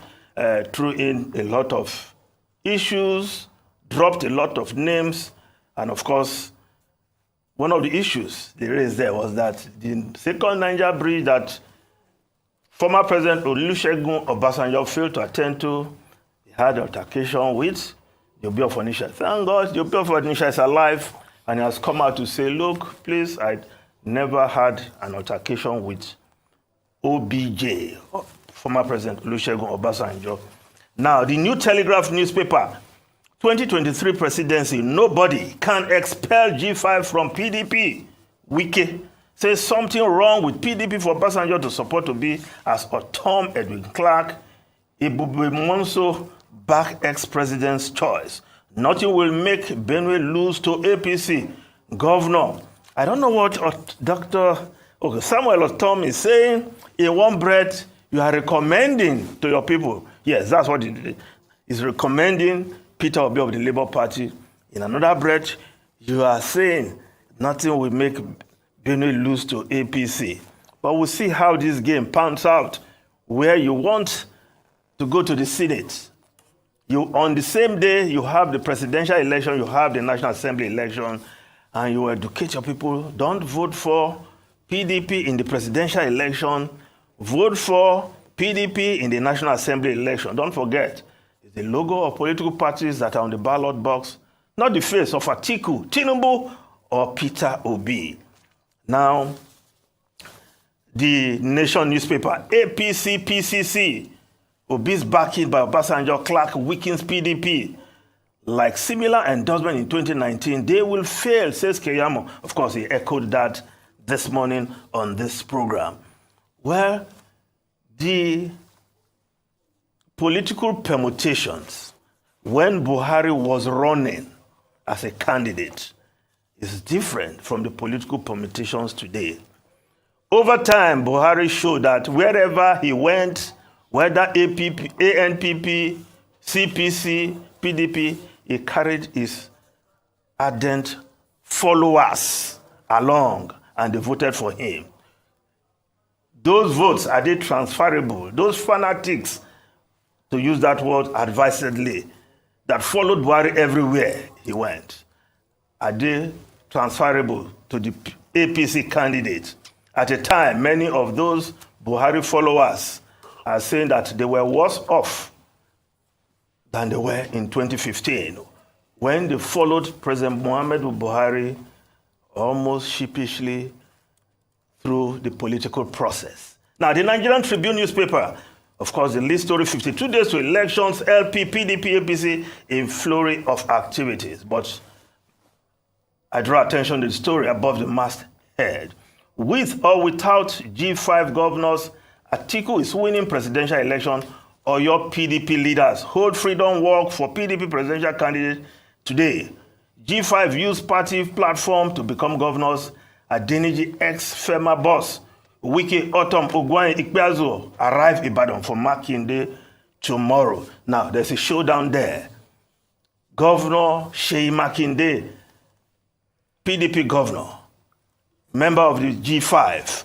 threw in a lot of issues, dropped a lot of names, and of course, one of the issues they raised there was that the second Niger Bridge that former President Olusegun Obasanjo failed to attend to, he had an altercation with the Obi of Onitsha. Thank God, the Obi of Onitsha is alive, and he has come out to say, look, please, I never had an altercation with OBJ, former President Olusegun Obasanjo. Now, the New Telegraph newspaper, 2023 presidency, nobody can expel G5 from PDP. Wike says something wrong with PDP for Obasanjo to support Obi as Tom Edwin Clark, Ebube Monso back ex-president's choice. Nothing will make Benue lose to APC. Governor, I don't know what Samuel Otom is saying. In one breath, you are recommending to your people. Yes, that's what he did. He's recommending Peter Obi of the Labour Party. In another breath, you are saying nothing will make Benue lose to APC. But we'll see how this game pans out, where you want to go to the Senate. On the same day, you have the presidential election, you have the National Assembly election, and you educate your people. Don't vote for PDP in the presidential election. Vote for PDP in the National Assembly election. Don't forget, it's the logo of political parties that are on the ballot box, not the face of Atiku, Tinubu, or Peter Obi. Now, the Nation newspaper, APC, PCC, Obi's backing by Obasanjo, Clark weakens PDP. Like similar endorsement in 2019, they will fail, says Keyamo. Of course, he echoed that this morning on this program. Well, the political permutations when Buhari was running as a candidate is different from the political permutations today. Over time, Buhari showed that wherever he went, whether APP, ANPP, CPC, PDP, he carried his ardent followers along and they voted for him. Those votes, are they transferable? Those fanatics, to use that word advisedly, that followed Buhari everywhere he went, are they transferable to the APC candidate? At a time, many of those Buhari followers are saying that they were worse off than they were in 2015, when they followed President Muhammadu Buhari almost sheepishly through the political process. Now, the Nigerian Tribune newspaper, of course, the lead story, 52 days to elections, LP, PDP, APC, a flurry of activities. But I draw attention to the story above the masthead. With or without G5 governors, Atiku is winning presidential election, or your PDP leaders hold freedom walk for PDP presidential candidate today. G5 use party platform to become governors. Adeniji ex-FEMA boss, Wike Otom Ogwani Ikpeazu arrive Ibadan for Makinde tomorrow. Now, there's a showdown there. Governor Seyi Makinde, PDP governor, member of the G5,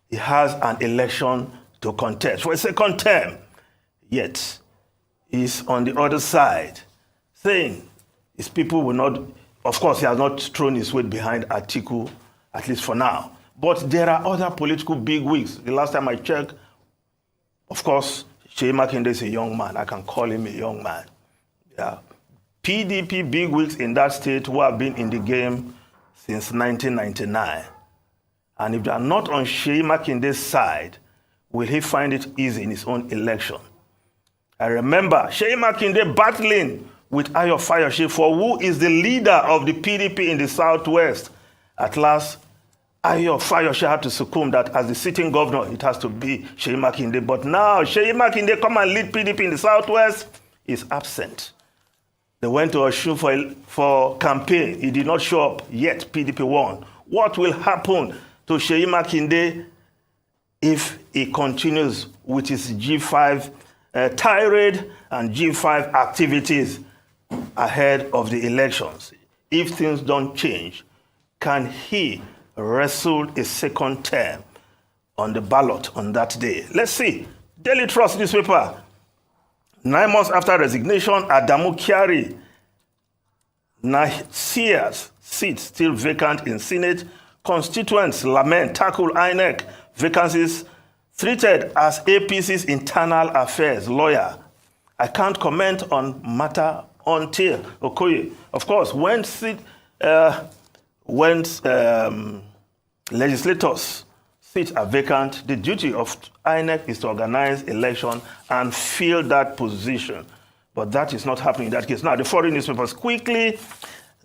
he has an election to contest for a second term. Yet, he's on the other side, saying his people will not, of course, he has not thrown his weight behind Atiku, at least for now. But there are other political bigwigs. The last time I checked, of course, Seyi Makinde is a young man. I can call him a young man. Yeah. PDP bigwigs in that state who have been in the game since 1999. And if they are not on Seyi Makinde's side, will he find it easy in his own election? I remember Seyi Makinde battling with Ayo Fayose for who is the leader of the PDP in the Southwest. At last, Ayo Fayose had to succumb that as the sitting governor, it has to be Seyi Makinde. But now, Seyi Makinde come and lead PDP in the Southwest, is absent. They went to Osun for campaign. He did not show up, yet PDP won. What will happen to Seyi Makinde if he continues with his G5 tirade and G5 activities ahead of the elections? If things don't change, can he wrestle a second term on the ballot on that day? Let's see. Daily Trust newspaper. 9 months after resignation, Adamu Kyari, Nasia's seat still vacant in Senate. Constituents lament tackle INEC vacancies treated as APC's internal affairs lawyer. I can't comment on matter until Okoye. Of course, when legislators' seats are vacant, the duty of INEC is to organize election and fill that position. But that is not happening in that case. Now, the foreign newspapers quickly.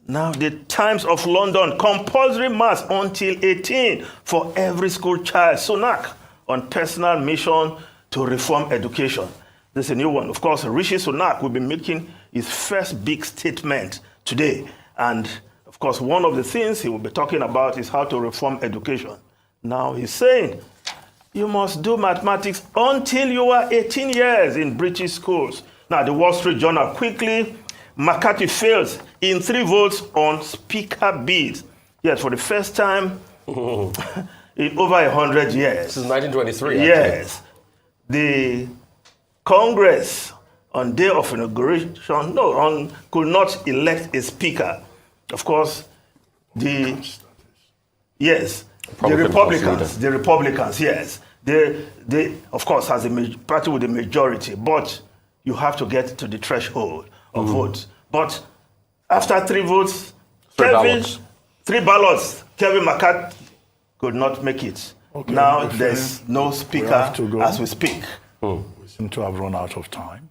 Now, the Times of London, compulsory maths until 18 for every school child. Sunak on personal mission to reform education. This is a new one. Of course, Rishi Sunak will be making his first big statement today. And, of course, one of the things he will be talking about is how to reform education. Now he's saying, you must do mathematics until you are 18 years in British schools. Now, the Wall Street Journal, quickly, McCarthy fails in 3 votes on speaker bids. Yes, for the first time in over 100 years. Since 1923, yes. The Congress, on day of inauguration, could not elect a speaker. Of course, the Republicans, yes. They of course, has a party with a majority, but you have to get to the threshold of votes. But after 3 votes, 3 ballots, Kevin McCarthy could not make it. Okay, now there's no speaker as we speak. We seem to have run out of time.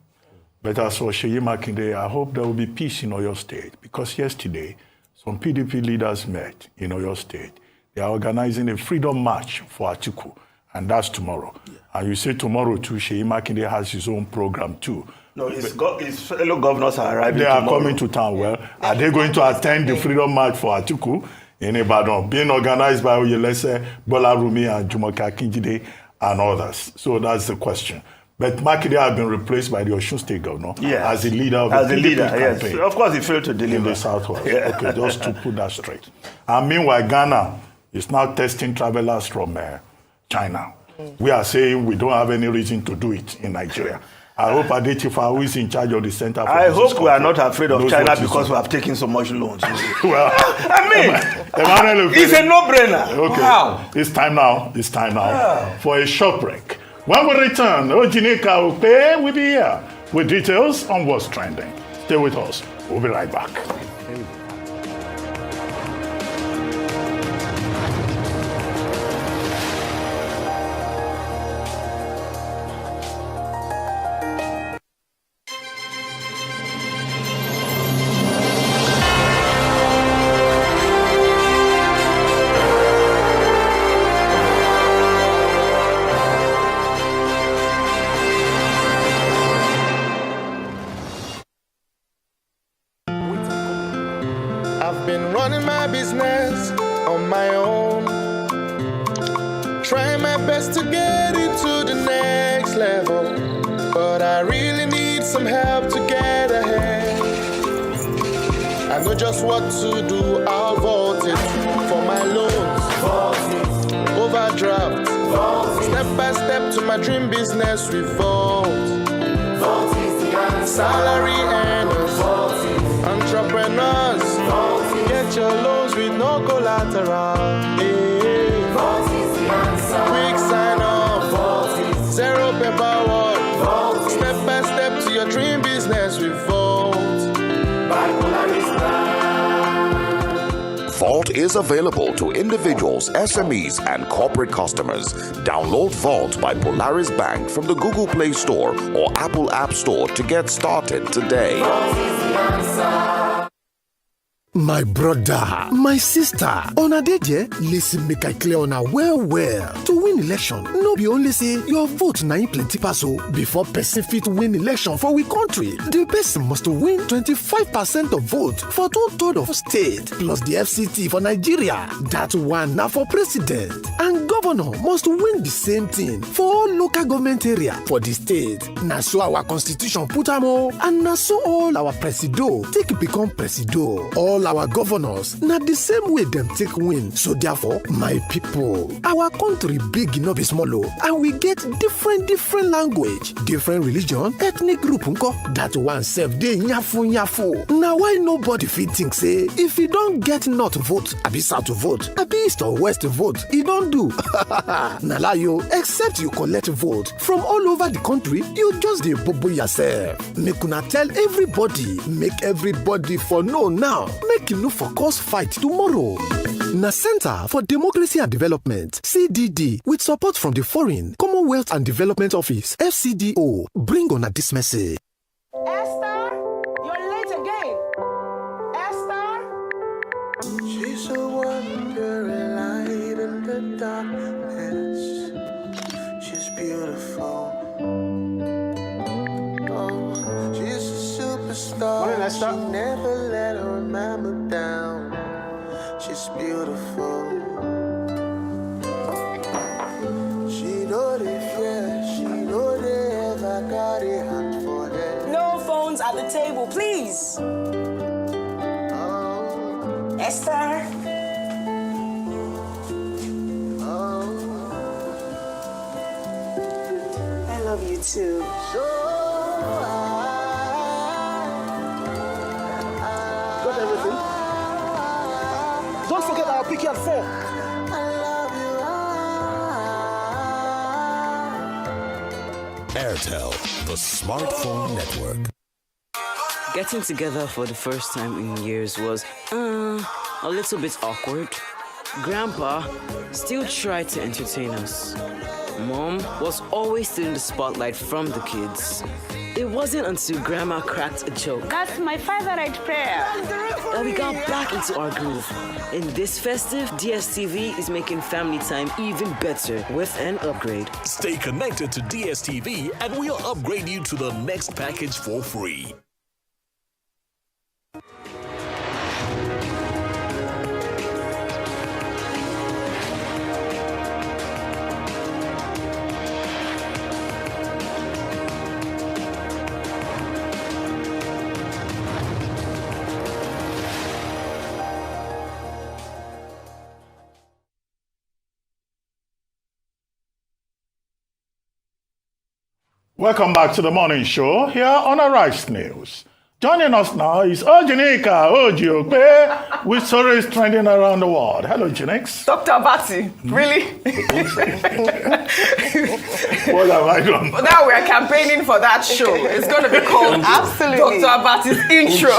But as for Seyi Makinde, I hope there will be peace in Oyo State, because yesterday, some PDP leaders met in Oyo State. They are organizing a freedom march for Atiku, and that's tomorrow. Yeah. And you say tomorrow too, Seyi Makinde has his own program too. No, his fellow governors are arriving They are tomorrow. coming to town. Well, are they going to attend the freedom march for Atiku in Ibadan, being organized by Oyelese, Bola Rumi, and Jumoke Akinjide, and others? So that's the question. But Makinde has been replaced by the Osun State governor as the leader of the PDP campaign. Yes. Of course, he failed to deliver. In the Southwest. Okay, just to put that straight. And meanwhile, Ghana is now testing travelers from China. We are saying we don't have any reason to do it in Nigeria. I hope Adetifa, who is in charge of the Center for I hope we are not afraid of China because we have taken so much loans. Well, I mean, it's a no-brainer. Okay, wow. It's time now for a short break. When we return, Ojinika Upe will be here with details on what's trending. Stay with us. We'll be right back. I've been running my business on my own, trying my best to get it to the next level. but I really need some help to get ahead. I know just what to do, I'll vote it for my loans. Overdraft. Step by step to my dream business, we vote. Salary earners, entrepreneurs, get your loans with no collateral. Quick sign up, zero paperwork. Step by step to your dream business, we vote. Vault is available to individuals, SMEs, and corporate customers. Download Vault by Polaris Bank from the Google Play Store or Apple App Store to get started today. My brother, my sister, una dey there? Listen, make I clear una well. To win election, no be only say your vote na plenty pass o. Before person fit win election for we country, the person must win 25% of vote for 2/3 of state plus the FCT for Nigeria. That one na for president. And governor must win the same thing for all local government area for the state. Na so our constitution put am o, and na so all our presido take become presido. All our governors na the same way them take win. So therefore, my people, our country big no be small o, and we get different language, different religion, ethnic group nko. That one self dey nyafu. Now why nobody fit think say if you don't get north vote, abi south vote, abi east or west vote, you don't do. Na lie yo, except you collect vote from all over the country, you just dey bobo yourself. Make una tell everybody, make everybody for know now. Make you no focus fight tomorrow. Na Center for Democracy and Development, CDD, with support from the Foreign, Commonwealth and Development Office, FCDO, bring on this message. Esther, you're late again. Esther? She's a wandering light in the darkness. She's beautiful. Oh, she's a superstar. Morning, Esther. She never let her mama down. She's beautiful. She know the fear. She know they ever got a hand for her. No phones at the table, please. Oh. Esther? Oh. I love you too. Got everything? Don't forget our pick at 4. Airtel, the smartphone network. Getting together for the first time in years was a little bit awkward. Grandpa still tried to entertain us. Mom was always stealing the spotlight from the kids. It wasn't until Grandma cracked a joke That's my favorite prayer. that we got back into our groove. In this festive, DSTV is making family time even better with an upgrade. Stay connected to DSTV and we'll upgrade you to the next package for free. Welcome back to the morning show here on Arise News. Joining us now is Ojinika Ojiokpe with stories trending around the world. Hello, Jinx. Dr. Abati, really? What have I done? Now we're campaigning for that show. It's going to be called Absolutely. Dr. Abati's intro.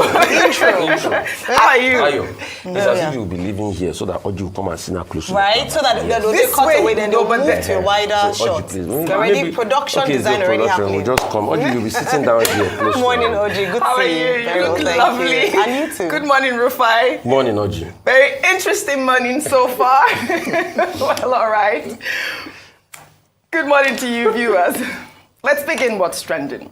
How are you? Ayo, it's as if you'll be living here so that Oji will come and sit now close to Right? So that they cut away, then they'll move to a wider so, shot. Oji, please. Already production okay, design already happening. We'll just come. Oji, you'll be sitting down here close. Morning, Oji. Good How to are see you. you? Very well, thank Lovely. you. And you too. Good morning, Rufai. Morning, Oji. Very interesting morning so far. Well, all right. Good morning to you, viewers. Let's begin what's trending.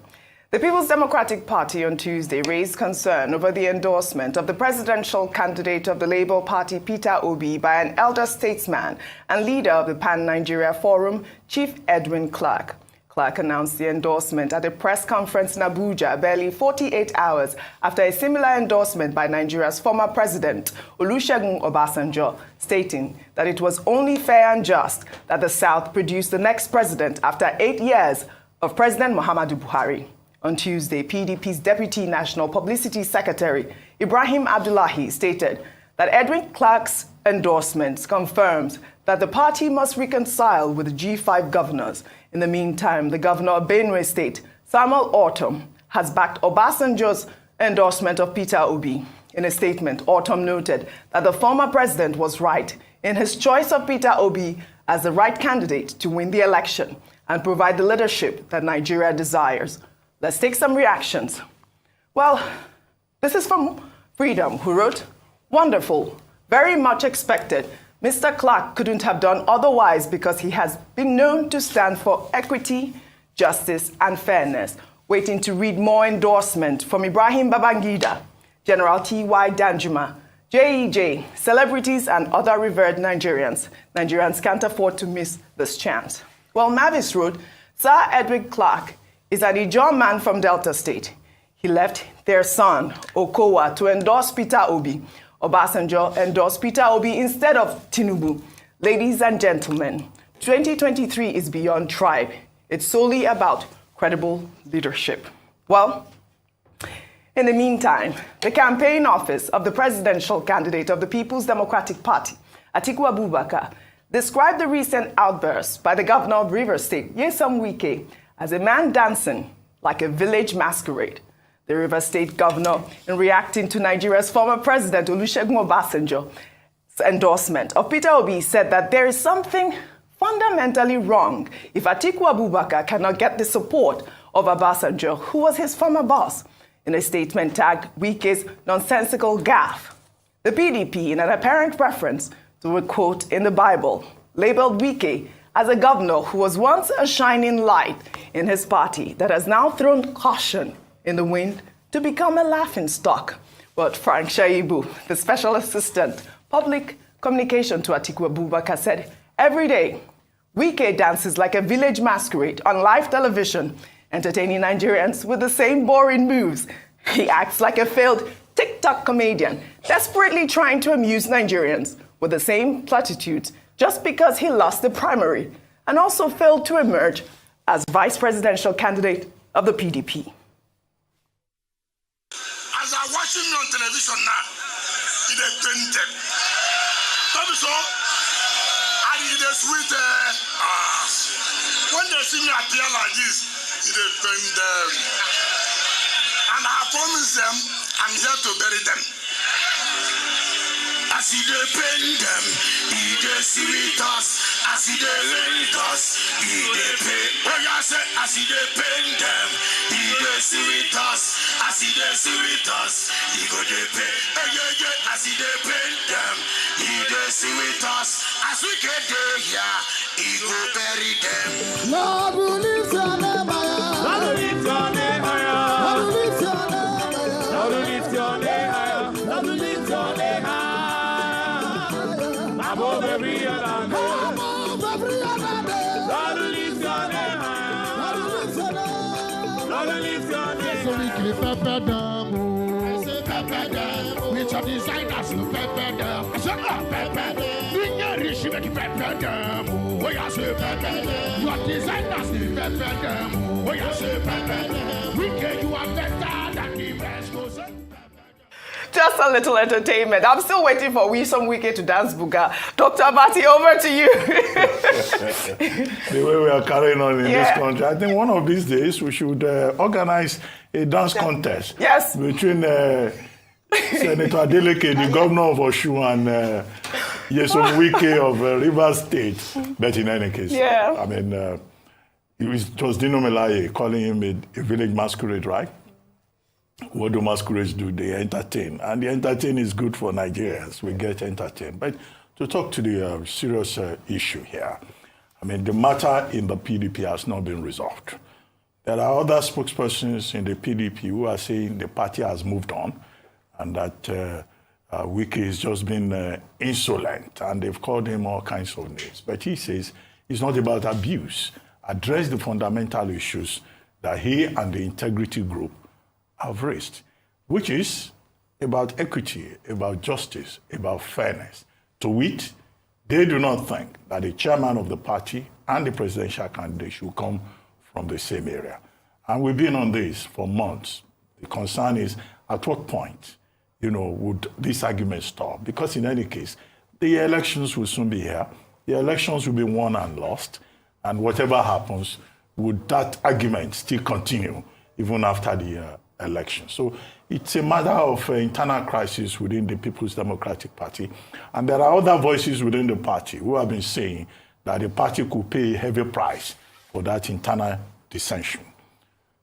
The People's Democratic Party on Tuesday raised concern over the endorsement of the presidential candidate of the Labour Party, Peter Obi, by an elder statesman and leader of the Pan-Nigeria Forum, Chief Edwin Clark. Clark announced the endorsement at a press conference in Abuja barely 48 hours after a similar endorsement by Nigeria's former president, Olusegun Obasanjo, stating that it was only fair and just that the South produced the next president after 8 years of President Muhammadu Buhari. On Tuesday, PDP's Deputy National Publicity Secretary, Ibrahim Abdullahi, stated that Edwin Clark's endorsement confirms that the party must reconcile with the G5 governors. In the meantime, the governor of Benue State, Samuel Ortom, has backed Obasanjo's endorsement of Peter Obi. In a statement, Ortom noted that the former president was right in his choice of Peter Obi as the right candidate to win the election and provide the leadership that Nigeria desires. Let's take some reactions. Well, this is from Freedom, who wrote, "Wonderful, very much expected. Mr. Clark couldn't have done otherwise because he has been known to stand for equity, justice, and fairness." Waiting to read more endorsement from Ibrahim Babangida, General T.Y. Danjuma, JEJ, celebrities, and other revered Nigerians. Nigerians can't afford to miss this chance. Well, Mavis wrote, "Sir Edwin Clark is an Ijaw man from Delta State. He left their son, Okowa, to endorse Peter Obi. Obasanjo endorsed Peter Obi instead of Tinubu. Ladies and gentlemen, 2023 is beyond tribe. It's solely about credible leadership." Well, in the meantime, the campaign office of the presidential candidate of the People's Democratic Party, Atiku Abubakar, described the recent outbursts by the governor of Rivers State, Nyesom Wike, as a man dancing like a village masquerade. The Rivers State governor, in reacting to Nigeria's former president, Olusegun Obasanjo's endorsement of Peter Obi, said that there is something fundamentally wrong if Atiku Abubakar cannot get the support of Obasanjo, who was his former boss. In a statement tagged Wike's nonsensical gaffe, the PDP, in an apparent reference to a quote in the Bible, labeled Wike as a governor who was once a shining light in his party that has now thrown caution in the wind to become a laughingstock. But Frank Shaibu, the special assistant, public communication to Atiku Abubakar, said, "Every day, Wike dances like a village masquerade on live television, entertaining Nigerians with the same boring moves. He acts like a failed TikTok comedian, desperately trying to amuse Nigerians with the same platitudes just because he lost the primary and also failed to emerge as vice presidential candidate of the PDP." As I'm watching me on television now, it is painted. That is all. And it is sweet. When they see me appear like this, it is painted. And I promise them, I'm here to bury them. As he dey pain them, he dey sweet us. As he dey rent us, he dey pay. Oh yeah, say as he dey pain them, he dey sweet us. As he dey sweet us, he go dey pay. Hey yeah yeah, as he dey pain them, he dey sweet us. As we get there, yeah, he go bury them. Lord, we lift your name higher. Lord, we lift your name higher. Lord, we lift your name higher. Lord, we lift your name higher. Lord, we lift your name higher. Above every other name. Above every other name. Lord, we lift your name higher. Lord, we lift your name. Lord, we lift your name. So we can pepper them. I say pepper them. Which are designers to pepper them. I say pepper them. We can't reach you to pepper them. Oh, I say pepper them. You are designers to pepper them. Oh, I say pepper them. We can you are better than the rest. Just a little entertainment. I'm still waiting for Nyesom Wike to dance Buga. Dr. Abati, over to you. The way we are carrying on in this country, I think one of these days we should organize a dance contest between Senator Adeleke, the governor of Osun, and Nyesom Wike of Rivers State. But in any case, I mean, it was Dino Melaye calling him a village masquerade, right? What do masquerades do? They entertain. And the entertain is good for Nigerians. We get entertained. But to talk to the serious issue here, I mean, the matter in the PDP has not been resolved. There are other spokespersons in the PDP who are saying the party has moved on and that Wike has just been insolent and they've called him all kinds of names. But he says it's not about abuse. address the fundamental issues that he and the integrity group have raised, which is about equity, about justice, about fairness. To wit, they do not think that the chairman of the party and the presidential candidate should come from the same area. And we've been on this for months. The concern is, at what point, would this argument stop? Because in any case, the elections will soon be here. The elections will be won and lost. And whatever happens, would that argument still continue even after the election? So it's a matter of internal crisis within the People's Democratic Party. And there are other voices within the party who have been saying that the party could pay a heavy price for that internal dissension.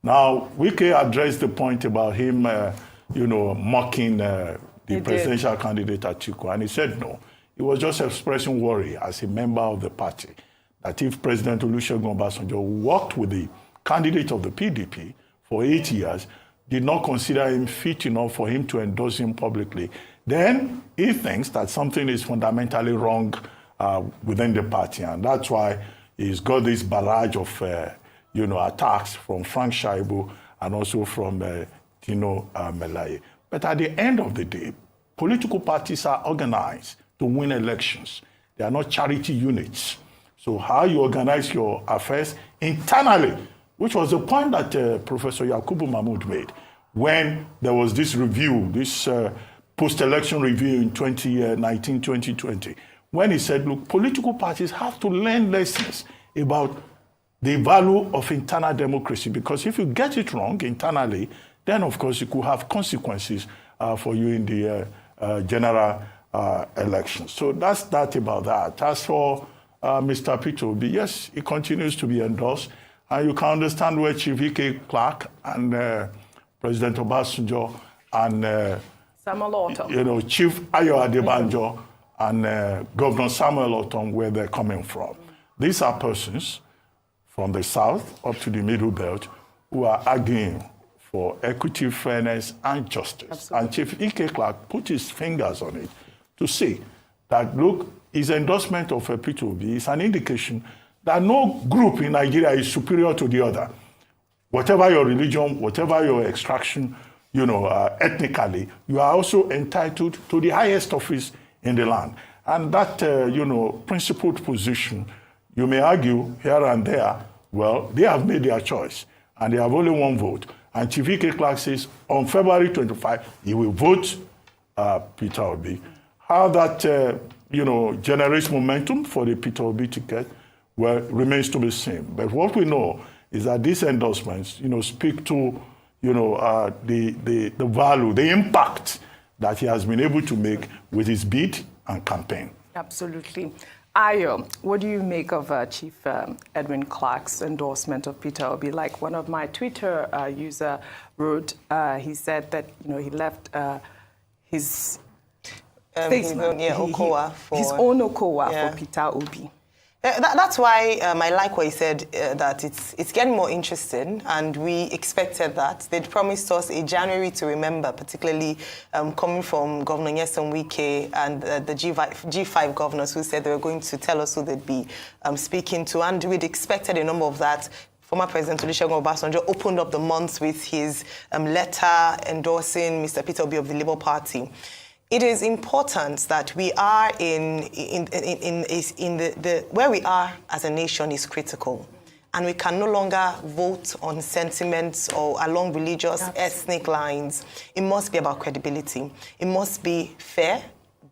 Now, Wike addressed the point about him, mocking the presidential candidate Atiku, and he said no. He was just expressing worry as a member of the party that if President Olusegun Obasanjo worked with the candidate of the PDP for 8 years, did not consider him fit enough for him to endorse him publicly, then he thinks that something is fundamentally wrong within the party, and that's why he's got this barrage of attacks from Frank Shaibu and also from Tino Melaye. But at the end of the day, political parties are organized to win elections. They are not charity units. So how you organize your affairs internally, which was the point that Professor Yakubu Mahmoud made when there was this review, this post-election review in 2019, 2020, when he said, look, political parties have to learn lessons about the value of internal democracy, because if you get it wrong internally, then of course it could have consequences for you in the general election. So that's that about that. As for Mr. Peter Obi, yes, he continues to be endorsed, and you can understand where Chief Ike Clark and President Obasanjo and Samuel Ortom, Chief Ayo Adebanjo and Governor Samuel Ortom, where they're coming from. These are persons from the south up to the middle belt who are arguing for equity, fairness, and justice. Absolutely. And Chief Ike Clark put his fingers on it to say that, look, his endorsement of Peter Obi is an indication that no group in Nigeria is superior to the other. Whatever your religion, whatever your extraction, ethnically, you are also entitled to the highest office in the land. And that, principled position, you may argue here and there, well, they have made their choice, and they have only one vote. And Chief Ike Clark says on February 25, he will vote Peter Obi. How that, generates momentum for the Peter Obi ticket, well, remains to be seen. But what we know is that these endorsements, speak to, the value, the impact that he has been able to make with his bid and campaign. Absolutely. Ayo, what do you make of Chief Edwin Clark's endorsement of Peter Obi? Like one of my Twitter user wrote, he said that he left his statement, his own Okowa for Peter Obi. That's why I like what he said, that it's getting more interesting, and we expected that. They'd promised us a January to remember, particularly coming from Governor Nyesom Wike and the G5 governors who said they were going to tell us who they'd be speaking to, and we'd expected a number of that. Former President Olusegun Obasanjo opened up the month with his letter endorsing Mr. Peter Obi of the Labour Party. It is important that we are where we are as a nation is critical, and we can no longer vote on sentiments or along religious, ethnic lines. It must be about credibility. It must be fair,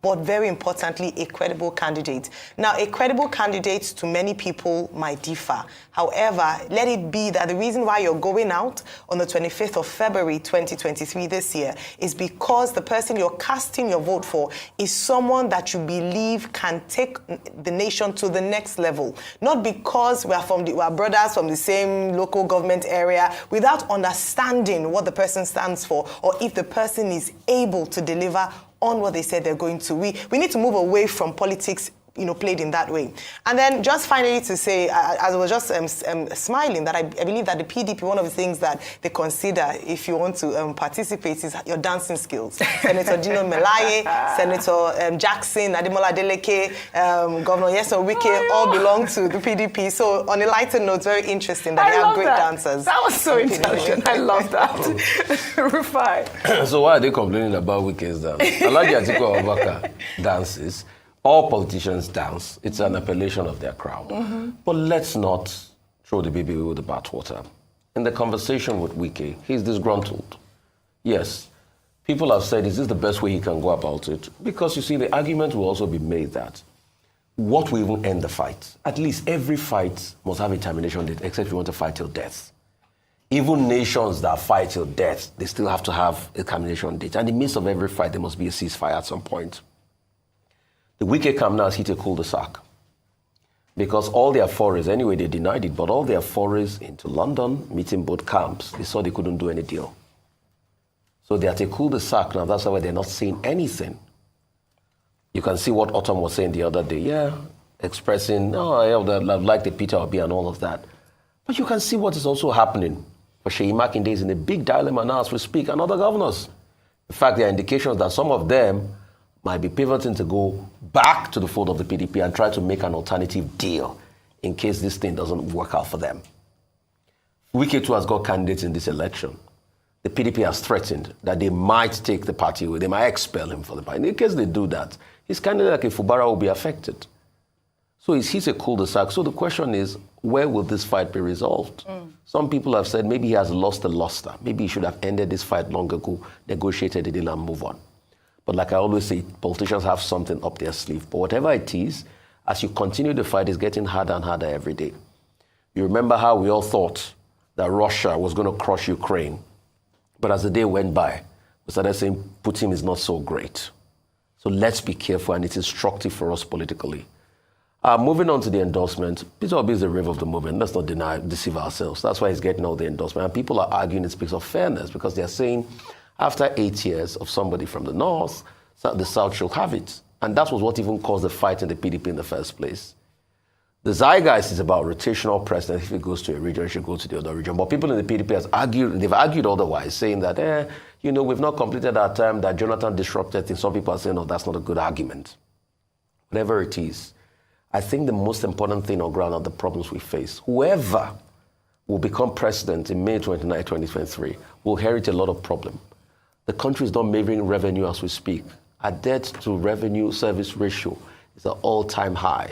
but very importantly, a credible candidate. Now, a credible candidate to many people might differ. However, let it be that the reason why you're going out on the 25th of February 2023 this year is because the person you're casting your vote for is someone that you believe can take the nation to the next level. Not because we are brothers from the same local government area, without understanding what the person stands for, or if the person is able to deliver on what they said they're going to. We need to move away from politics played in that way. And then just finally to say, as I was just smiling, that I believe that the PDP, one of the things that they consider if you want to participate is your dancing skills. Senator Dino Melaye, Senator Jackson, Ademola Adeleke, Governor Nyesom Wike, all belong to the PDP. So on a lighter note, very interesting that they have great dancers. That was so intelligent. I love that. Rufai. So why are they complaining about Wike's dance? Alhaji Atiku Abubakar dances. All politicians dance. It's an appellation of their crowd. But let's not throw the baby with the bathwater. In the conversation with Wike, he's disgruntled. Yes, people have said, is this the best way he can go about it? Because you see, the argument will also be made that what will even end the fight? At least every fight must have a termination date, except if you want to fight till death. Even nations that fight till death, they still have to have a termination date. And in the midst of every fight, there must be a ceasefire at some point. The Wike camp now has hit a cul-de-sac because all their forays, anyway, they denied it, but all their forays into London, meeting both camps, they saw they couldn't do any deal. So they're at a cul-de-sac now. That's why they're not saying anything. You can see what Autumn was saying the other day. Expressing, I would like the Peter Obi and all of that. But you can see what is also happening. For Seyi Makinde is in a big dilemma now as we speak, and other governors. In fact, there are indications that some of them might be pivoting to go back to the fold of the PDP and try to make an alternative deal in case this thing doesn't work out for them. Wike too has got candidates in this election. The PDP has threatened that they might take the party away. They might expel him for the party. In case they do that, his candidate like Ifubara will be affected. So he's a cul-de-sac. So the question is, where will this fight be resolved? Some people have said maybe he has lost the luster. Maybe he should have ended this fight long ago, negotiated a deal and move on. But like I always say, politicians have something up their sleeve. But whatever it is, as you continue the fight, it's getting harder and harder every day. You remember how we all thought that Russia was going to crush Ukraine. But as the day went by, we started saying Putin is not so great. So let's be careful, and it's instructive for us politically. Moving on to the endorsement, Peter Obi is the rave of the movement. Let's not deceive ourselves. That's why he's getting all the endorsement. And people are arguing it speaks of fairness because they're saying after 8 years of somebody from the north, the south should have it. And that was what even caused the fight in the PDP in the first place. The zeitgeist is about rotational president. If it goes to a region, it should go to the other region. But people in the PDP they've argued otherwise, saying that, we've not completed our term, that Jonathan disrupted things. Some people are saying, no, that's not a good argument. Whatever it is, I think the most important thing on ground are the problems we face. Whoever will become president in May 29, 2023 will inherit a lot of problems. The country is not making revenue as we speak. Our debt to revenue service ratio is at all-time high.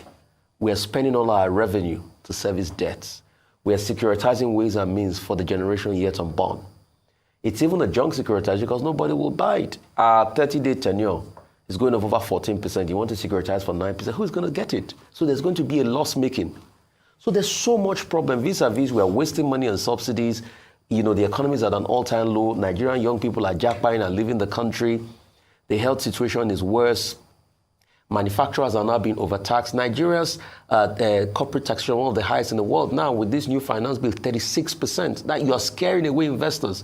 We are spending all our revenue to service debts. We are securitizing ways and means for the generation yet unborn. It's even a junk securitization because nobody will buy it. Our 30-day tenure is going up over 14%. You want to securitize for 9%. Who's going to get it? So there's going to be a loss making. So there's so much problem. Vis-a-vis, we are wasting money on subsidies. The economy is at an all-time low. Nigerian young people are jackpotting and leaving the country. The health situation is worse. Manufacturers are now being overtaxed. Nigeria's corporate taxation is one of the highest in the world. Now, with this new finance bill, 36%. That you are scaring away investors.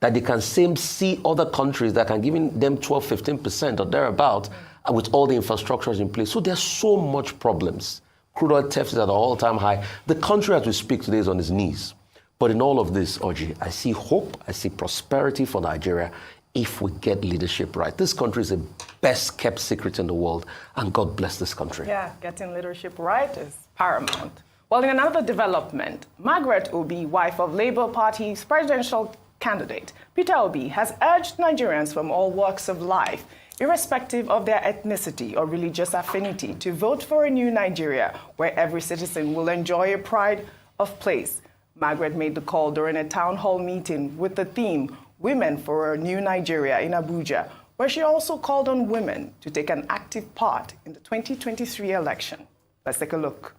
That they can see other countries that can give them 12, 15% or thereabout with all the infrastructures in place. So there's so much problems. Crude oil theft is at an all-time high. The country as we speak today is on its knees. But in all of this, Oji, I see hope, I see prosperity for Nigeria if we get leadership right. This country is the best kept secret in the world, and God bless this country. Yeah, getting leadership right is paramount. Well, in another development, Margaret Obi, wife of Labour Party's presidential candidate, Peter Obi, has urged Nigerians from all walks of life, irrespective of their ethnicity or religious affinity, to vote for a new Nigeria where every citizen will enjoy a pride of place. Margaret made the call during a town hall meeting with the theme, Women for a New Nigeria in Abuja, where she also called on women to take an active part in the 2023 election. Let's take a look.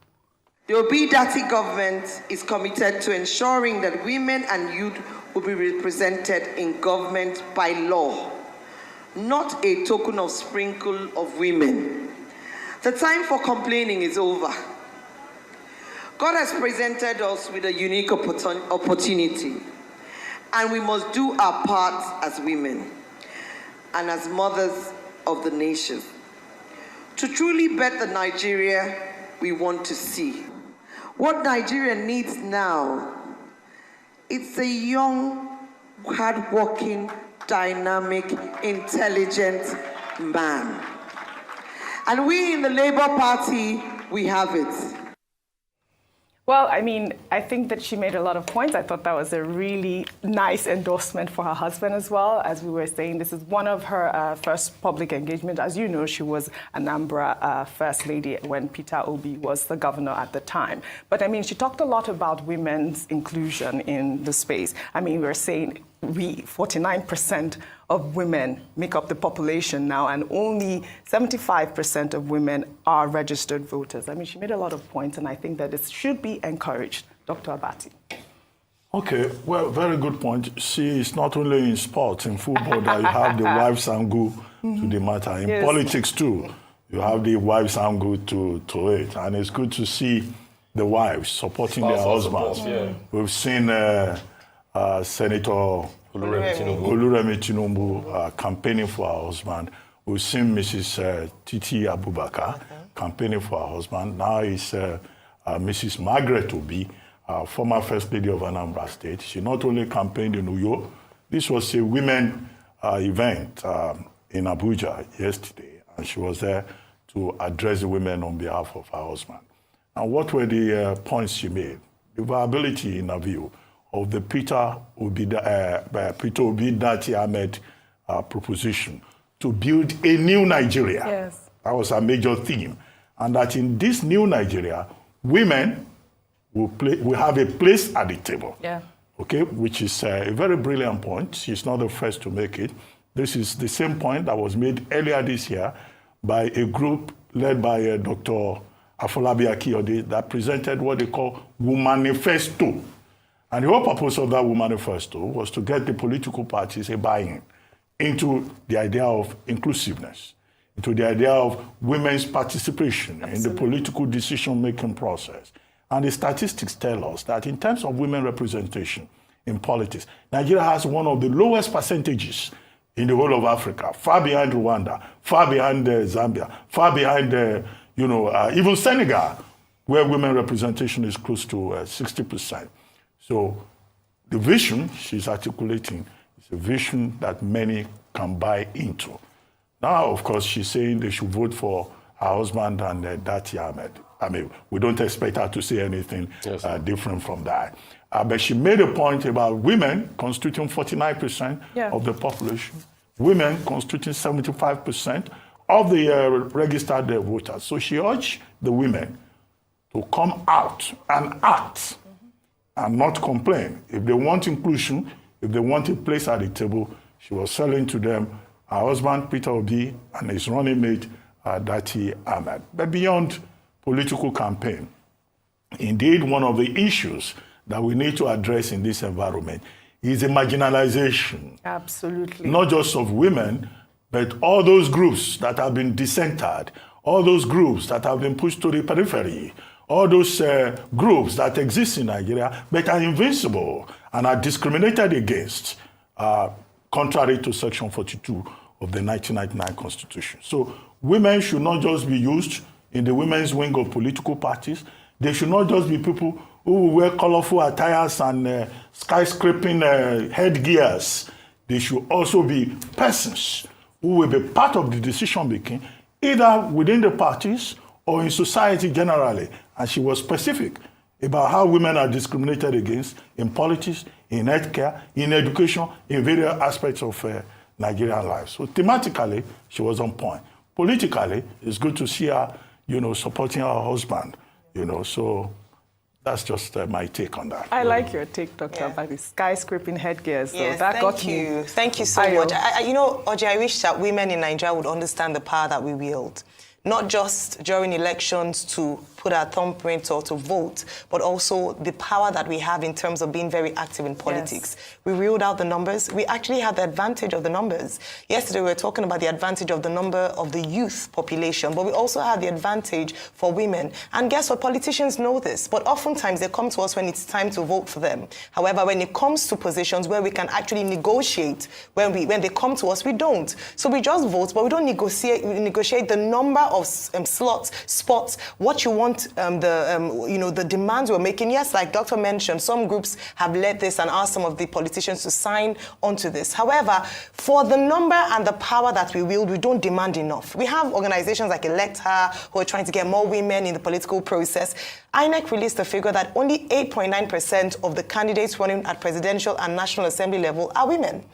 The Obi-Dati government is committed to ensuring that women and youth will be represented in government by law, not a token of sprinkle of women. The time for complaining is over. God has presented us with a unique opportunity, and we must do our part as women and as mothers of the nation to truly bet the Nigeria we want to see. What Nigeria needs now, it's a young, hardworking, dynamic, intelligent man. And we in the Labour Party, we have it. Well, I mean, I think that she made a lot of points. I thought that was a really nice endorsement for her husband as well. As we were saying, this is one of her first public engagement. As you know, she was Anambra First Lady when Peter Obi was the governor at the time. But I mean, she talked a lot about women's inclusion in the space. I mean, we were saying 49% of women make up the population now, and only 75% of women are registered voters. I mean, she made a lot of points, and I think that it should be encouraged. Dr. Abati. Okay, well, very good point. See, it's not only in sports, in football, that you have the wives angle to the matter. In politics, too, you have the wives angle to it. And it's good to see the wives supporting their husbands. We've seen Senator Oluremi Tinubu campaigning for her husband. We've seen Mrs. Titi Abubakar campaigning for her husband. Now it's Mrs. Margaret Obi, former First Lady of Anambra State. She not only campaigned in Uyo, this was a women event in Abuja yesterday, and she was there to address the women on behalf of her husband. And what were the points she made? The viability, in her view, of the Peter Obi Dati Ahmed proposition to build a new Nigeria. Yes. That was a major theme. And that in this new Nigeria, women will have a place at the table. Yeah. Okay, which is a very brilliant point. She's not the first to make it. This is the same point that was made earlier this year by a group led by Dr. Afolabi Akiyode that presented what they call Womanifesto. And the whole purpose of that Womanifesto was to get the political parties a buy-in into the idea of inclusiveness, into the idea of women's participation in the political decision-making process. And the statistics tell us that in terms of women representation in politics, Nigeria has one of the lowest percentages in the whole of Africa, far behind Rwanda, far behind Zambia, far behind, even Senegal, where women representation is close to 60%. So the vision she's articulating is a vision that many can buy into. Now, of course, she's saying they should vote for her husband and Dati Ahmed. I mean, we don't expect her to say anything different from that. But she made a point about women constituting 49% of the population, women constituting 75% of the registered voters. So she urged the women to come out and act and not complain. If they want inclusion, if they want a place at the table, she was selling to them her husband, Peter Obi, and his running mate, Dati Ahmed. But beyond political campaign, indeed, one of the issues that we need to address in this environment is the marginalization. Absolutely. Not just of women, but all those groups that have been decentered, all those groups that have been pushed to the periphery, all those groups that exist in Nigeria but are invincible and are discriminated against, contrary to Section 42 of the 1999 Constitution. So women should not just be used in the women's wing of political parties. They should not just be people who will wear colorful attires and skyscraping headgears. They should also be persons who will be part of the decision-making, either within the parties or in society generally. And she was specific about how women are discriminated against in politics, in healthcare, in education, in various aspects of Nigerian life. So thematically, she was on point. Politically, it's good to see her, supporting her husband, so that's just my take on that. I like your take, Dr. About the skyscraping headgears. Yes, that got me. Thank you so much. Oji, I wish that women in Nigeria would understand the power that we wield. Not just during elections to put our thumbprint or to vote, but also the power that we have in terms of being very active in politics. Yes. We ruled out the numbers. We actually have the advantage of the numbers. Yesterday, we were talking about the advantage of the number of the youth population, but we also have the advantage for women. And guess what? Politicians know this, but oftentimes they come to us when it's time to vote for them. However, when it comes to positions where we can actually negotiate, when they come to us, we don't. So we just vote, but we don't negotiate the number of slots, spots, what you want, the demands we're making. Yes, like Dr. mentioned, some groups have led this and asked some of the politicians to sign onto this. However, for the number and the power that we wield, we don't demand enough. We have organizations like Electoral who are trying to get more women in the political process. INEC released a figure that only 8.9% of the candidates running at presidential and National Assembly level are women,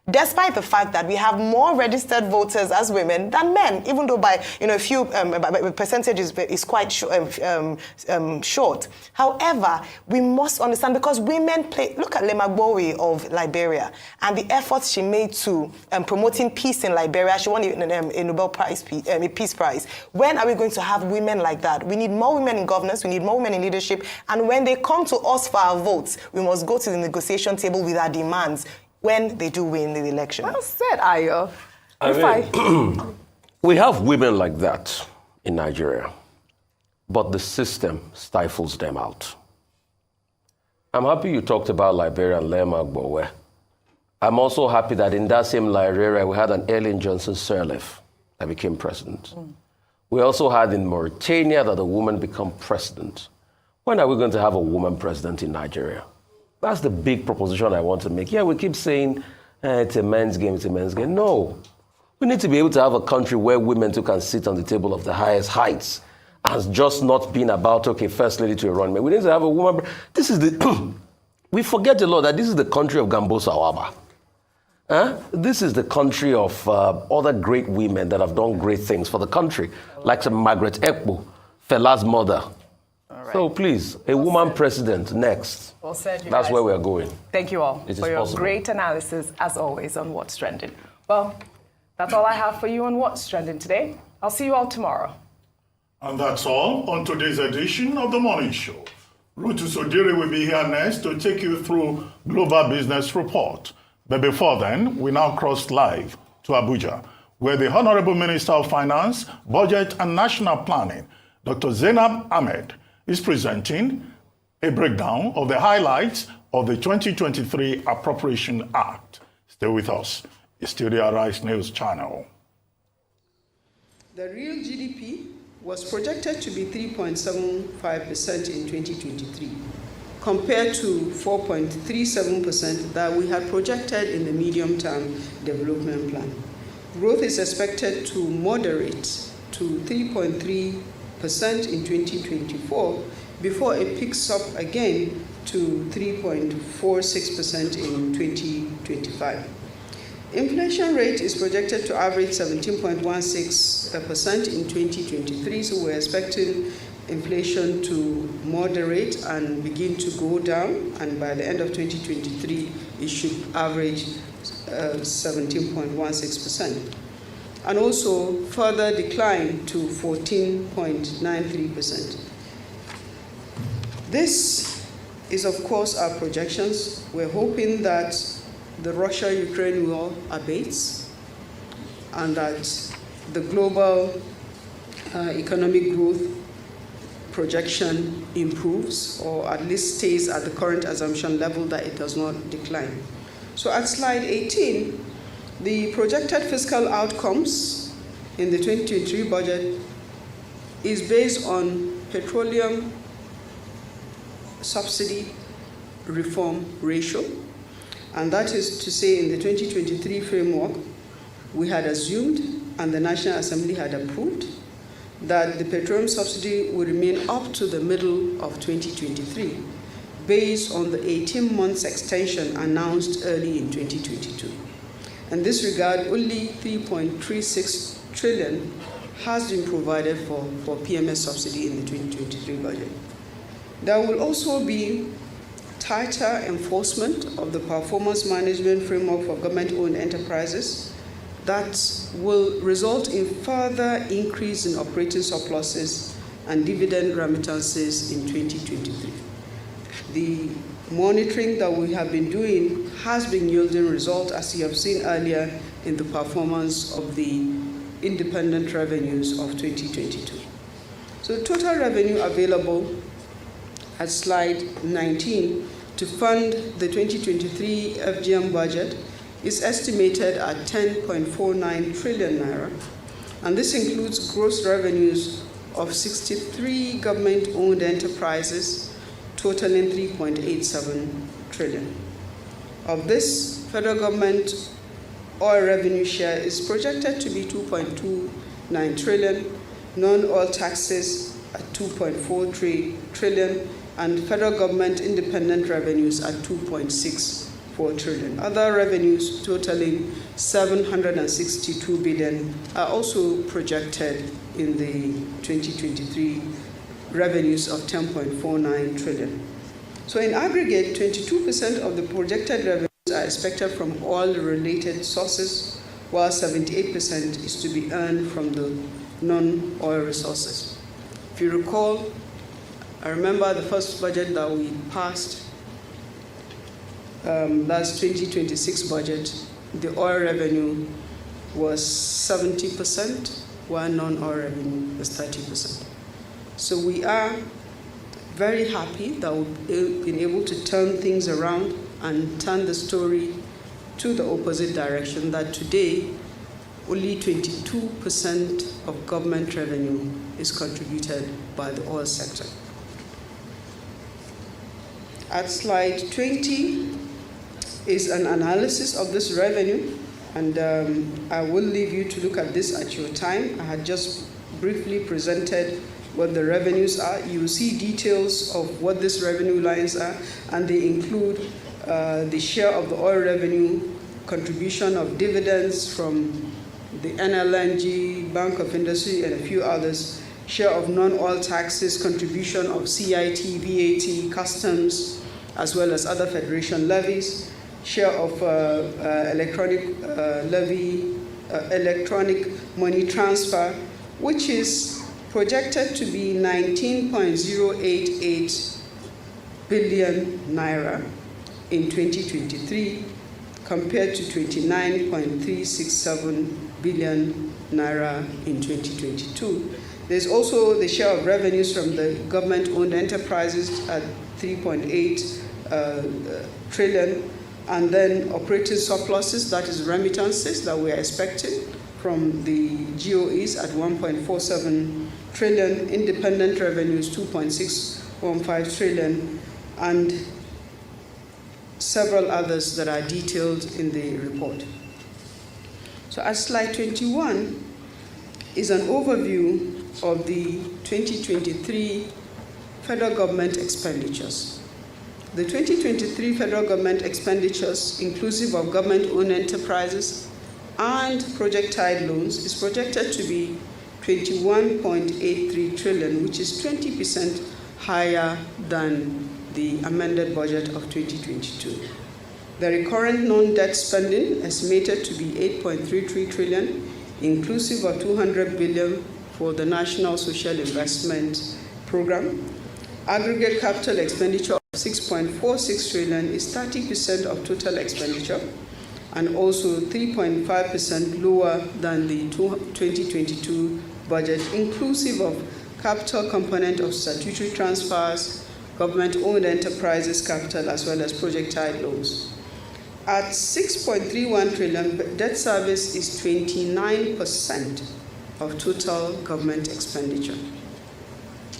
despite the fact that we have more registered voters as women than men, even though by a few percentage is quite short. However, we must understand, because women play. Look at Lema Gbowe of Liberia and the efforts she made to promoting peace in Liberia. She won a Nobel Prize, a Peace Prize. When are we going to have women like that? We need more women in governance. We need more women in leadership. And when they come to us for our votes, we must go to the negotiation table with our demands when they do win the election. Well said, Ayo. We have women like that in Nigeria, but the system stifles them out. I'm happy you talked about Liberia and Lema Gbowe. I'm also happy that in that same Liberia, we had an Ellen Johnson Sirleaf that became president. We also had in Mauritania that a woman became president. When are we going to have a woman president in Nigeria? That's the big proposition I want to make. Yeah, we keep saying it's a men's game, it's a men's game. No. We need to be able to have a country where women too can sit on the table of the highest heights and just not being about, okay, first lady to a runway. We need to have a woman. This is the, we forget a lot that this is the country of Gambo Sawaba. This is the country of other great women that have done great things for the country, like some Margaret Ekpo, Fela's mother. So please, a woman president next. Well said, you That's guys. where we are going. Thank you all for your possible. great analysis, as always, on What's Trending. Well, that's all I have for you on What's Trending today. I'll see you all tomorrow. And that's all on today's edition of The Morning Show. Rutu Sodiri will be here next to take you through Global Business Report. But before then, we now cross live to Abuja, where the Honorable Minister of Finance, Budget and National Planning, Dr. Zainab Ahmed, is presenting a breakdown of the highlights of the 2023 Appropriation Act. Stay with us. It's still the Arise News channel. The real GDP was projected to be 3.75% in 2023, compared to 4.37% that we had projected in the medium-term development plan. Growth is expected to moderate to 3.3% in 2024 before it picks up again to 3.46% in 2025. Inflation rate is projected to average 17.16% in 2023, so we're expecting inflation to moderate and begin to go down, and by the end of 2023, it should average 17.16%. And also further decline to 14.93%. This is, of course, our projections. We're hoping that the Russia-Ukraine war abates and that the global economic growth projection improves, or at least stays at the current assumption level, that it does not decline. So at slide 18, the projected fiscal outcomes in the 2023 budget is based on petroleum subsidy reform ratio. And that is to say, in the 2023 framework, we had assumed, and the National Assembly had approved, that the petroleum subsidy would remain up to the middle of 2023, based on the 18 months extension announced early in 2022. In this regard, only 3.36 trillion has been provided for PMS subsidy in the 2023 budget. There will also be tighter enforcement of the performance management framework for government-owned enterprises that will result in further increase in operating surpluses and dividend remittances in 2023. The monitoring that we have been doing has been yielding results, as you have seen earlier in the performance of the independent revenues of 2022. So the total revenue available at slide 19 to fund the 2023 FGM budget is estimated at 10.49 trillion naira, And this includes gross revenues of 63 government-owned enterprises totaling 3.87 trillion. Of this, federal government oil revenue share is projected to be 2.29 trillion, non-oil taxes at 2.43 trillion, and federal government independent revenues at 2.64 trillion. Other revenues totaling 762 billion are also projected in the 2023 revenues of 10.49 trillion. So in aggregate, 22% of the projected revenues are expected from oil-related sources, while 78% is to be earned from the non-oil resources. If you recall, I remember the first budget that we passed, last 2026 budget, the oil revenue was 70%, while non-oil revenue was 30%. So we are very happy that we've been able to turn things around and turn the story to the opposite direction, that today only 22% of government revenue is contributed by the oil sector. At slide 20 is an analysis of this revenue, and I will leave you to look at this at your time. I had just briefly presented what the revenues are. You will see details of what these revenue lines are, and they include the share of the oil revenue, contribution of dividends from the NLNG, Bank of Industry, and a few others, share of non-oil taxes, contribution of CIT, VAT, customs, as well as other federation levies, share of electronic levy, electronic money transfer, which is projected to be 19.088 billion naira in 2023, compared to 29.367 billion naira in 2022. There's also the share of revenues from the government-owned enterprises at 3.8 trillion, and then operating surpluses, that is remittances that we are expecting from the GOEs at 1.47 trillion, independent revenues 2.615 trillion, and several others that are detailed in the report. So at slide 21 is an overview of the 2023 federal government expenditures. The 2023 federal government expenditures, inclusive of government-owned enterprises and project-tied loans, is projected to be 21.83 trillion, which is 20% higher than the amended budget of 2022. The recurrent non-debt spending estimated to be 8.33 trillion, inclusive of 200 billion for the National Social Investment Program. Aggregate capital expenditure of 6.46 trillion is 30% of total expenditure, and also 3.5% lower than the 2022 budget, inclusive of capital component of statutory transfers, government-owned enterprises capital, as well as project-tied loans. At 6.31 trillion, debt service is 29% of total government expenditure.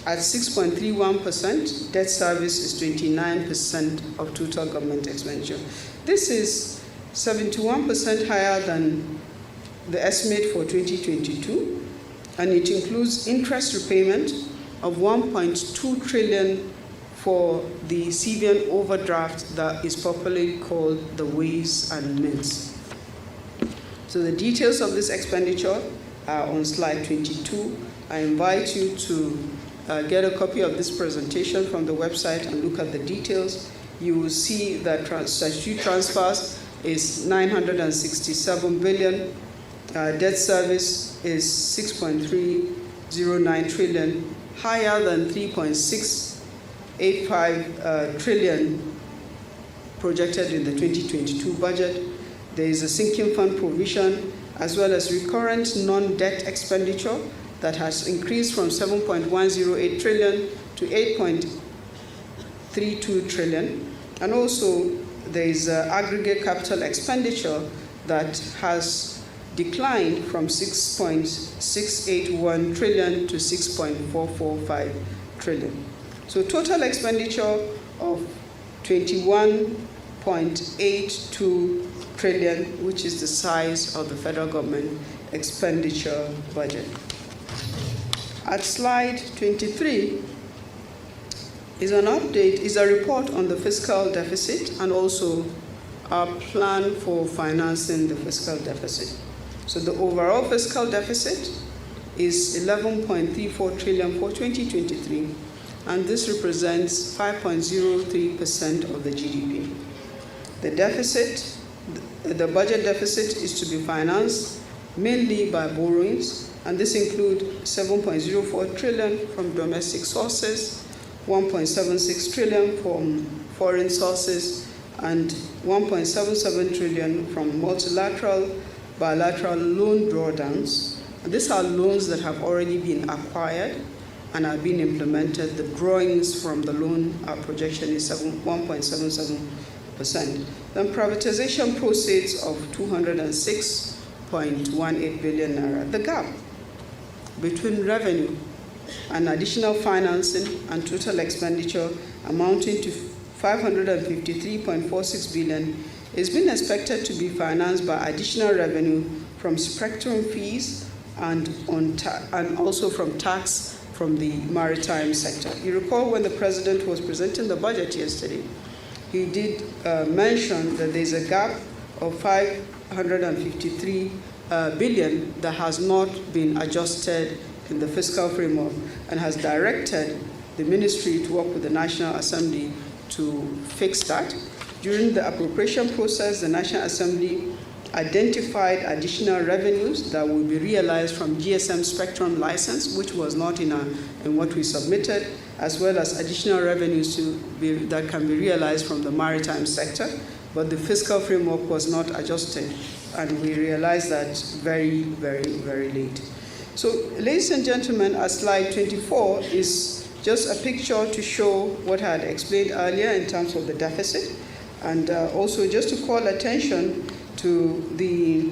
At 6.31%, debt service is 29% of total government expenditure. This is 71% higher than the estimate for 2022, and it includes interest repayment of 1.2 trillion for the CBN overdraft that is popularly called the ways and means. So the details of this expenditure are on slide 22. I invite you to get a copy of this presentation from the website and look at the details. You will see that statutory transfers is 967 billion. Debt service is 6.309 trillion, higher than 3.685 trillion projected in the 2022 budget. There is a sinking fund provision, as well as recurrent non-debt expenditure that has increased from 7.108 trillion to 8.32 trillion. And also there is aggregate capital expenditure that has declined from 6.681 trillion to 6.445 trillion. So total expenditure of 21.82 trillion, which is the size of the federal government expenditure budget. At slide 23 is an update, is a report on the fiscal deficit and also our plan for financing the fiscal deficit. So the overall fiscal deficit is 11.34 trillion for 2023, and this represents 5.03% of the GDP. The deficit, the budget deficit is to be financed mainly by borrowings, and this includes 7.04 trillion from domestic sources, 1.76 trillion from foreign sources, and 1.77 trillion from multilateral, bilateral loan drawdowns. And these are loans that have already been acquired and are being implemented. The drawings from the loan, our projection is 1.77%. Then privatization proceeds of 206.18 billion naira. The gap between revenue and additional financing and total expenditure amounting to 553.46 billion is being expected to be financed by additional revenue from spectrum fees and also from tax from the maritime sector. You recall when the president was presenting the budget yesterday, he did mention that there's a gap of 553 billion that has not been adjusted in the fiscal framework, and has directed the ministry to work with the National Assembly to fix that. During the appropriation process, the National Assembly identified additional revenues that will be realized from GSM spectrum license, which was not in what we submitted, as well as additional revenues that can be realized from the maritime sector. But the fiscal framework was not adjusted, and we realized that very, very, very late. So, ladies and gentlemen, slide 24 is just a picture to show what I had explained earlier in terms of the deficit, and also just to call attention to the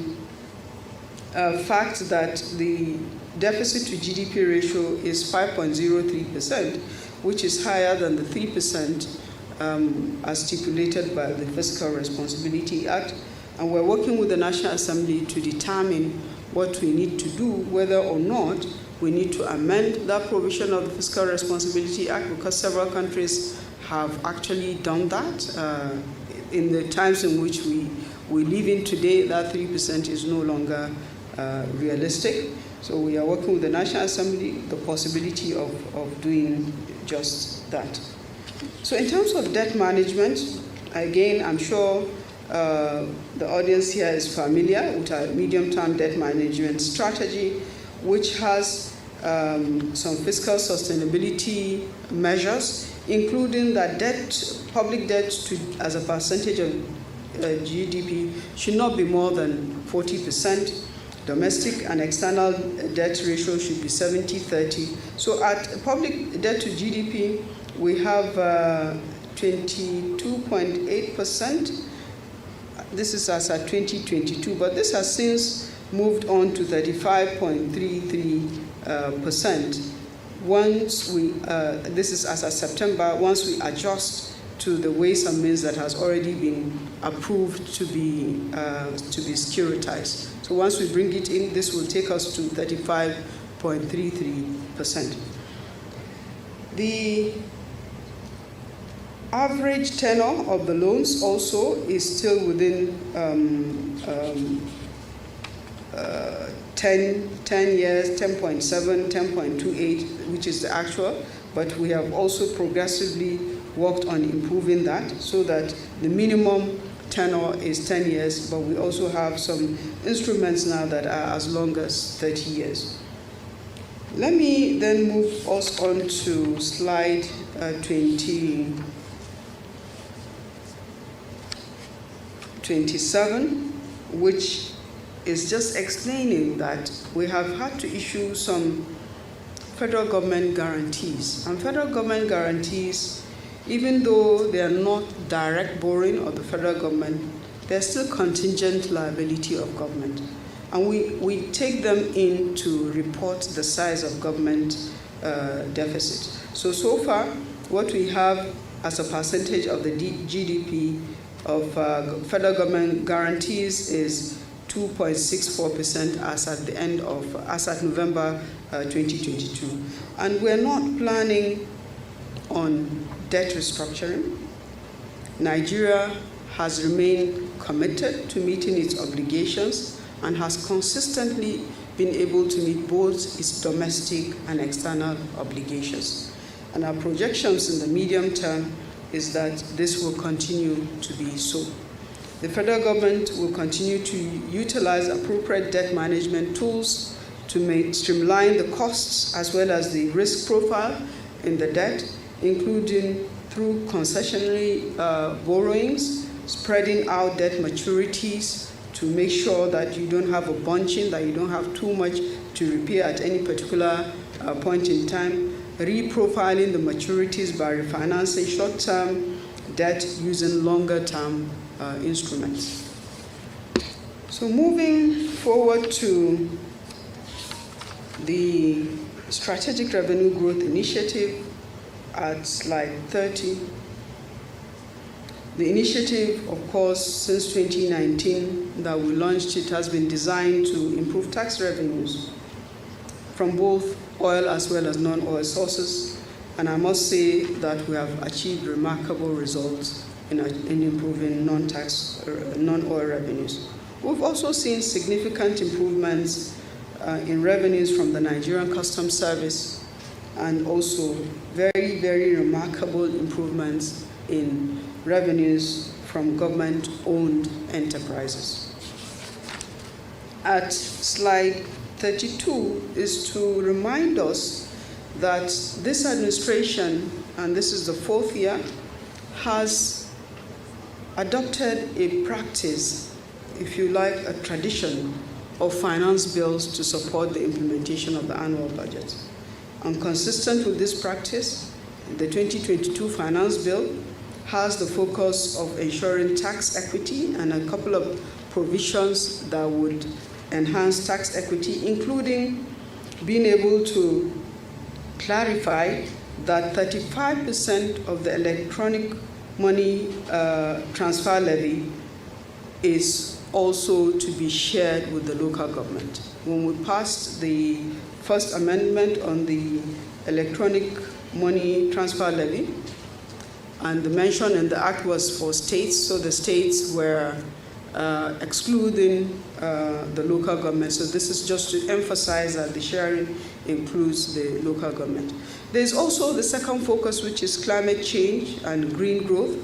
fact that the deficit to GDP ratio is 5.03%, which is higher than the 3% as stipulated by the Fiscal Responsibility Act. And we're working with the National Assembly to determine what we need to do, whether or not we need to amend that provision of the Fiscal Responsibility Act, because several countries have actually done that. In the times in which we live in today, that 3% is no longer realistic. So we are working with the National Assembly, the possibility of doing just that. So in terms of debt management, again, I'm sure the audience here is familiar with our medium-term debt management strategy, which has some fiscal sustainability measures, including that public debt as a percentage of GDP should not be more than 40%. Domestic and external debt ratio should be 70-30. So at public debt to GDP, we have 22.8%. This is as at 2022, but this has since moved on to 35.33%. Once we, this is as of September, once we adjust to the ways and means that has already been approved to be securitized. So once we bring it in, this will take us to 35.33%. The average tenor of the loans also is still within 10 years, 10.7, 10.28, which is the actual, but we have also progressively worked on improving that so that the minimum tenor is 10 years, but we also have some instruments now that are as long as 30 years. Let me then move us on to slide 27, which is just explaining that we have had to issue some federal government guarantees. And federal government guarantees, even though they are not direct borrowing of the federal government, they're still contingent liability of government. and we take them in to report the size of government deficit. So far, what we have as a percentage of the GDP of federal government guarantees is 2.64% as at November 2022. And we're not planning on debt restructuring. Nigeria has remained committed to meeting its obligations and has consistently been able to meet both its domestic and external obligations. And our projections in the medium term is that this will continue to be so. The federal government will continue to utilize appropriate debt management tools to streamline the costs as well as the risk profile in the debt, including through concessionary borrowings, spreading out debt maturities to make sure that you don't have a bunching, that you don't have too much to repay at any particular point in time, reprofiling the maturities by refinancing short-term debt using longer-term instruments. So moving forward to the Strategic Revenue Growth Initiative at slide 30. The initiative, of course, since 2019 that we launched it has been designed to improve tax revenues from both oil as well as non-oil sources. And I must say that we have achieved remarkable results in improving non-oil revenues. We've also seen significant improvements in revenues from the Nigerian Customs Service, and also very, very remarkable improvements in revenues from government-owned enterprises. At slide 32 is to remind us that this administration, and this is the 4th year, has adopted a practice, if you like, a tradition of finance bills to support the implementation of the annual budget. And consistent with this practice, the 2022 finance bill has the focus of ensuring tax equity and a couple of provisions that would enhance tax equity, including being able to clarify that 35% of the electronic money transfer levy is also to be shared with the local government. When we passed the first amendment on the electronic money transfer levy, and the mention in the act was for states, so the states were excluding the local government. So this is just to emphasize that the sharing includes the local government. There's also the second focus, which is climate change and green growth.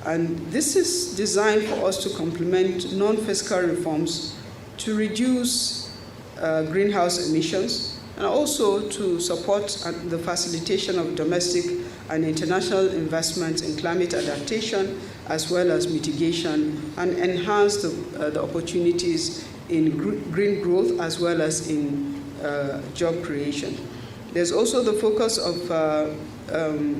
And this is designed for us to complement non-fiscal reforms to reduce greenhouse emissions, and also to support the facilitation of domestic and international investments in climate adaptation, as well as mitigation, and enhance the opportunities in green growth as well as in job creation. There's also the focus of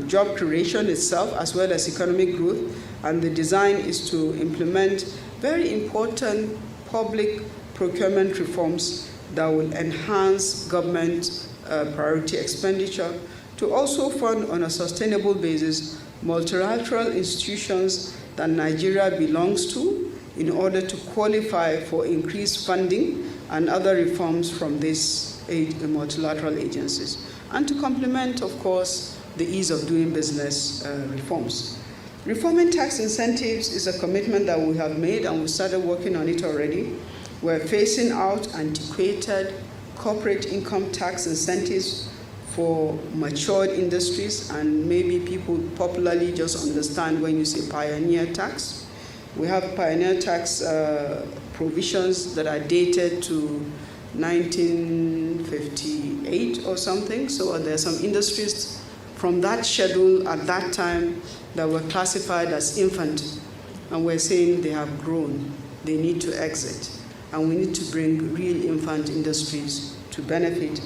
job creation itself as well as economic growth, and the design is to implement very important public procurement reforms that will enhance government priority expenditure, to also fund on a sustainable basis multilateral institutions that Nigeria belongs to in order to qualify for increased funding and other reforms from these multilateral agencies, and to complement, of course, the ease of doing business reforms. Reforming tax incentives is a commitment that we have made, and we started working on it already. We're phasing out antiquated corporate income tax incentives for matured industries, and maybe people popularly just understand when you say pioneer tax. We have pioneer tax provisions that are dated to 1958 or something. So there are some industries from that schedule at that time that were classified as infant, and we're saying they have grown, they need to exit, and we need to bring real infant industries to benefit.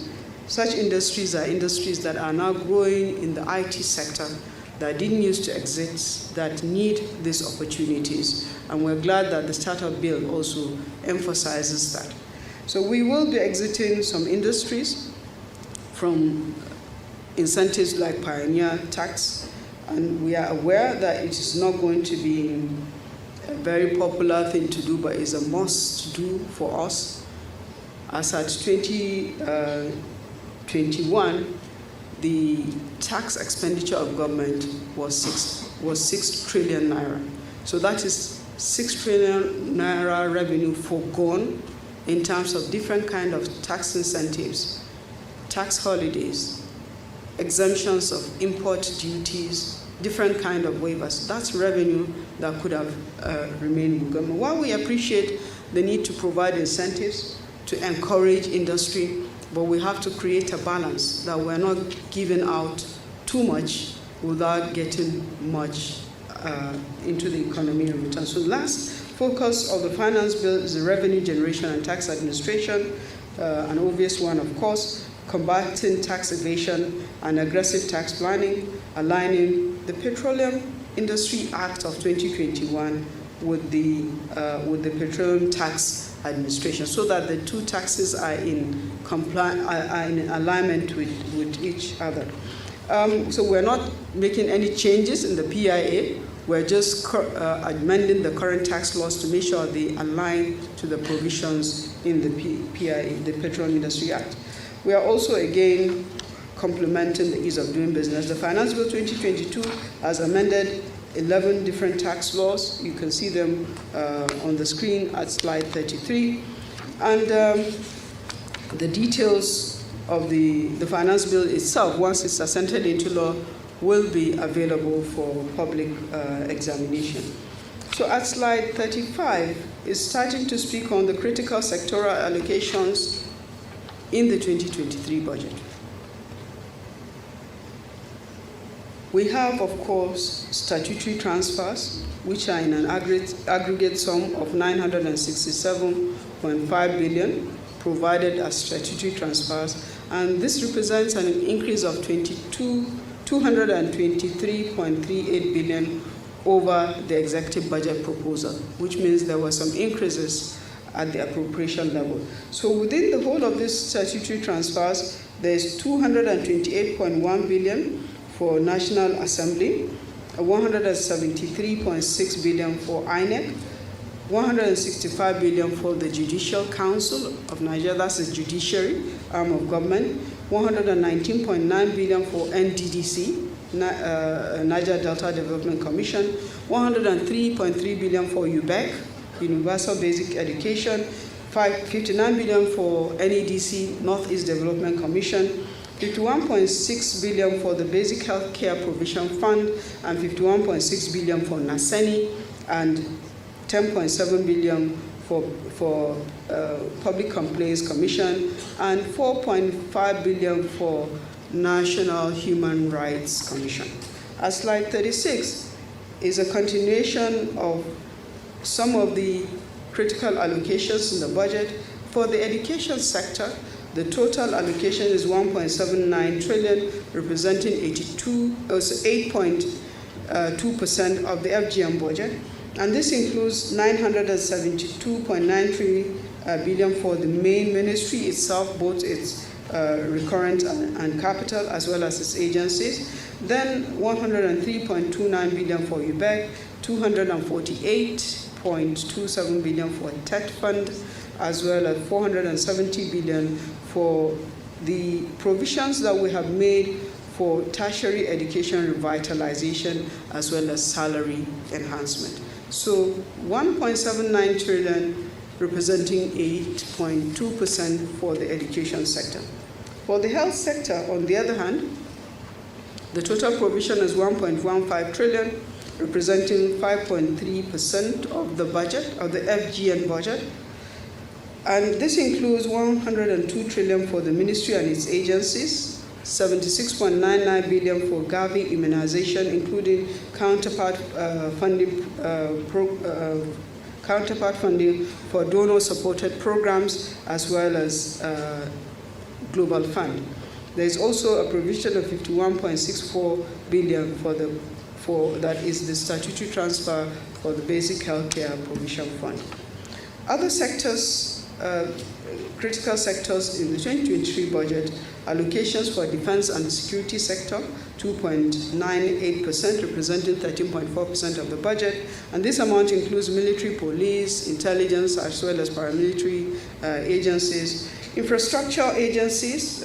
Such industries are industries that are now growing in the IT sector that didn't used to exist, that need these opportunities, and we're glad that the startup bill also emphasizes that. So we will be exiting some industries from incentives like Pioneer Tax, and we are aware that it is not going to be a very popular thing to do, but it's a must do for us. As at 2021, the tax expenditure of government was 6 trillion naira. So that is 6 trillion naira revenue foregone in terms of different kind of tax incentives, tax holidays, exemptions of import duties, different kind of waivers. That's revenue that could have remained with government. While we appreciate the need to provide incentives to encourage industry, but we have to create a balance that we're not giving out too much without getting much into the economy in return. So last focus of the finance bill is the revenue generation and tax administration, an obvious one, of course, combating tax evasion and aggressive tax planning, aligning the Petroleum Industry Act of 2021 with the Petroleum Tax Administration, so that the two taxes are in alignment with each other. So we're not making any changes in the PIA. We're just amending the current tax laws to make sure they align to the provisions in the PIA, the Petroleum Industry Act. We are also, again, complementing the ease of doing business. The Finance Bill 2022 has amended 11 different tax laws. You can see them on the screen at slide 33. And the details of the Finance Bill itself, once it's assented into law, will be available for public examination. So at slide 35 is starting to speak on the critical sectoral allocations in the 2023 budget. We have, of course, statutory transfers, which are in an aggregate sum of 967.5 billion, provided as statutory transfers, and this represents an increase of 223.38 billion over the executive budget proposal, which means there were some increases at the appropriation level. So within the whole of these statutory transfers, there's 228.1 billion for National Assembly, 173.6 billion for INEC, 165 billion for the Judicial Council of Nigeria, that's the judiciary arm of government, 119.9 billion for NDDC, Niger Delta Development Commission, 103.3 billion for UBEC, Universal Basic Education, 59 billion for NEDC, Northeast Development Commission, 51.6 billion for the Basic Health Care Provision Fund, and 51.6 billion for NASENI, and 10.7 billion for Public Complaints Commission, and 4.5 billion for National Human Rights Commission. Slide 36 is a continuation of some of the critical allocations in the budget. For the education sector, the total allocation is 1.79 trillion, representing 8.2% of the FGM budget. And this includes 972.93 billion for the main ministry itself, both its recurrent and capital, as well as its agencies. Then 103.29 billion for UBEC, 248.27 billion for TET Fund, as well as 470 billion for the provisions that we have made for tertiary education revitalization, as well as salary enhancement. So 1.79 trillion, representing 8.2% for the education sector. For the health sector, on the other hand, the total provision is 1.15 trillion, representing 5.3% of the budget, of the FGN budget. And this includes 102 trillion for the ministry and its agencies, 76.99 billion for Gavi immunization, including counterpart funding for donor-supported programs, as well as Global Fund. There is also a provision of 51.64 billion that is the statutory transfer for the Basic Healthcare Provision Fund. Other sectors critical sectors in the 2023 budget, allocations for defense and security sector, 2.98%, representing 13.4% of the budget. And this amount includes military, police, intelligence, as well as paramilitary agencies, infrastructure agencies,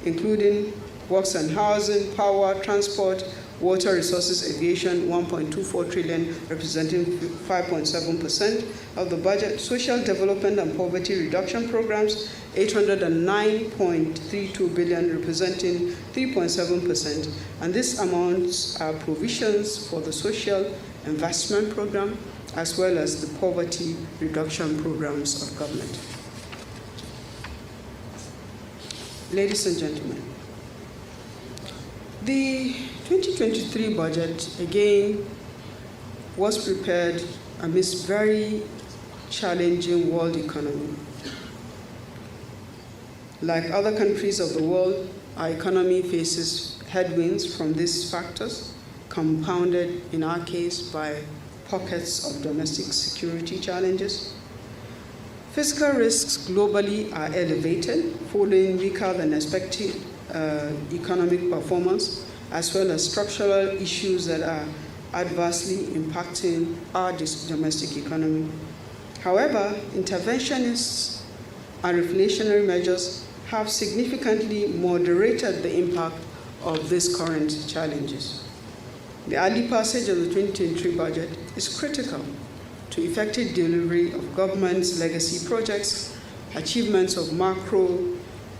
including works and housing, power, transport, water resources, aviation, 1.24 trillion, representing 5.7% of the budget. Social development and poverty reduction programs, 809.32 billion, representing 3.7%. And these amounts are provisions for the social investment program, as well as the poverty reduction programs of government. Ladies and gentlemen, the 2023 budget, again, was prepared amidst very challenging world economy. Like other countries of the world, our economy faces headwinds from these factors, compounded in our case by pockets of domestic security challenges. Fiscal risks globally are elevated following weaker than expected economic performance, as well as structural issues that are adversely impacting our domestic economy. However, interventionists and reflationary measures have significantly moderated the impact of these current challenges. The early passage of the 2023 budget is critical to effective delivery of government's legacy projects, achievements of macro,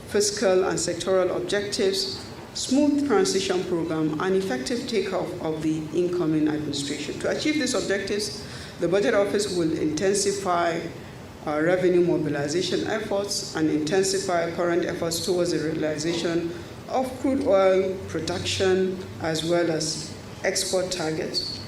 fiscal, and sectoral objectives, smooth transition program, and effective takeoff of the incoming administration. To achieve these objectives, the Budget Office will intensify our revenue mobilization efforts and intensify current efforts towards the realization of crude oil production as well as export targets.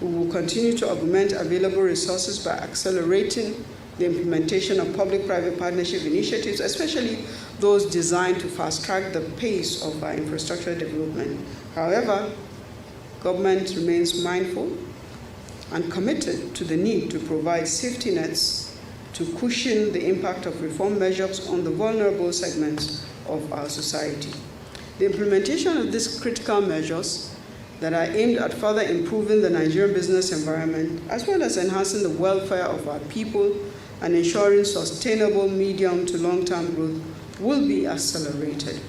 We will continue to augment available resources by accelerating the implementation of public-private partnership initiatives, especially those designed to fast-track the pace of our infrastructure development. However, government remains mindful and committed to the need to provide safety nets to cushion the impact of reform measures on the vulnerable segments of our society. The implementation of these critical measures that are aimed at further improving the Nigerian business environment, as well as enhancing the welfare of our people and ensuring sustainable medium to long-term growth, will be accelerated.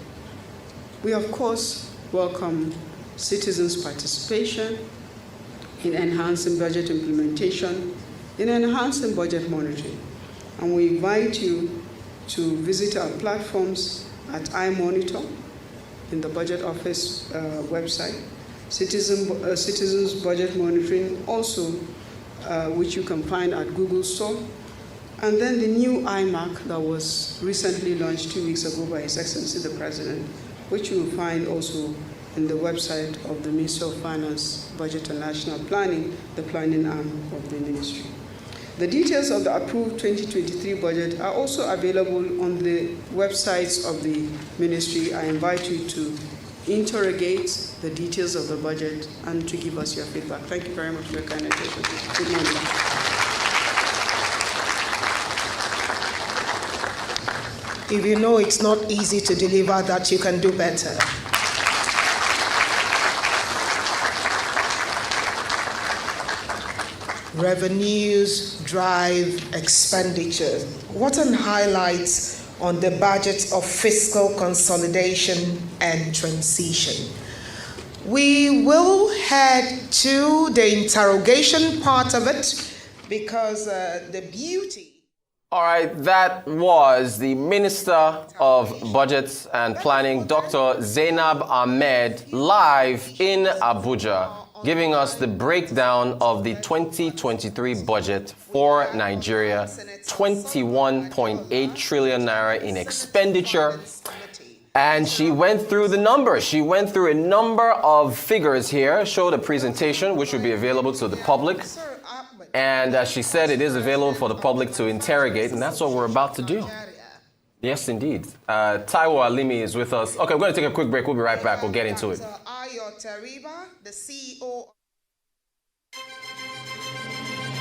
We, of course, welcome citizens' participation in enhancing budget implementation, in enhancing budget monitoring. And we invite you to visit our platforms at iMonitor in the Budget Office website, Citizens Budget Monitoring also, which you can find at Google Store, and then the new iMark that was recently launched 2 weeks ago by His Excellency the President, which you will find also in the website of the Ministry of Finance, Budget and National Planning, the planning arm of the ministry. The details of the approved 2023 budget are also available on the websites of the ministry. I invite you to interrogate the details of the budget and to give us your feedback. Thank you very much for your kind attention. Good morning. If you know it's not easy to deliver that, you can do better. Revenues drive expenditure. What are highlights on the budget of fiscal consolidation and transition? We will head to the interrogation part of it because the beauty. All right, that was the Minister of Budget and Planning, Dr. Zainab Ahmed, live in Abuja, giving us the breakdown of the 2023 budget for Nigeria, 21.8 trillion naira in expenditure. And she went through the numbers. She went through a number of figures here, showed a presentation which will be available to the public. And as she said, it is available for the public to interrogate, and that's what we're about to do. Yes, indeed. Taiwo Alimi is with us. Okay, we're going to take a quick break. We'll be right back. We'll get into it. The CEO